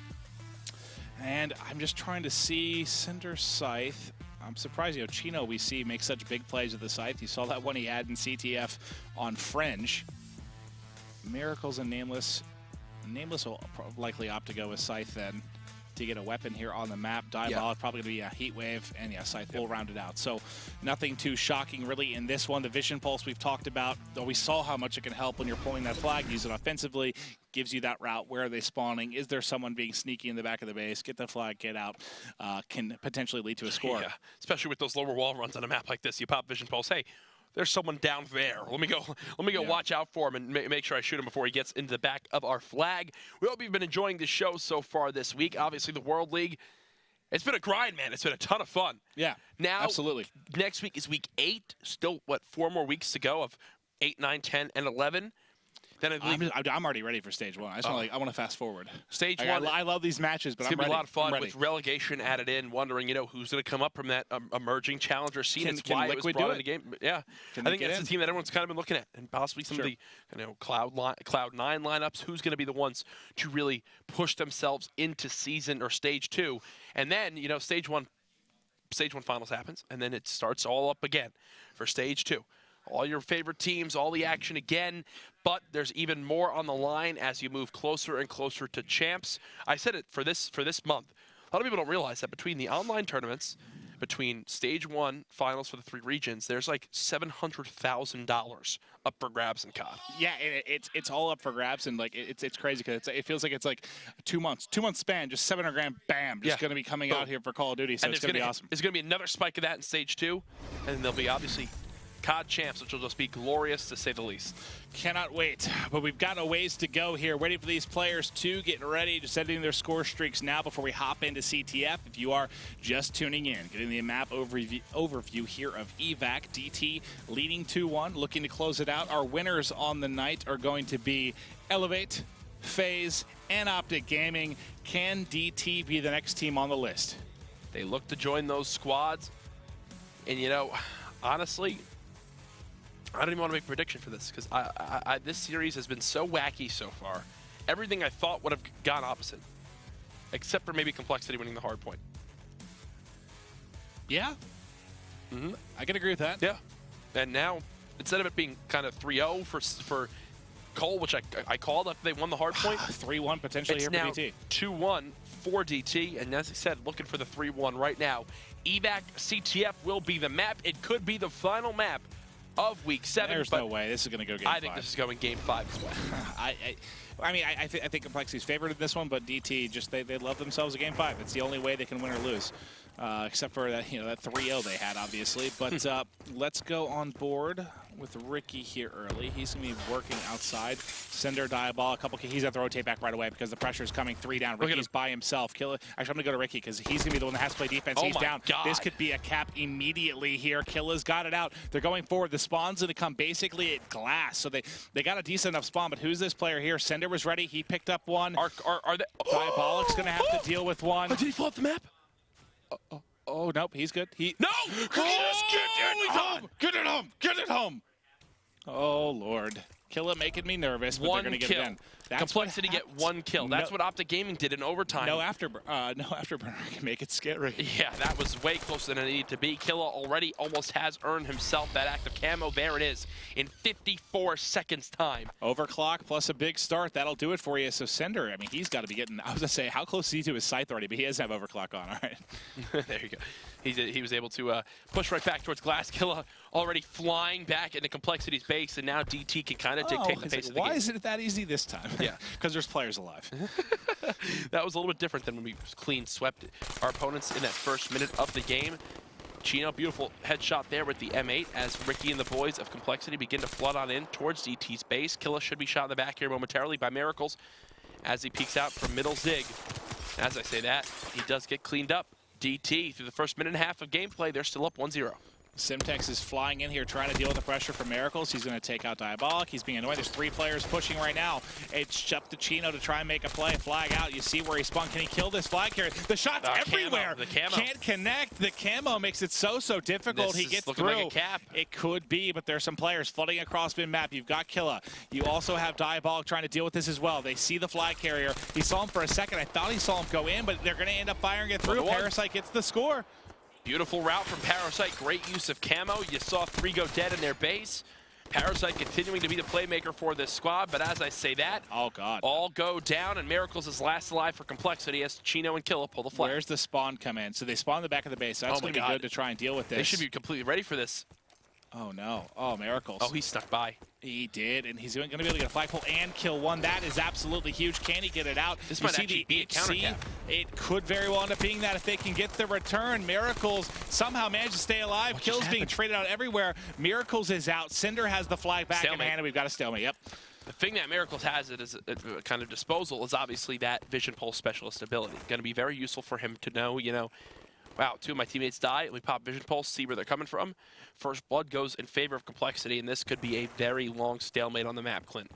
Speaker 2: And I'm just trying to see Cinder Scythe. I'm surprised, you know, Chino we see make such big plays with the Scythe. You saw that one he had in CTF on Fringe. Miracles and Nameless. Nameless will likely opt to go with Scythe then to get a weapon here on the map. Diabolic probably going to be a Heat Wave, and yeah, Scythe will round it out. So nothing too shocking really in this one. The Vision Pulse we've talked about, though we saw how much it can help when you're pulling that flag. Use it offensively, gives you that route. Where are they spawning? Is there someone being sneaky in the back of the base? Get the flag, get out. Can potentially lead to a score.
Speaker 1: Yeah, especially with those lower wall runs on a map like this. You pop Vision Pulse, hey, there's someone down there. Let me go watch out for him and make sure I shoot him before he gets into the back of our flag. We hope you've been enjoying the show so far this week. Obviously, the World League, it's been a grind, man. It's been a ton of fun.
Speaker 2: Yeah,
Speaker 1: now,
Speaker 2: absolutely.
Speaker 1: Next week is week 8. Still, what, 4 more weeks to go of 8, 9, 10, and 11. Then
Speaker 2: I'm already ready for stage 1. I want to fast forward.
Speaker 1: Stage 1.
Speaker 2: I love these matches, but
Speaker 1: it's going to be a lot of fun with relegation added in, wondering, you know, who's going to come up from that emerging challenger scene. It's why it was brought in the game. Yeah, I think that's the team that everyone's kind of been looking at, and possibly some of the, you know, Cloud9 lineups. Who's going to be the ones to really push themselves into season or stage 2, and then, you know, stage 1 finals happens, and then it starts all up again for stage 2. All your favorite teams, all the action again, but there's even more on the line as you move closer and closer to champs. I said it for this month. A lot of people don't realize that between the online tournaments, between stage 1 finals for the 3 regions, there's like $700,000 up for grabs in COD.
Speaker 2: Yeah, it's all up for grabs, and like it's crazy because it feels like it's like 2 months, 2 month span, just 700 grand, bam, just going to be coming out here for Call of Duty. So it's going to be awesome.
Speaker 1: There's going to be another spike of that in stage 2, and there'll be obviously COD champs, which will just be glorious to say the least.
Speaker 2: Cannot wait, but we've got a ways to go here. Waiting for these players to get ready, just setting their score streaks now before we hop into CTF. If you are just tuning in, getting the map overview here of Evac. DT leading 2-1, looking to close it out. Our winners on the night are going to be Elevate, FaZe, and Optic Gaming. Can DT be the next team on the list?
Speaker 1: They look to join those squads, and you know, honestly, I don't even want to make a prediction for this because this series has been so wacky so far. Everything I thought would have gone opposite, except for maybe compLexity winning the hardpoint.
Speaker 2: Yeah, I can agree with that.
Speaker 1: Yeah, and now instead of it being kind of 3-0 for Cole, which I called after they won the hardpoint,
Speaker 2: 3-1 potentially here for DT.
Speaker 1: It's now 2-1 for DT, and as I said, looking for the 3-1 right now. Evac CTF will be the map. It could be the final map of Week 7.
Speaker 2: There's no way this is going to go Game 5.
Speaker 1: I think this is going Game 5 as well.
Speaker 2: I mean, I think compLexity's favored in this one, but DT just they love themselves a Game 5. It's the only way they can win or lose, except for that that 3-0 they had obviously. But let's go on board with Ricky here early. He's going to be working outside. Sender, Diabol, a couple. He's going to have to rotate back right away because the pressure is coming 3 down. Ricky's by himself. Killa. Actually, I'm going to go to Ricky because he's going to be the one that has to play defense. He's down.
Speaker 1: God.
Speaker 2: This could be a cap immediately here. Killa's got it out. They're going forward. The spawn's going to come basically at glass. So they got a decent enough spawn, but who's this player here? Sender was ready. He picked up one.
Speaker 1: Are they?
Speaker 2: Diabolic's going to have to deal with one.
Speaker 1: Oh, did he fall off the map?
Speaker 2: Oh, nope. He's good.
Speaker 1: No!
Speaker 2: Get it home! Get it home! Get it home! Oh, Lord. Killa making me nervous, but they're going to get it in. That's
Speaker 1: compLexity get 1 kill. That's what Optic Gaming did in overtime.
Speaker 2: No afterburner can make it scary.
Speaker 1: Yeah, that was way closer than it needed to be. Killa already almost has earned himself that active camo. There it is in 54 seconds time.
Speaker 2: Overclock plus a big start. That'll do it for you. So Sender, I mean, he's got to be getting, I was going to say, how close is he to his sight already? But he doesn't have overclock on. All right.
Speaker 1: There you go. He was able to push right back towards glass. Killa already flying back into compLexity's base, and now DT can kind of dictate the pace of the game.
Speaker 2: Why is it that easy this time?
Speaker 1: Yeah.
Speaker 2: Because there's players alive.
Speaker 1: That was a little bit different than when we clean swept our opponents in that first minute of the game. Chino, beautiful headshot there with the M8 as Ricky and the boys of compLexity begin to flood on in towards DT's base. Killa should be shot in the back here momentarily by Miracles as he peeks out from middle Zig. As I say that, he does get cleaned up. DT, through the first minute and a half of gameplay, they're still up 1-0.
Speaker 2: Simtex is flying in here trying to deal with the pressure from Miracles. He's going to take out Diabolic. He's being annoyed. There's 3 players pushing right now. It's up to Chino to try and make a play. Flag out. You see where he spun. Can he kill this flag carrier? The shot's everywhere.
Speaker 1: The camo.
Speaker 2: Can't connect. The camo makes it so difficult.
Speaker 1: This
Speaker 2: he gets
Speaker 1: looking
Speaker 2: through.
Speaker 1: like a cap.
Speaker 2: It could be, but there's some players flooding across mid-map. You've got Killa. You also have Diabolic trying to deal with this as well. They see the flag carrier. He saw him for a second. I thought he saw him go in, but they're going to end up firing it through. Parasite gets the score.
Speaker 1: Beautiful route from Parasite. Great use of camo. You saw 3 go dead in their base. Parasite continuing to be the playmaker for this squad, but as I say that,
Speaker 2: oh God,
Speaker 1: all go down, and Miracles is last alive for compLexity as Chino and Killa pull the flag.
Speaker 2: Where's the spawn come in? So they spawn in the back of the base. That's going to be good to try and deal with this.
Speaker 1: They should be completely ready for this.
Speaker 2: Oh no. Oh, Miracles.
Speaker 1: Oh, he stuck by.
Speaker 2: He did, and he's going to be able to get a flagpole and kill one. That is absolutely huge. Can he get it out?
Speaker 1: This might actually be a counter cap.
Speaker 2: It could very well end up being that if they can get the return. Miracles somehow managed to stay alive. Kills being traded out everywhere. Miracles is out. Cinder has the flag back in hand, and we've got a stalemate. Yep.
Speaker 1: The thing that Miracles has at his kind of disposal is obviously that Vision Pulse specialist ability. Going to be very useful for him to know, you know, wow, 2 of my teammates die. Let me pop Vision Pulse, see where they're coming from. First blood goes in favor of compLexity, and this could be a very long stalemate on the map, Clint.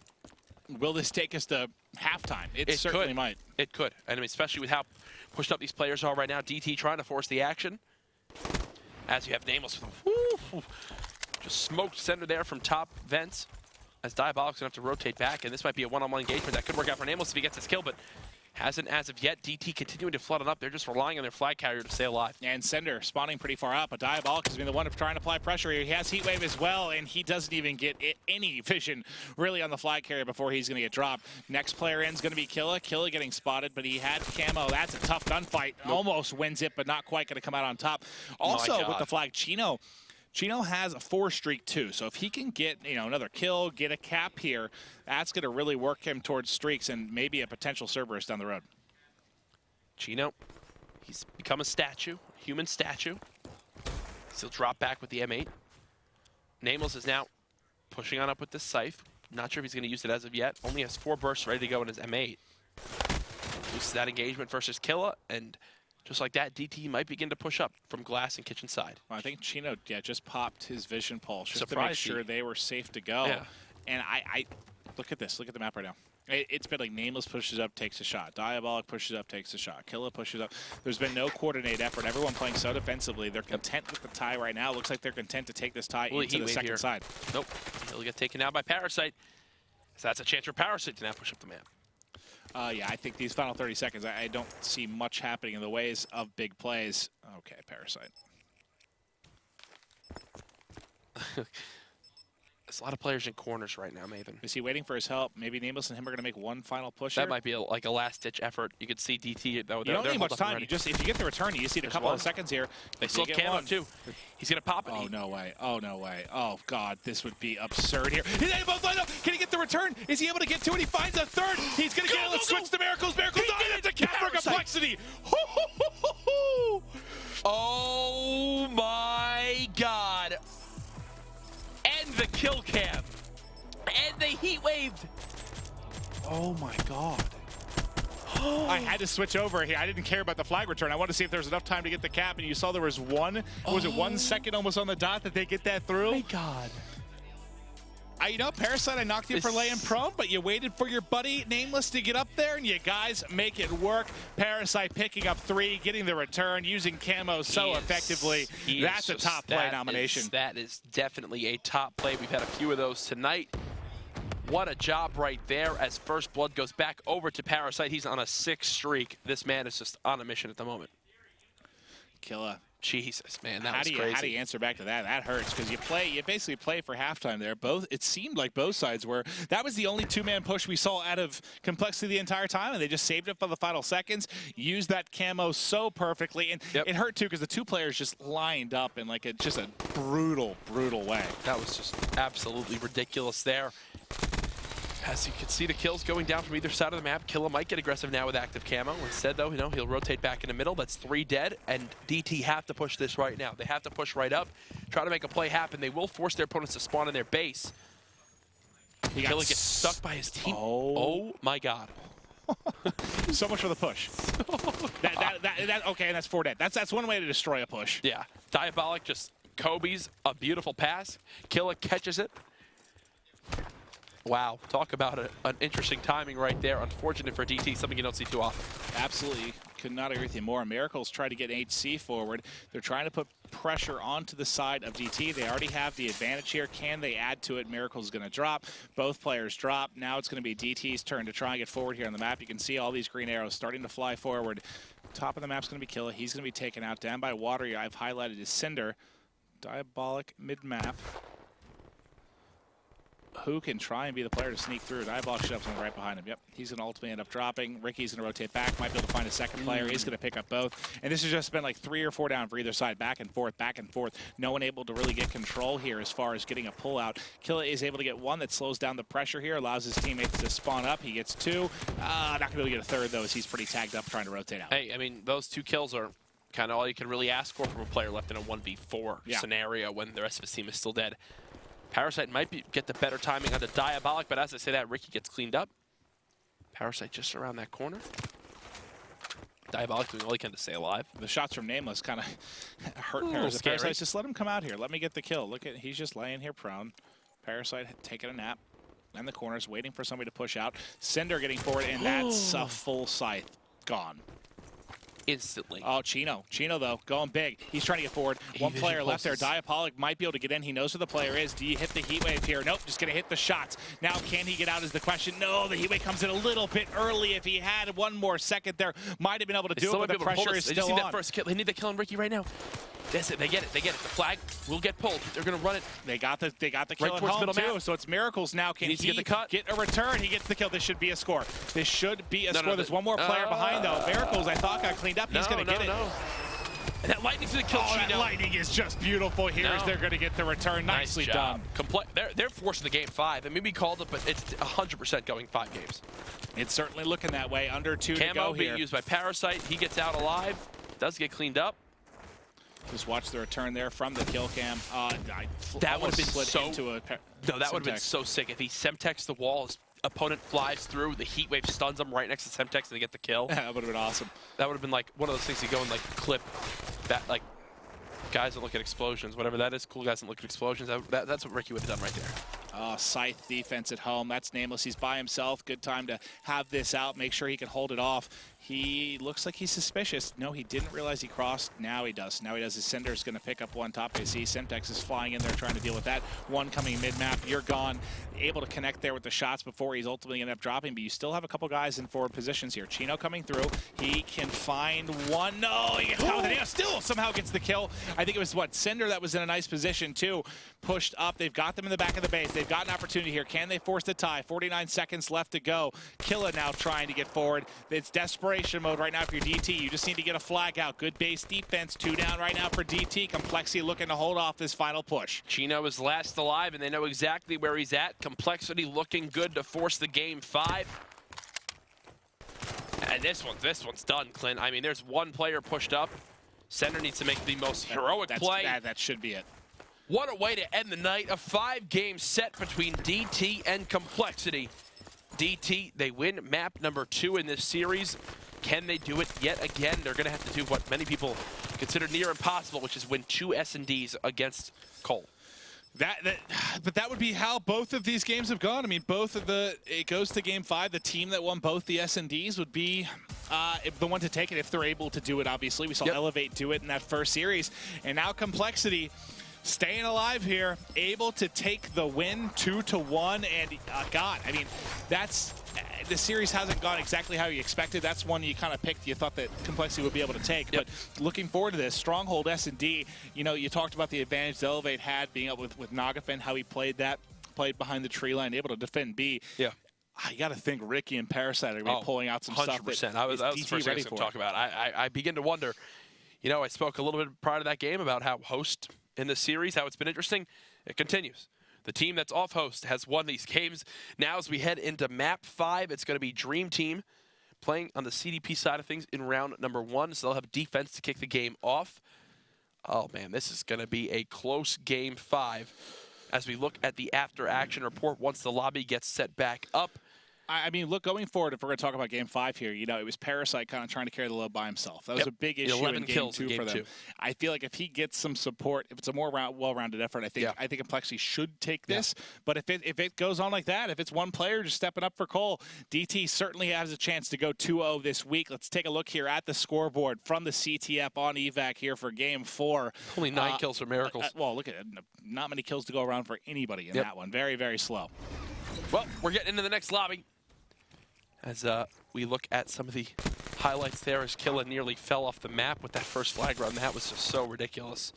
Speaker 2: Will this take us to halftime? It certainly might.
Speaker 1: It could, and I mean, especially with how pushed up these players are right now. DT trying to force the action. As you have Nameless with a just smoked Center there from top vents. As Diabolic's going to have to rotate back, and this might be a one-on-one engagement that could work out for Nameless if he gets his kill, but Hasn't as of yet. DT continuing to flood it up. They're just relying on their flag carrier to stay alive.
Speaker 2: And Cinder spawning pretty far up, but Diabolic has been the one trying to apply pressure here. He has Heat Wave as well, and he doesn't even get any vision really on the flag carrier before he's going to get dropped. Next player in is going to be Killa. Killa getting spotted, but he had camo. That's a tough gunfight. Nope. Almost wins it, but not quite going to come out on top. Also, with the flag, Chino has a 4 streak too, so if he can get another kill, get a cap here, that's going to really work him towards streaks and maybe a potential Cerberus down the road.
Speaker 1: Chino, he's become a statue, human statue. Still drop back with the M8. Nameless is now pushing on up with this scythe. Not sure if he's going to use it as of yet. Only has 4 bursts ready to go in his M8. Loses that engagement versus Killa, and just like that, DT might begin to push up from glass and kitchen side.
Speaker 2: Well, I think Chino, just popped his vision pulse just to make sure they were safe to go.
Speaker 1: Yeah.
Speaker 2: And I look at this. Look at the map right now. It's been like Nameless pushes up, takes a shot. Diabolic pushes up, takes a shot. Killa pushes up. There's been no coordinated effort. Everyone playing so defensively. They're content with the tie right now. Looks like they're content to take this tie into the second side.
Speaker 1: Nope. He'll get taken out by Parasite. So that's a chance for Parasite to now push up the map.
Speaker 2: Yeah, I think these final 30 seconds, I don't see much happening in the ways of big plays. Okay, Parasite.
Speaker 1: There's a lot of players in corners right now, Maven.
Speaker 2: Is he waiting for his help? Maybe Nameless and him are going to make one final push
Speaker 1: That
Speaker 2: here?
Speaker 1: might be like a last-ditch effort. You could see DT, though.
Speaker 2: You don't need much time. If you get the return, you just need a couple of seconds here.
Speaker 1: They still have camo, too. He's going to pop it.
Speaker 2: Oh, no way. Oh, no way. Oh, God. This would be absurd here. He's both lined up. Can he get the return? Is he able to get to it? He finds a third. He's going to get it. Let's switch to Miracles. Miracles on it. It's a cap for compLexity.
Speaker 1: Oh, my God. And the kill cam. And they heat waved.
Speaker 2: Oh my God. I had to switch over here. I didn't care about the flag return. I wanted to see if there was enough time to get the cap, and you saw there was one. Was it 1 second almost on the dot that they get that through?
Speaker 1: Oh my God.
Speaker 2: Parasite, I knocked you for laying prone, but you waited for your buddy Nameless to get up there, and you guys make it work. Parasite picking up 3, getting the return, using camo so effectively. That's a top play nomination.
Speaker 1: That is definitely a top play. We've had a few of those tonight. What a job right there as First Blood goes back over to Parasite. He's on a 6 streak. This man is just on a mission at the moment.
Speaker 2: Killa.
Speaker 1: Jesus, man, that was crazy.
Speaker 2: How do you answer back to that? That hurts because you basically play for halftime there. It seemed like both sides were. That was the only 2-man push we saw out of compLexity the entire time, and they just saved it for the final seconds. Used that camo so perfectly, and it hurt too because the 2 players just lined up in like just a brutal, brutal way.
Speaker 1: That was just absolutely ridiculous there. As you can see, the kills going down from either side of the map. Killa might get aggressive now with active camo. Instead, though, he'll rotate back in the middle. That's 3 dead, and DT have to push this right now. They have to push right up, try to make a play happen. They will force their opponents to spawn in their base. Killa gets stuck by his team. Oh my God.
Speaker 2: So much for the push. Okay, and that's 4 dead. That's one way to destroy a push.
Speaker 1: Yeah. Diabolic just Kobe's a beautiful pass. Killa catches it. Wow, talk about an interesting timing right there. Unfortunate for DT, something you don't see too often.
Speaker 2: Absolutely, could not agree with you more. Miracles try to get HC forward. They're trying to put pressure onto the side of DT. They already have the advantage here. Can they add to it? Miracles is going to drop. Both players drop. Now it's going to be DT's turn to try and get forward here on the map. You can see all these green arrows starting to fly forward. Top of the map's going to be Killa. He's going to be taken out. Down by water, I've highlighted his Cinder. Diabolic mid-map. Who can try and be the player to sneak through? Diabolic should have someone right behind him. Yep, he's going to ultimately end up dropping. Ricky's going to rotate back. Might be able to find a second player. He's going to pick up both. And this has just been like 3 or 4 down for either side. Back and forth, back and forth. No one able to really get control here as far as getting a pull-out. Killa is able to get 1 that slows down the pressure here, allows his teammates to spawn up. He gets 2. Not going to be able to get a third, though, as he's pretty tagged up trying to rotate out.
Speaker 1: Hey, I mean, those 2 kills are kind of all you can really ask for from a player left in a 1v4 scenario when the rest of his team is still dead. Parasite might get the better timing on the Diabolic, but as I say that, Ricky gets cleaned up. Parasite just around that corner. Diabolic doing all he can to stay alive.
Speaker 2: The shots from Nameless kind of hurt Parasite. Parasite, just let him come out here. Let me get the kill. Look at, he's just laying here prone. Parasite taking a nap in the corners, waiting for somebody to push out. Cinder getting forward, and that's a full scythe gone.
Speaker 1: instantly.
Speaker 2: Oh, Chino, though, going big. He's trying to get forward. One player left there. Diabolic might be able to get in. He knows who the player is. Do you hit the heat wave here? Nope, just going to hit the shots. Now, can he get out is the question. No, the heat wave comes in a little bit early. If he had one more second there, might have been able to do it, but the pressure is still on.
Speaker 1: That first kill. They need the kill on Ricky right now. That's it. They get it. They get it. The flag will get pulled. They're going to run it.
Speaker 2: They got the kill
Speaker 1: right
Speaker 2: at home, too.
Speaker 1: map.
Speaker 2: So it's Miracles now. Can he
Speaker 1: get the cut?
Speaker 2: Get a return? He gets the kill. This should be a score. This should be a score. There's one more player behind, though. Miracles, I thought, got cleaned up. He's going to get it.
Speaker 1: And that lightning's going to kill Chino.
Speaker 2: That lightning is just beautiful here as they're going to get the return. Nicely done.
Speaker 1: They're forcing the game 5. And maybe called it, but it's 100% going 5 games.
Speaker 2: It's certainly looking that way. Under 2 to go here.
Speaker 1: Camo being used by Parasite. He gets out alive. Does get cleaned up.
Speaker 2: Just watch the return there from the kill cam.
Speaker 1: That would have been so.
Speaker 2: That
Speaker 1: would have been so sick if he Semtex the wall. His opponent flies through. The heat wave stuns him right next to Semtex, and they get the kill.
Speaker 2: That would have been awesome.
Speaker 1: That would have been like one of those things you go and like clip. That like guys that look at explosions, whatever that is. Cool guys that look at explosions. That's what Ricky would have done right there.
Speaker 2: Scythe defense at home. That's Nameless. He's by himself. Good time to have this out. Make sure he can hold it off. He looks like he's suspicious. No, he didn't realize he crossed. Now he does. His Cinder's going to pick up one top AC. Semtex is flying in there trying to deal with that. One coming mid-map. You're gone. Able to connect there with the shots before he's ultimately going to end up dropping, but you still have a couple guys in forward positions here. Chino coming through. He can find one. No, he gets caught with it. Still somehow gets the kill. I think it was, Cinder that was in a nice position, too. Pushed up. They've got them in the back of the base. They've got an opportunity here. Can they force the tie? 49 seconds left to go. Killa now trying to get forward. It's desperation mode right now for your DT. You just need to get a flag out. Good base defense. 2 down right now for DT. compLexity looking to hold off this final push.
Speaker 1: Chino is last alive, and they know exactly where he's at. compLexity looking good to force the game 5. And this one's done, Clint. I mean, there's one player pushed up. Center needs to make the most heroic play.
Speaker 2: That should be it.
Speaker 1: What a way to end the night. A 5-game set between DT and compLexity. DT, they win map number 2 in this series. Can they do it yet again? They're going to have to do what many people consider near impossible, which is win 2 S&Ds against Cole.
Speaker 2: But that would be how both of these games have gone. I mean, it goes to game 5. The team that won both the S&Ds would be the one to take it if they're able to do it, obviously. We saw Elevate do it in that first series. And now compLexity staying alive here, able to take the win 2-1. And God, I mean, the series hasn't gone exactly how you expected. That's one you kind of picked. You thought that compLexity would be able to take. But looking forward to this, Stronghold S&D, you talked about the advantage that Elevate had being able with Nagafin, how he played behind the tree line, able to defend B.
Speaker 1: Yeah.
Speaker 2: You got to think Ricky and Parasite are going to be pulling out some
Speaker 1: 100%.
Speaker 2: stuff. 100%.
Speaker 1: That was the first thing I was going to talk about. I begin to wonder, I spoke a little bit prior to that game about how host in the series, how it's been interesting. It continues. The team that's off host has won these games. Now as we head into map 5, it's going to be Dream Team playing on the CDP side of things in round number 1. So they'll have defense to kick the game off. Oh, man, this is going to be a close game 5 as we look at the after-action report once the lobby gets set back up.
Speaker 2: I mean, look, going forward, if we're going to talk about game 5 here, it was Parasite kind of trying to carry the load by himself. That was a big issue in game 2 for them. I feel like if he gets some support, if it's a more well-rounded effort, I think compLexity should take this. But if it goes on like that, if it's one player just stepping up for Cole, DT certainly has a chance to go 2-0 this week. Let's take a look here at the scoreboard from the CTF on Evac here for game 4.
Speaker 1: Only 9 kills for Miracles.
Speaker 2: Well, look at it. Not many kills to go around for anybody in that one. Very, very slow.
Speaker 1: Well, we're getting into the next lobby. As we look at some of the highlights there, as Killa nearly fell off the map with that first flag run. That was just so ridiculous.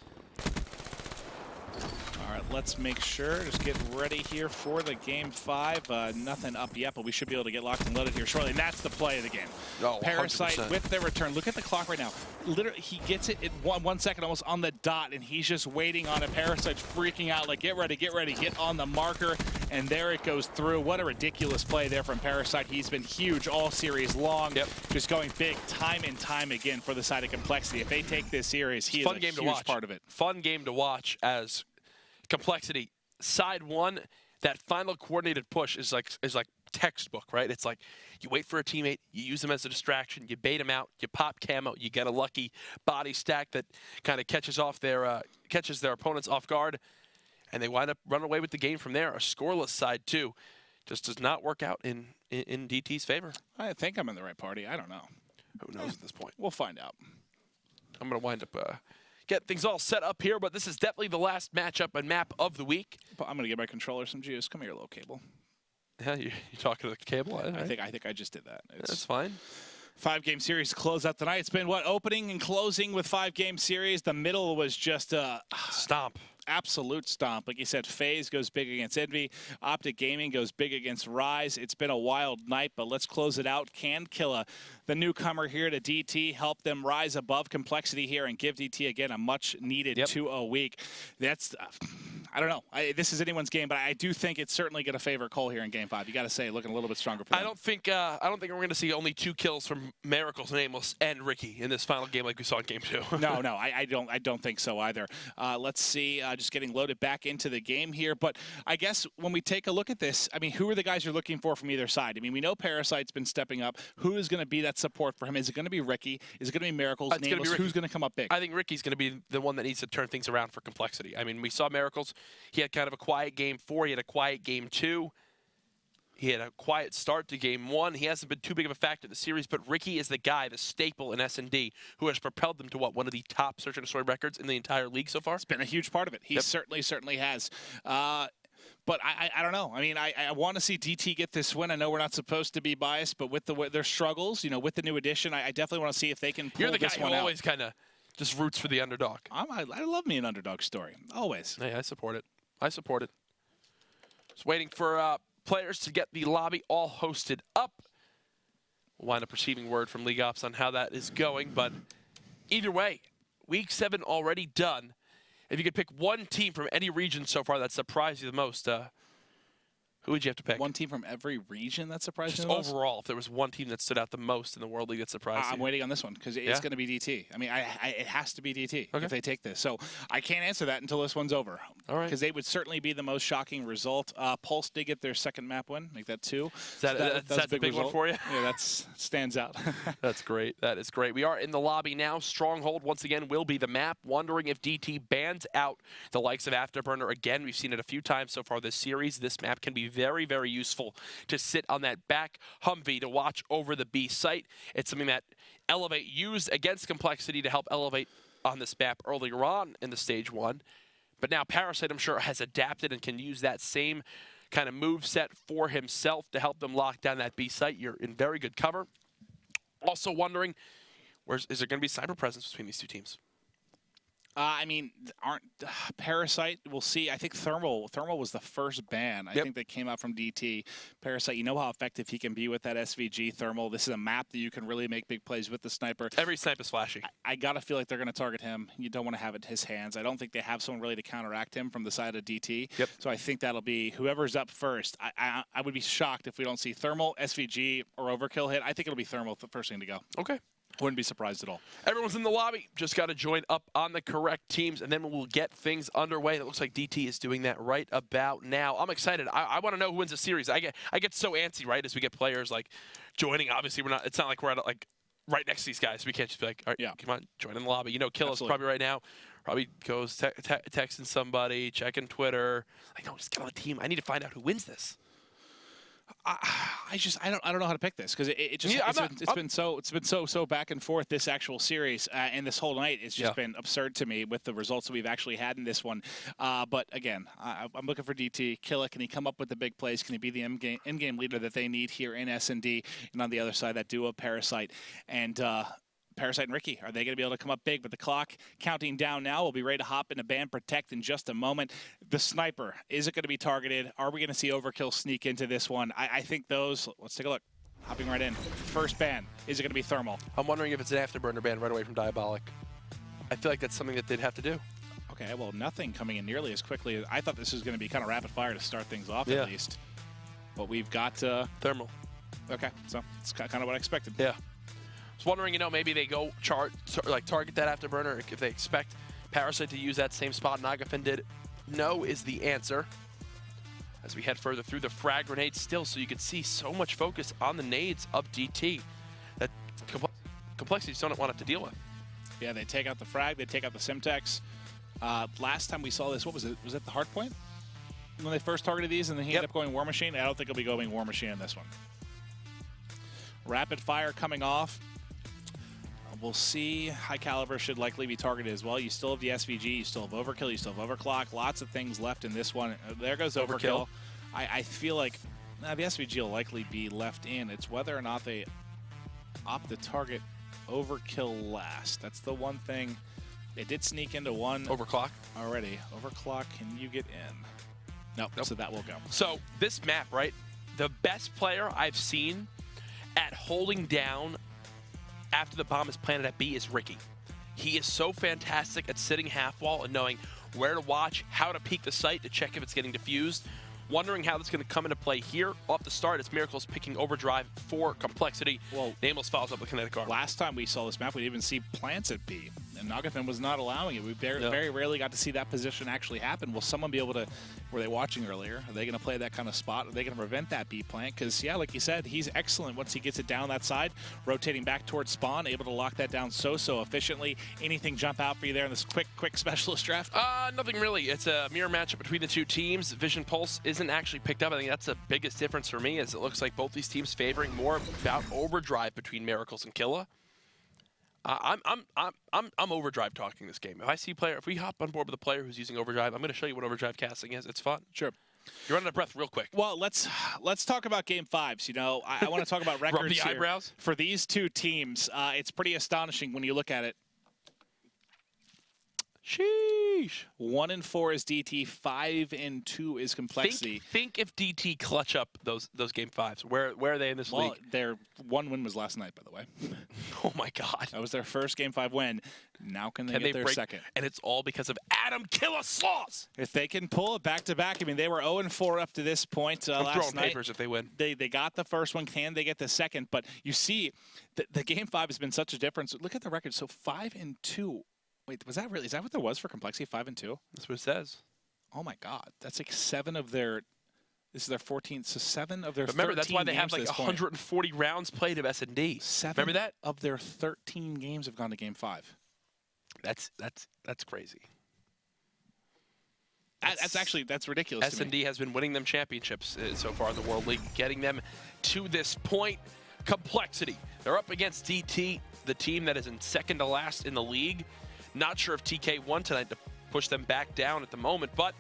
Speaker 2: All right, let's make sure. Just get ready here for the game 5. Nothing up yet, but we should be able to get locked and loaded here shortly. And that's the play of the game.
Speaker 1: Oh,
Speaker 2: Parasite
Speaker 1: 100%.
Speaker 2: With the return. Look at the clock right now. Literally, he gets it in one second, almost on the dot, and he's just waiting on it. Parasite's freaking out, like, get ready, get on the marker. And there it goes through. What a ridiculous play there from Parasite. He's been huge all series long. Just going big time and time again for the side of compLexity. If they take this series, he is a huge part of it.
Speaker 1: Fun game to watch as compLexity side 1. That final coordinated push is like textbook, right? It's like you wait for a teammate, you use them as a distraction, you bait them out, you pop camo, you get a lucky body stack that kind of catches their opponents off guard, and they wind up running away with the game from there. A scoreless side 2 just does not work out in DT's favor.
Speaker 2: I think I'm in the right party. I don't know.
Speaker 1: Who knows at this point?
Speaker 2: We'll find out.
Speaker 1: I'm going to wind up get things all set up here, but this is definitely the last matchup and map of the week.
Speaker 2: But I'm going to give my controller some juice. Come here, little cable.
Speaker 1: Yeah, you're talking to the cable?
Speaker 2: I think I just did that.
Speaker 1: That's fine.
Speaker 2: 5-game series to close out tonight. It's been, opening and closing with 5-game series. The middle was just a
Speaker 1: stomp.
Speaker 2: Absolute stomp. Like you said, FaZe goes big against Envy. Optic Gaming goes big against Rise. It's been a wild night, but let's close it out. Can Killa, the newcomer here to DT, help them rise above complexity here and give DT, again, a much-needed 2-0 week. That's, I don't know. This is anyone's game, but I do think it's certainly going to favor Cole here in Game 5. You got to say, looking a little bit stronger for them.
Speaker 1: I don't think we're going to see only 2 kills from Miracles, Nameless, and Ricky in this final game like we saw in Game 2.
Speaker 2: No, I don't think so either. Let's see. Just getting loaded back into the game here. But I guess when we take a look at this, I mean, who are the guys you're looking for from either side? I mean, we know Parasite's been stepping up. Who is going to be that support for him? Is it going to be Ricky? Is it going to be Miracles? Nameless? Who's going to come up big?
Speaker 1: I think Ricky's going to be the one that needs to turn things around for complexity. I mean, we saw Miracles. He had kind of a quiet Game 4. He had a quiet Game 2. He had a quiet start to Game 1. He hasn't been too big of a factor in the series, but Ricky is the guy, the staple in S&D, who has propelled them to, one of the top search and destroy records in the entire league so far?
Speaker 2: It's been a huge part of it. He certainly has. But I don't know. I mean, I want to see DT get this win. I know we're not supposed to be biased, but with their struggles, with the new addition, I definitely want to see if they can pull this one out.
Speaker 1: You're the guy who always kind of just roots for the underdog.
Speaker 2: I love me an underdog story. Always.
Speaker 1: Hey, I support it. Just waiting for players to get the lobby all hosted up. We'll wind up receiving word from League Ops on how that is going, but either way, Week 7 already done. If you could pick one team from any region so far that surprised you the most, who would you have to pick?
Speaker 2: One team from every region that surprised you the
Speaker 1: most? Overall, if there was one team that stood out the most in the World League that surprised you.
Speaker 2: I'm waiting on this one because it's going to be DT. I mean, it has to be DT if they take this. So I can't answer that until this one's over.
Speaker 1: All right.
Speaker 2: Because they would certainly be the most shocking result. Pulse did get their second map win, make that 2.
Speaker 1: That's a big one for you?
Speaker 2: Yeah, that stands out.
Speaker 1: That's great. That is great. We are in the lobby now. Stronghold, once again, will be the map. Wondering if DT bans out the likes of Afterburner again. We've seen it a few times so far this series. This map can be very, very useful to sit on that back Humvee to watch over the B site. It's something that Elevate used against complexity to help Elevate on this map earlier on in the stage 1. But now Parasite, I'm sure, has adapted and can use that same kind of move set for himself to help them lock down that B site. You're in very good cover. Also wondering, is there going to be cyber presence between these two teams?
Speaker 2: I mean, Parasite, we'll see. I think Thermal was the first ban. I think that came out from DT. Parasite, you know how effective he can be with that SVG Thermal. This is a map that you can really make big plays with the sniper.
Speaker 1: Every snipe is flashy. I
Speaker 2: got to feel like they're going to target him. You don't want to have it in his hands. I don't think they have someone really to counteract him from the side of DT. So I think that'll be whoever's up first. I would be shocked if we don't see Thermal, SVG, or Overkill hit. I think it'll be Thermal the first thing to go.
Speaker 1: Okay.
Speaker 2: Wouldn't be surprised at all.
Speaker 1: Everyone's in the lobby. Just got to join up on the correct teams, and then we'll get things underway. It looks like DT is doing that right about now. I'm excited. I want to know who wins the series. I get so antsy, right, as we get players like joining. Obviously, it's not like we're at like right next to these guys. We can't just be like, all right, come on, join in the lobby. Killa's probably right now. Probably goes texting somebody, checking Twitter. Like, no, just get on the team. I need to find out who wins this.
Speaker 2: I don't know how to pick this because it's been so back and forth this actual series and this whole night it's just been absurd to me with the results that we've actually had in this one. But again, I'm looking for DT. Killa, can he come up with the big plays? Can he be the in-game leader that they need here in S&D? And on the other side, that duo Parasite and Parasite and Ricky, are they going to be able to come up big? But the clock counting down now. We'll be ready to hop into ban protect in just a moment. The sniper, is it going to be targeted? Are we going to see Overkill sneak into this one? I think those, let's take a look. Hopping right in. First ban, is it going to be Thermal?
Speaker 1: I'm wondering if it's an Afterburner ban right away from Diabolic. I feel like that's something that they'd have to do.
Speaker 2: Okay, well, nothing coming in nearly as quickly. I thought this was going to be kind of rapid fire to start things off at least. But we've got
Speaker 1: Thermal.
Speaker 2: Okay, so it's kind of what I expected.
Speaker 1: Yeah. I was wondering, they go target that Afterburner if they expect Parasite to use that same spot Nagafin did. No is the answer. As we head further through the frag grenades still, so you can see so much focus on the nades of DT that complexity just don't want to have to deal with.
Speaker 2: Yeah, they take out the frag, they take out the Simtex. Last time we saw this, what was it? Was it the Hardpoint? When they first targeted these and then he ended up going War Machine? I don't think he'll be going War Machine in this one. Rapid fire coming off. we'll see. High Caliber should likely be targeted as well. You still have the SVG, you still have Overkill, you still have Overclock. Lots of things left in this one. There goes Overkill. I feel like the SVG will likely be left in. It's whether or not they opt to target Overkill last. That's the one thing. They did sneak into one.
Speaker 1: Overclock?
Speaker 2: Already. Overclock, can you get in? Nope. So that will go.
Speaker 1: So this map, right? The best player I've seen at holding down after the bomb is planted at B is Ricky. He is so fantastic at sitting half wall and knowing where to watch, how to peek the site to check if it's getting diffused. Wondering how this is going to come into play here. Off the start, it's Miracles picking Overdrive for complexity.
Speaker 2: Well,
Speaker 1: Nameless follows up with Kinetic Arm.
Speaker 2: Last time we saw this map, we didn't even see plants at B, and Nagafin was not allowing it. We very rarely got to see that position actually happen. Will someone be able to, were they watching earlier? Are they going to play that kind of spot? Are they going to prevent that B plant? Because, yeah, like you said, he's excellent once he gets it down that side, rotating back towards spawn, able to lock that down so efficiently. Anything jump out for you there in this quick specialist draft?
Speaker 1: Nothing really. It's a mirror matchup between the two teams. Vision Pulse isn't actually picked up. I think that's the biggest difference for me, as it looks like both these teams favoring more about Overdrive between Miracles and Killa. I'm Overdrive talking this game. If I see player, if we hop on board with a player who's using Overdrive, I'm going to show you what Overdrive casting is. It's fun.
Speaker 2: Sure.
Speaker 1: You're running out of breath real quick.
Speaker 2: Well, let's talk about Game 5s. You know, I want to talk about records
Speaker 1: Rub the
Speaker 2: here.
Speaker 1: eyebrows?
Speaker 2: For these two teams. It's pretty astonishing when you look at it.
Speaker 1: Sheesh.
Speaker 2: 1-4 is DT, 5-2 is complexity.
Speaker 1: Think if DT clutch up those Game 5s. Where are they in this league?
Speaker 2: Their one win was last night, by the way.
Speaker 1: Oh my God.
Speaker 2: That was their first Game 5 win. Now can they get their second?
Speaker 1: And it's all because of Adam Killa Sloss.
Speaker 2: If they can pull it back-to-back, I mean, they were 0-4 up to this point
Speaker 1: I'm
Speaker 2: last
Speaker 1: throwing
Speaker 2: night.
Speaker 1: papers if they win.
Speaker 2: They got the first one. Can they get the second? But you see, the Game 5 has been such a difference. Look at the record. So 5-2. Wait, was that really? Is that what there was for complexity? 5-2.
Speaker 1: That's what it says.
Speaker 2: Oh my God, that's like 7 of their. This is their 14th. So 7 of their.
Speaker 1: But remember,
Speaker 2: 13
Speaker 1: that's why they have
Speaker 2: games
Speaker 1: like
Speaker 2: to this
Speaker 1: 140
Speaker 2: point.
Speaker 1: rounds played of S&D.
Speaker 2: 7
Speaker 1: remember that?
Speaker 2: of their 13 games have gone to Game 5.
Speaker 1: That's crazy.
Speaker 2: That's ridiculous.
Speaker 1: S&D has been winning them championships so far in the World League, getting them to this point. Complexity. They're up against DT, the team that is in second to last in the league. Not sure if TK won tonight to push them back down at the moment, but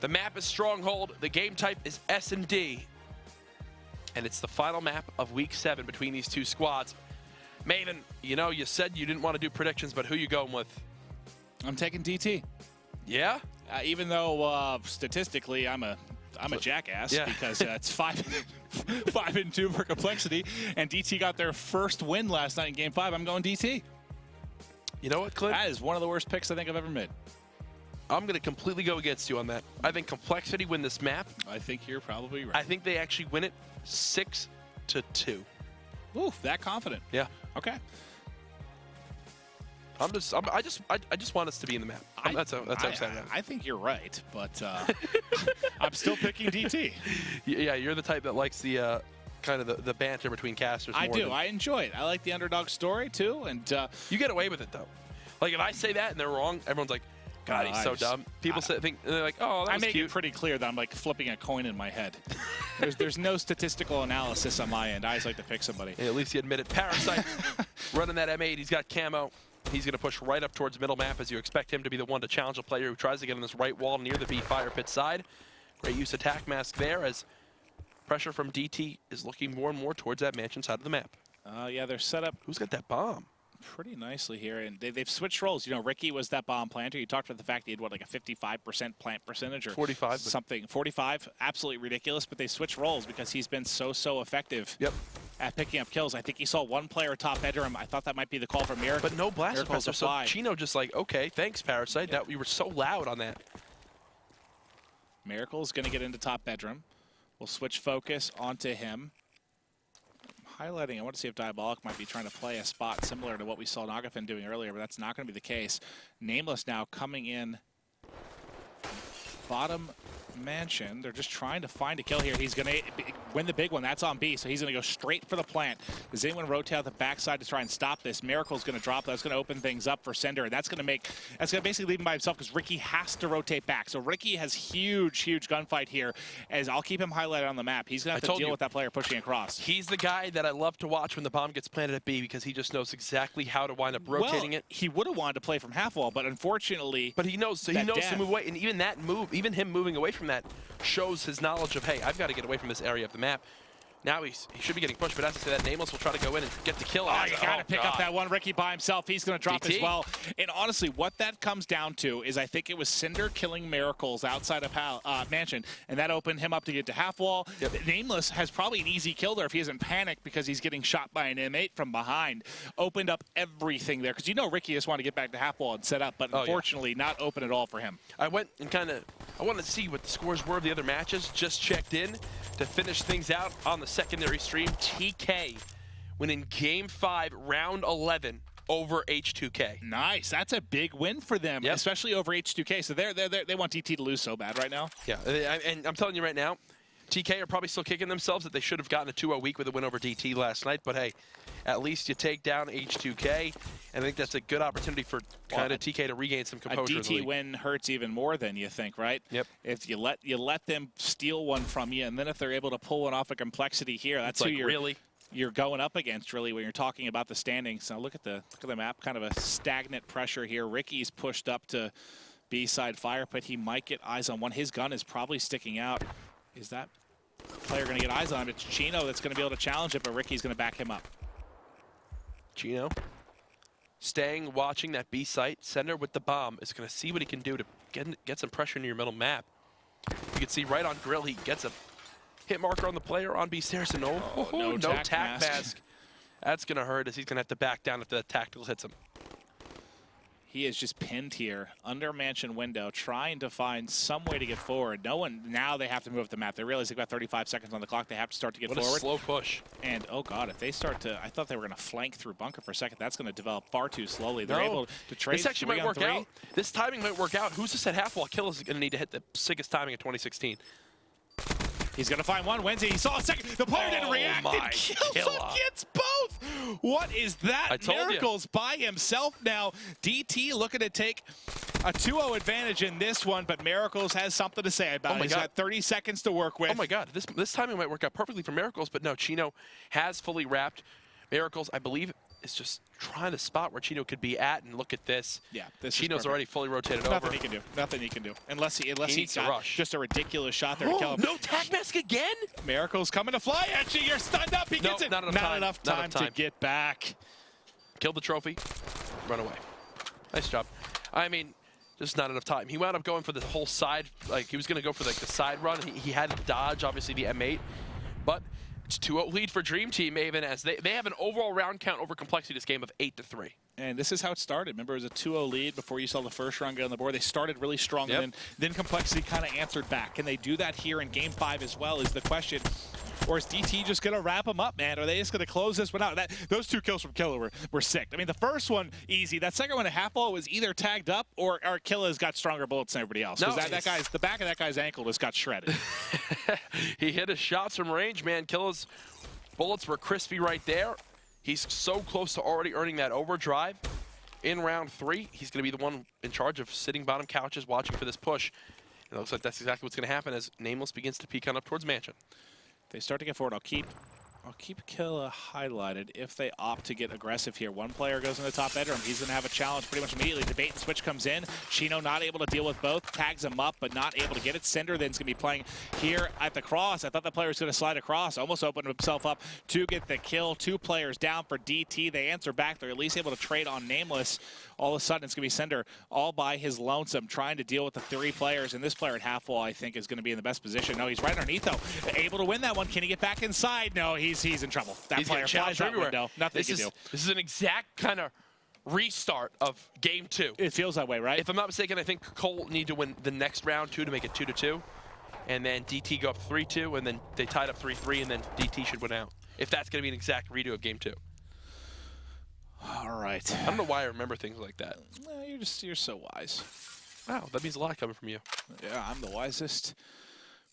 Speaker 1: the map is Stronghold. The game type is S&D. And it's the final map of Week 7 between these two squads. Maven, you know, you said you didn't want to do predictions, but who you going with?
Speaker 2: I'm taking DT.
Speaker 1: Yeah?
Speaker 2: Even though statistically I'm a jackass because it's 5-2 for complexity, and DT got their first win last night in Game 5. I'm going DT.
Speaker 1: You know what, Clint?
Speaker 2: That is one of the worst picks I think I've ever made.
Speaker 1: I'm going to completely go against you on that. I think complexity win this map.
Speaker 2: I think you're probably right.
Speaker 1: I think they actually win it 6-2.
Speaker 2: Ooh, that confident.
Speaker 1: Yeah.
Speaker 2: Okay.
Speaker 1: I just want us to be in the map. That's how excited I am.
Speaker 2: I think you're right, but I'm still picking DT.
Speaker 1: Yeah, you're the type that likes the kind of the banter between casters.
Speaker 2: I do. I enjoy it. I like the underdog story too, and
Speaker 1: you get away with it though. Like if I say that and they're wrong, everyone's like, "God, he's so dumb." People think they're like, "Oh, that was
Speaker 2: make
Speaker 1: cute."
Speaker 2: it pretty clear that I'm like flipping a coin in my head. There's no statistical analysis on my end. I just like to pick somebody.
Speaker 1: Hey, at least you admit it. Parasite running that M8. He's got camo. He's going to push right up towards middle map as you expect him to be the one to challenge a player who tries to get on this right wall near the B fire pit side. Great use of attack mask there as pressure from DT is looking more and more towards that mansion side of the map.
Speaker 2: Yeah, they're set up.
Speaker 1: Who's got that bomb?
Speaker 2: Pretty nicely here, and they've switched roles. You know, Ricky was that bomb planter. You talked about the fact he had, what, like a 55% plant percentage or
Speaker 1: 45,
Speaker 2: something. 45, absolutely ridiculous, but they switched roles because he's been so effective at picking up kills. I think he saw one player top bedroom. I thought that might be the call for Miracle.
Speaker 1: But no blast suppressor, so Chino just like, okay, thanks, Parasite. That, you were so loud on that.
Speaker 2: Miracle's going to get into top bedroom. We'll switch focus onto him. Highlighting, I want to see if Diabolic might be trying to play a spot similar to what we saw Nagafin doing earlier, but that's not going to be the case. Nameless now coming in bottom Mansion, they're just trying to find a kill here. He's going to win the big one. That's on B, so he's going to go straight for the plant. Does anyone rotate out the backside to try and stop this? Miracle's going to drop. That's going to open things up for Cinder, and that's going to basically leave him by himself because Ricky has to rotate back. So Ricky has huge gunfight here, as I'll keep him highlighted on the map. He's going to have to deal with that player pushing across.
Speaker 1: He's the guy that I love to watch when the bomb gets planted at B because he just knows exactly how to wind up rotating it.
Speaker 2: He would have wanted to play from half wall, but unfortunately,
Speaker 1: he knows to move away, and even that move, even him moving away from that, shows his knowledge of, hey, I've got to get away from this area of the map. Now he should be getting pushed, but as I say, that Nameless will try to go in and get the kill.
Speaker 2: Oh, you got to pick up that one. Ricky by himself. He's going to drop as well. And honestly, what that comes down to is I think it was Cinder killing Miracles outside of Mansion, and that opened him up to get to half wall. Yep. Nameless has probably an easy kill there if he isn't panicked because he's getting shot by an M8 from behind. Opened up everything there because Ricky just wanted to get back to half wall and set up, but unfortunately not open at all for him.
Speaker 1: I went and I wanted to see what the scores were of the other matches. Just checked in to finish things out on the secondary stream. TK winning Game 5, Round 11 over H2K.
Speaker 2: Nice. That's a big win for them, especially over H2K. So they want DT to lose so bad right now. Yeah,
Speaker 1: and I'm telling you right now, TK are probably still kicking themselves that they should have gotten a 2-0 week with a win over DT last night. But hey, at least you take down H2K, and I think that's a good opportunity for kind of TK to regain some composure.
Speaker 2: A DT win hurts even more than you think, right?
Speaker 1: Yep.
Speaker 2: If you let them steal one from you, and then if they're able to pull one off a complexity here, that's who you're going up against, really, when you're talking about the standings. Now look at the map, kind of a stagnant pressure here. Ricky's pushed up to B-side fire pit. He might get eyes on one. His gun is probably sticking out. Is that player going to get eyes on him? It's Chino that's going to be able to challenge it, but Ricky's going to back him up.
Speaker 1: Chino staying, watching that B site. Center with the bomb is going to see what he can do to get some pressure into your middle map. You can see right on Grill, he gets a hit marker on the player on B stairs. And no tac mask. That's going to hurt as he's going to have to back down if the tactical hits him.
Speaker 2: He is just pinned here under Mansion window, trying to find some way to get forward. Now they have to move up the map. They realize they've got 35 seconds on the clock. They have to start to get forward.
Speaker 1: What a slow push.
Speaker 2: And, oh, God, if they start to... I thought they were going to flank through bunker for a second. That's going to develop far too slowly. They're able to trade.
Speaker 1: This actually might work out. This timing might work out. Who's to set half wall? Kill is going to need to hit the sickest timing of 2016.
Speaker 2: He's going to find one. Wednesday, he saw a second. The player didn't react. And Killa gets both. What is that? Miracles by himself now. DT looking to take a 2-0 advantage in this one, but Miracles has something to say about it. He's got 30 seconds to work with.
Speaker 1: Oh, my God. This timing might work out perfectly for Miracles, but no, Chino has fully wrapped. Miracles, I believe, is just trying to spot where Chino could be at, and look at this.
Speaker 2: Yeah, this
Speaker 1: Chino's already fully rotated over.
Speaker 2: Nothing he can do. Nothing he can do. Unless he needs to rush. Just a ridiculous shot there to kill him.
Speaker 1: No tac mask again?
Speaker 2: Miracles coming to fly at you. You're stunned up. He gets it. Not enough time to get back.
Speaker 1: Killed the trophy. Run away. Nice job. I mean, just not enough time. He wound up going for the whole side. Like, he was going to go for the side run. He had to dodge, obviously, the M8. But it's 2-0 lead for Dream Team, Maven, as they have an overall round count over complexity this game of 8-3.
Speaker 2: And this is how it started. Remember, it was a 2-0 lead before you saw the first round get on the board. They started really strong, and then complexity kind of answered back. Can they do that here in Game 5 as well is the question. Or is DT just going to wrap them up, man? Are they just going to close this one out? Those two kills from Killa were sick. I mean, the first one, easy. That second one at half wall was either tagged up or Killa's got stronger bullets than everybody else. Because the back of that guy's ankle just got shredded.
Speaker 1: He hit his shots from range, man. Killa's bullets were crispy right there. He's so close to already earning that overdrive. In round 3, he's going to be the one in charge of sitting bottom couches watching for this push. And it looks like that's exactly what's going to happen as Nameless begins to peek on up towards Mansion.
Speaker 2: They start to get forward. I'll keep Killa highlighted if they opt to get aggressive here. One player goes in the top bedroom. He's going to have a challenge pretty much immediately. The bait and switch comes in. Chino not able to deal with both. Tags him up, but not able to get it. Cinder then's going to be playing here at the cross. I thought the player was going to slide across. Almost opened himself up to get the kill. 2 players down for DT. They answer back. They're at least able to trade on Nameless. All of a sudden, it's going to be Cinder all by his lonesome, trying to deal with the 3 players. And this player at half wall, I think, is going to be in the best position. No, he's right underneath, though. Able to win that one. Can he get back inside? No, he's in trouble. That player flies out window. Nothing he can do.
Speaker 1: This is an exact kind of restart of Game 2.
Speaker 2: It feels that way, right?
Speaker 1: If I'm not mistaken, I think Cole need to win the next round, too, to make it 2-2. And then DT go up 3-2, and then they tied up 3-3, and then DT should win out. If that's going to be an exact redo of Game 2.
Speaker 2: All right.
Speaker 1: I don't know why I remember things like that.
Speaker 2: No, you're so wise.
Speaker 1: Wow, that means a lot coming from you.
Speaker 2: Yeah, I'm the wisest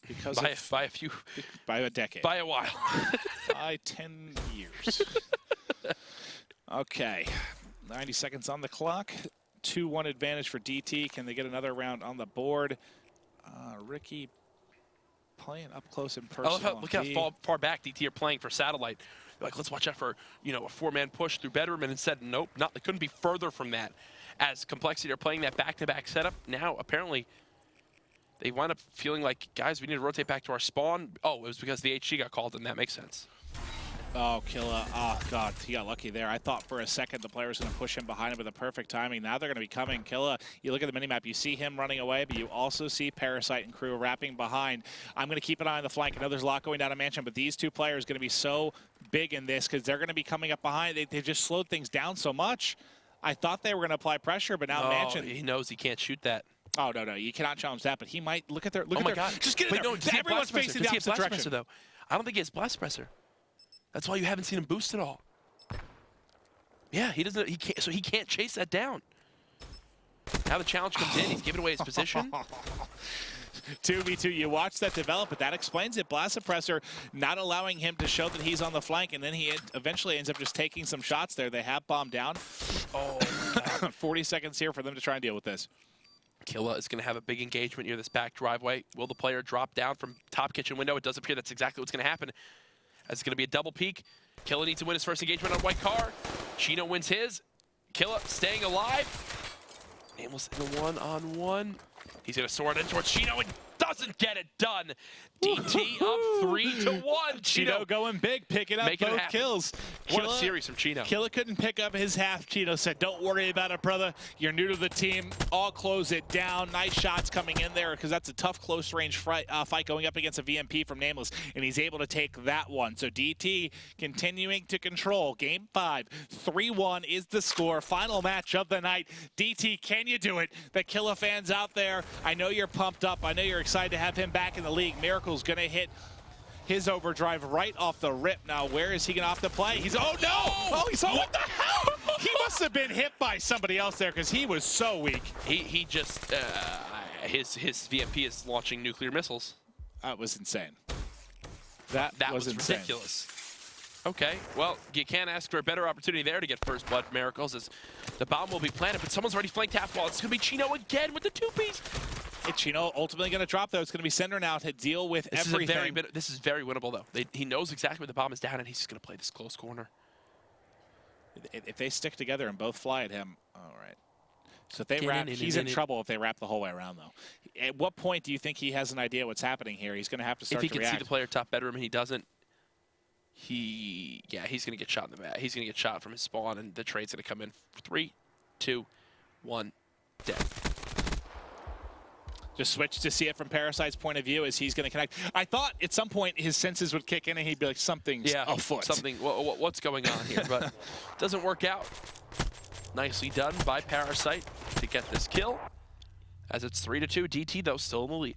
Speaker 2: because
Speaker 1: by
Speaker 2: a decade.
Speaker 1: By a while.
Speaker 2: By 10 years. Okay, 90 seconds on the clock. 2-1 advantage for DT. Can they get another round on the board? Ricky playing up close and personal.
Speaker 1: Look how far back DT are playing for Satellite. They're like, let's watch out for a 4-man push through bedroom, and instead, nope, they couldn't be further from that. As compLexity are playing that back-to-back setup, now apparently they wind up feeling like, guys, we need to rotate back to our spawn. Oh, it was because the HG got called, and that makes sense.
Speaker 2: Oh, Killa. Oh, God. He got lucky there. I thought for a second the player was going to push him behind him with the perfect timing. Now they're going to be coming. Killa, you look at the minimap, you see him running away, but you also see Parasite and crew wrapping behind. I'm going to keep an eye on the flank. I know there's a lot going down in Mansion, but these two players are going to be so big in this because they're going to be coming up behind. They've just slowed things down so much. I thought they were going to apply pressure, but now Mansion...
Speaker 1: he knows he can't shoot that.
Speaker 2: Oh, no, you cannot challenge that, but he might. Look at their...
Speaker 1: Oh, my God.
Speaker 2: Just get it.
Speaker 1: No,
Speaker 2: everyone's facing the opposite direction.
Speaker 1: Though? I don't think he has blast presser. That's why you haven't seen him boost at all. Yeah, he doesn't. He can't. So he can't chase that down. Now the challenge comes in. He's giving away his position.
Speaker 2: 2v2. You watch that develop, but that explains it. Blast suppressor not allowing him to show that he's on the flank, and then he eventually ends up just taking some shots there. They have bombed down. Oh, 40 seconds here for them to try and deal with this.
Speaker 1: Killa is going to have a big engagement near this back driveway. Will the player drop down from top kitchen window? It does appear that's exactly what's going to happen. As it's going to be a double peek. Killa needs to win his first engagement on white car. Chino wins his. Killa staying alive. Nameless in a one-on-one. He's going to soar it in towards Chino and doesn't get it done. DT up 3-1.
Speaker 2: Chino going big, picking up both kills.
Speaker 1: What a series from Chino.
Speaker 2: Killa couldn't pick up his half. Chino said, don't worry about it, brother. You're new to the team. I'll close it down. Nice shots coming in there because that's a tough close-range fight going up against a VMP from Nameless, and he's able to take that one. So DT continuing to control. Game 5, 3-1 is the score. Final match of the night. DT, can you do it? The Killa fans out there, I know you're pumped up. I know you're excited to have him back in the league. Miracle's going to hit his overdrive right off the rip. Now, where is he going to have to play? He's, oh no! Oh, he's, what the hell? He must have been hit by somebody else there because he was so weak.
Speaker 1: He just, his VMP is launching nuclear missiles.
Speaker 2: That was insane. That was insane.
Speaker 1: Ridiculous. Okay, well, you can't ask for a better opportunity there to get first blood, Miracles, as the bomb will be planted, but someone's already flanked half wall. It's going to be Chino again with the two-piece.
Speaker 2: Chino ultimately going to drop, though. It's going to be Sender now to deal with everything.
Speaker 1: This is very winnable, though. He knows exactly where the bomb is down, and he's just going to play this close corner.
Speaker 2: If they stick together and both fly at him, all right. So if they wrap, he's in trouble if they wrap the whole way around, though. At what point do you think he has an idea what's happening here? He's going to have to start to react.
Speaker 1: If he can see the player top bedroom and he doesn't, he's going to get shot in the back. He's going to get shot from his spawn, and the trade's going to come in. 3, 2, 1, dead.
Speaker 2: Just switch to see it from Parasite's point of view as he's going to connect. I thought at some point his senses would kick in and he'd be like, something's afoot.
Speaker 1: What's going on here? But doesn't work out. Nicely done by Parasite to get this kill. As it's 3-2, DT, though, still in the lead.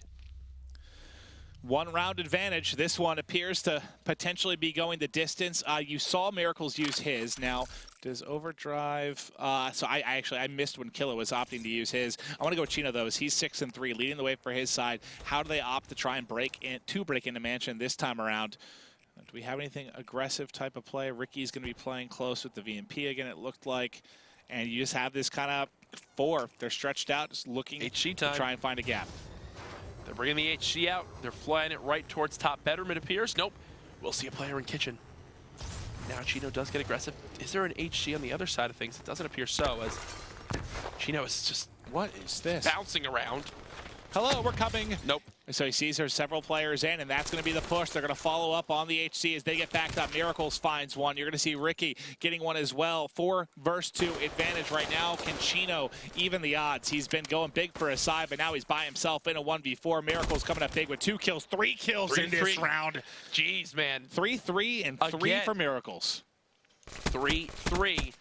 Speaker 2: 1 round advantage. This one appears to potentially be going the distance. You saw Miracles use his. Now, does Overdrive... so I missed when Killa was opting to use his. I want to go with Chino, though, as he's 6-3, leading the way for his side. How do they opt to try and break into Mansion this time around? Do we have anything aggressive type of play? Ricky's going to be playing close with the VMP again, it looked like. And you just have this kind of 4. They're stretched out, just looking to try and find a gap.
Speaker 1: They're bringing the HC out. They're flying it right towards top bedroom, it appears. Nope. We'll see a player in kitchen. Now Chino does get aggressive. Is there an HC on the other side of things? It doesn't appear so, as Chino is just...
Speaker 2: What is this?
Speaker 1: Bouncing around.
Speaker 2: Hello, we're coming.
Speaker 1: Nope.
Speaker 2: So he sees there's several players in, and that's going to be the push. They're going to follow up on the HC as they get backed up. Miracles finds one. You're going to see Ricky getting one as well. 4 versus 2 advantage right now. Can Chino even the odds? He's been going big for his side, but now he's by himself in a 1v4. Miracles coming up big with 2 kills, 3 kills in this round.
Speaker 1: Jeez, man.
Speaker 2: 3-3 and 3 for Miracles.
Speaker 1: 3-3.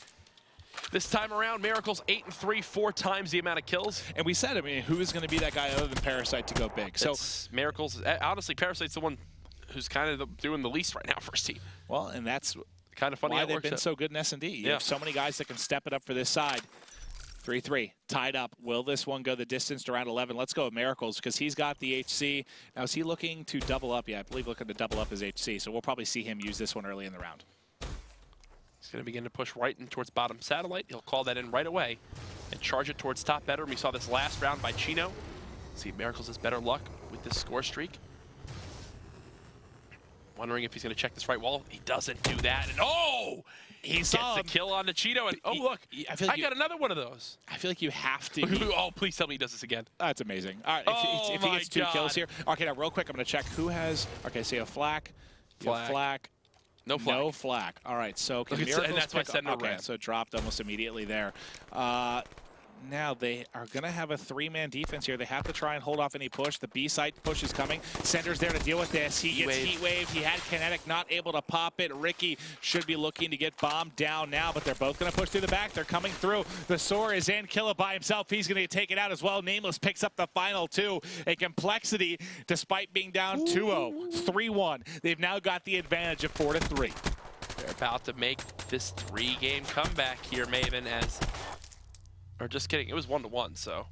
Speaker 1: This time around, Miracles 8-3, 4 times the amount of kills.
Speaker 2: And we said, I mean, who is going to be that guy other than Parasite to go big? So
Speaker 1: Miracles, honestly, Parasite's the one who's kind of doing the least right now for his team.
Speaker 2: Well, and that's
Speaker 1: kind of funny
Speaker 2: why they've been so good in S&D. You have so many guys that can step it up for this side. 3-3, tied up. Will this one go the distance to round 11? Let's go with Miracles because he's got the HC. Now, is he looking to double up? Yeah, I believe looking to double up his HC, so we'll probably see him use this one early in the round.
Speaker 1: He's going to begin to push right in towards bottom satellite. He'll call that in right away and charge it towards top bedroom. We saw this last round by Chino. See if Miracles has better luck with this score streak. Wondering if he's going to check this right wall. He doesn't do that. And oh! He gets the kill on the Chino. And oh, look. I got another one of those.
Speaker 2: I feel like you have to.
Speaker 1: Oh, please tell me he does this again.
Speaker 2: That's amazing. All right, if he gets 2 kills here. Okay, now real quick, I'm going to check who has. Okay, so you have Flak. Flak.
Speaker 1: No flak.
Speaker 2: No flak. All right, so can Miracles
Speaker 1: and that's why Sender
Speaker 2: okay,
Speaker 1: ran.
Speaker 2: so it dropped almost immediately there. Now they are going to have a 3-man defense here. They have to try and hold off any push. The B site push is coming. Sender's there to deal with this. He gets heat wave. He had kinetic, not able to pop it. Ricky should be looking to get bombed down now, but they're both going to push through the back. They're coming through. The Soar is in. Killa by himself. He's going to take it out as well. Nameless picks up the final 2. A compLexity, despite being down 2-0, 3-1. They've now got the advantage of 4-3.
Speaker 1: They're about to make this 3-game comeback here, Maven, as... Or just kidding, it was 1-1, so.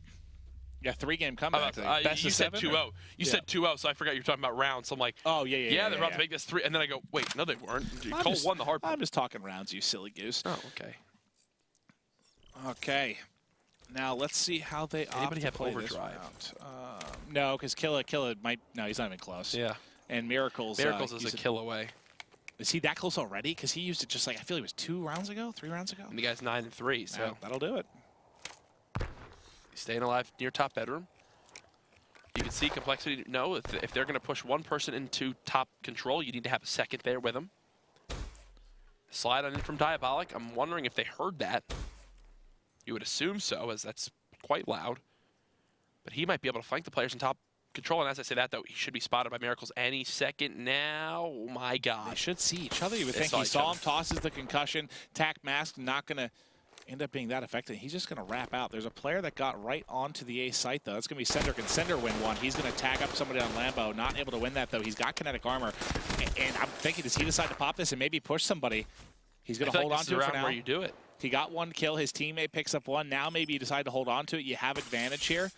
Speaker 2: Yeah, 3-game comeback.
Speaker 1: Best you said 2-0. You said 2-0, so I forgot you were talking about rounds. So I'm like,
Speaker 2: oh, yeah,
Speaker 1: they're about to make this 3. And then I go, wait, no, they weren't. Cole won the hard point.
Speaker 2: I'm just talking rounds, you silly goose.
Speaker 1: Oh, okay.
Speaker 2: Okay. Now let's see how they
Speaker 1: Anybody have
Speaker 2: play
Speaker 1: overdrive?
Speaker 2: No, because Killa might. No, he's not even close.
Speaker 1: Yeah.
Speaker 2: And Miracles
Speaker 1: is a kill away.
Speaker 2: Is he that close already? Because he used it just like, I feel like it was 2 rounds ago, 3 rounds ago.
Speaker 1: And the guy's 9-3, so.
Speaker 2: Yeah, that'll do it.
Speaker 1: He's staying alive near top bedroom. You can see compLexity. No, if they're going to push one person into top control, you need to have a second there with them. Slide on in from Diabolic. I'm wondering if they heard that. You would assume so, as that's quite loud. But he might be able to flank the players in top control. And as I say that, though, he should be spotted by Miracles any second now. Oh, my God.
Speaker 2: They should see each other, you would think. He saw him, tosses the concussion. Tac mask, not going to end up being that effective. He's just going to wrap out. There's a player that got right onto the A site, though. That's going to be Sender. Can Sender win one? He's going to tag up somebody on Lambo. Not able to win that, though. He's got kinetic armor. And I'm thinking, does he decide to pop this and maybe push somebody? He's going to hold on to it for now.
Speaker 1: Where you do it.
Speaker 2: He got 1 kill. His teammate picks up 1. Now maybe you decide to hold on to it. You have advantage here.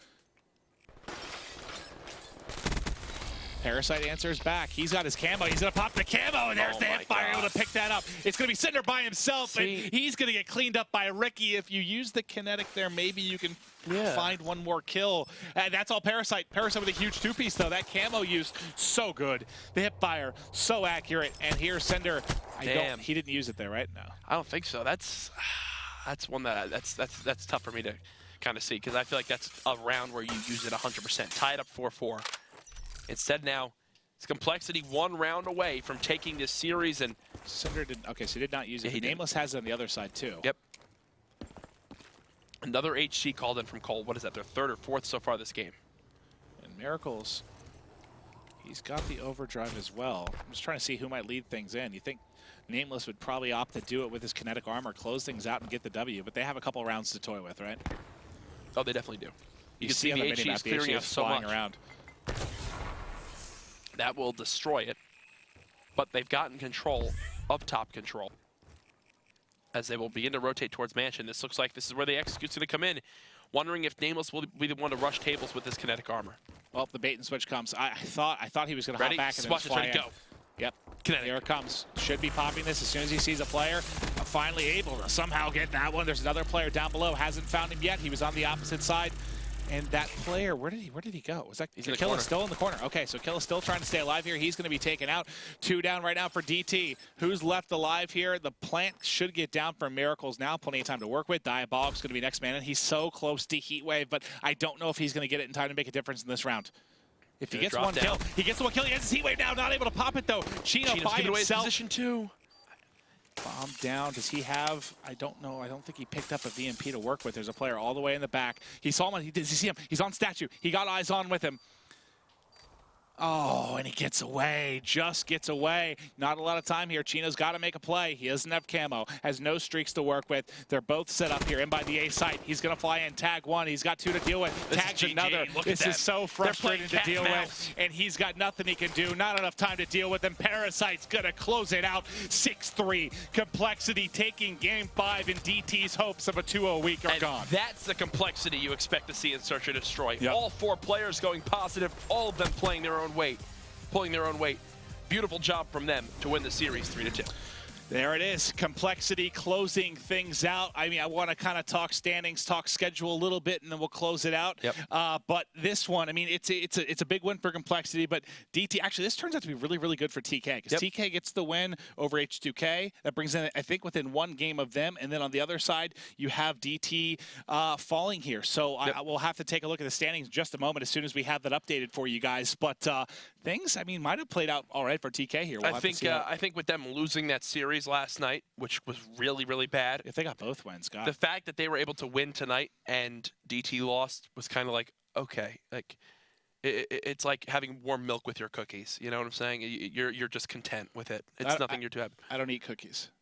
Speaker 2: Parasite answers back. He's got his camo. He's going to pop the camo, and there's the hipfire able to pick that up. It's going to be Sender by himself, and he's going to get cleaned up by Ricky. If you use the kinetic there, maybe you can find 1 more kill. And that's all Parasite. Parasite with a huge 2-piece, though. That camo use, so good. The hipfire, so accurate. And here's Sender. He didn't use it there, right? No.
Speaker 1: I don't think so. That's one that's tough for me to kind of see, because I feel like that's a round where you use it 100%. Tie it up 4-4. Instead now, it's compLexity 1 round away from taking this series, and
Speaker 2: Sender did. Okay, so he did not use it. Nameless has it on the other side too.
Speaker 1: Yep. Another HC called in from Cole. What is that? Their 3rd or 4th so far this game.
Speaker 2: And Miracles, he's got the overdrive as well. I'm just trying to see who might lead things in. You think Nameless would probably opt to do it with his kinetic armor, close things out, and get the W, but they have a couple rounds to toy with, right?
Speaker 1: Oh, they definitely do. You can
Speaker 2: see
Speaker 1: the HC is clearing out so much.
Speaker 2: Around.
Speaker 1: That will destroy it, but they've gotten control of top control as they will begin to rotate towards Mansion. This looks like this is where the execute's going to come in, wondering if Nameless will be the one to rush tables with this kinetic armor.
Speaker 2: Well, the bait and switch comes. I thought he was going to hop back and then fly in.
Speaker 1: Go.
Speaker 2: Yep.
Speaker 1: Kinetic.
Speaker 2: Here it comes. Should be popping this as soon as he sees a player. Finally able to somehow get that one. There's another player down below. Hasn't found him yet. He was on the opposite side. And that player, where did he go? Was that Killa still in the corner? Okay, so Killa's still trying to stay alive here. He's going to be taken out. 2 down right now for DT. Who's left alive here? The plant should get down for Miracles now. Plenty of time to work with. Diabolic's going to be next man in. He's so close to Heatwave, but I don't know if he's going to get it in time to make a difference in this round. If he gets 1 kill, he gets 1 kill. He has his Heatwave now. Not able to pop it though. Chino's by himself.
Speaker 1: Position 2.
Speaker 2: Bomb down. Does he have? I don't know. I don't think he picked up a VMP to work with. There's a player all the way in the back. He saw him. Did you see him? He's on statue. He got eyes on with him. Oh, and he gets away, just gets away. Not a lot of time here. Chino's got to make a play. He doesn't have camo, has no streaks to work with. They're both set up here in by the A site. He's going to fly in, tag one. He's got two to deal with. Tags another. This is so frustrating to deal with. And he's got nothing he can do. Not enough time to deal with him. Parasite's going to close it out. 6-3. compLexity taking game 5, and DT's hopes of a 2-0 week are gone.
Speaker 1: That's the complexity you expect to see in Search and Destroy.
Speaker 2: Yep.
Speaker 1: All 4 players going positive, all of them playing their own weight, pulling their own weight. Beautiful job from them to win the series 3-2.
Speaker 2: There it is, compLexity closing things out. I mean, I want to kind of talk standings, talk schedule a little bit, and then we'll close it out.
Speaker 1: Yep.
Speaker 2: But this one, I mean, it's a big win for compLexity, but DT, actually, this turns out to be really, really good for TK, because TK gets the win over H2K. That brings in, I think, within 1 game of them, and then on the other side, you have DT falling here. So I will have to take a look at the standings in just a moment as soon as we have that updated for you guys. But things, I mean, might have played out all right for TK here. We'll
Speaker 1: I think with them losing that series last night, which was really, really bad.
Speaker 2: If they got both wins, God.
Speaker 1: The fact that they were able to win tonight and DT lost was kind of like, okay, like it's like having warm milk with your cookies. You know what I'm saying? You're just content with it. It's nothing you're too happy.
Speaker 2: I don't eat cookies.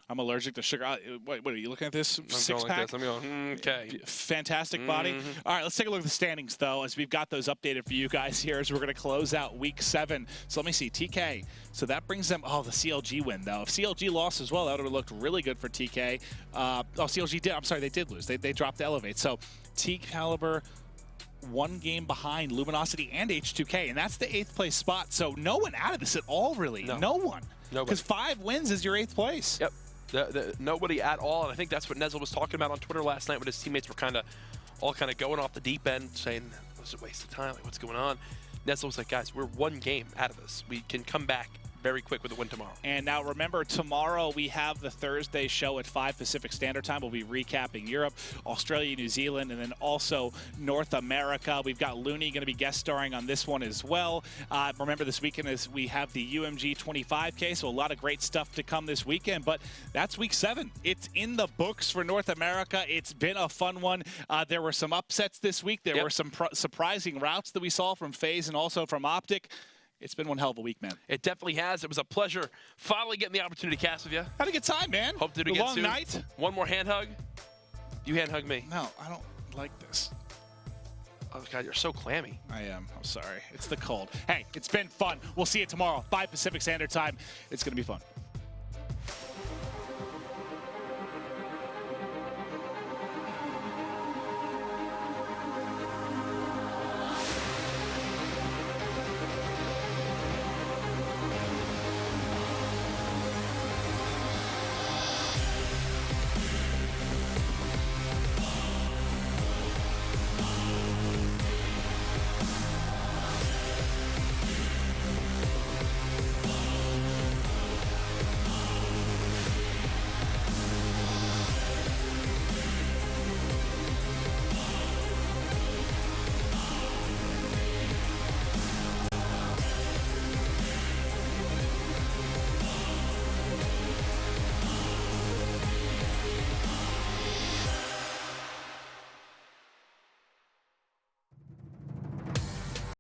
Speaker 2: I'm allergic to sugar. What are you looking at this six-pack?
Speaker 1: I'm going, okay.
Speaker 2: Fantastic body. All right, let's take a look at the standings, though, as we've got those updated for you guys here as we're going to close out Week 7. So let me see. TK. So that brings them, the CLG win, though. If CLG lost as well, that would have looked really good for TK. CLG did. I'm sorry, they did lose. They dropped the Elevate. So T-Caliber 1 game behind Luminosity and H2K, and that's the 8th place spot. So no one out of this at all, really. No one. Because 5 wins is your 8th place.
Speaker 1: Yep. Nobody at all, and I think that's what Nezel was talking about on Twitter last night when his teammates were all going off the deep end, saying, "Was it a waste of time? Like, what's going on?" Nezel was like, "Guys, we're 1 game out of this. We can come back very quick with a win tomorrow."
Speaker 2: And now remember, tomorrow we have the Thursday show at 5 Pacific Standard Time. We'll be recapping Europe, Australia, New Zealand, and then also North America. We've got Looney going to be guest starring on this one as well. Remember, this weekend we have the UMG 25K, so a lot of great stuff to come this weekend. But that's Week 7. It's in the books for North America. It's been a fun one. There were some upsets this week. There were some surprising routes that we saw from FaZe and also from Optic. It's been one hell of a week, man.
Speaker 1: It definitely has. It was a pleasure finally getting the opportunity to cast with you.
Speaker 2: Had a good time, man.
Speaker 1: Hope to do it again soon.
Speaker 2: Long night.
Speaker 1: One more hand hug. You hand hug me.
Speaker 2: No, I don't like this.
Speaker 1: Oh, God, you're so clammy.
Speaker 2: I am. I'm sorry. It's the cold. Hey, it's been fun. We'll see you tomorrow, 5 Pacific Standard Time. It's going to be fun.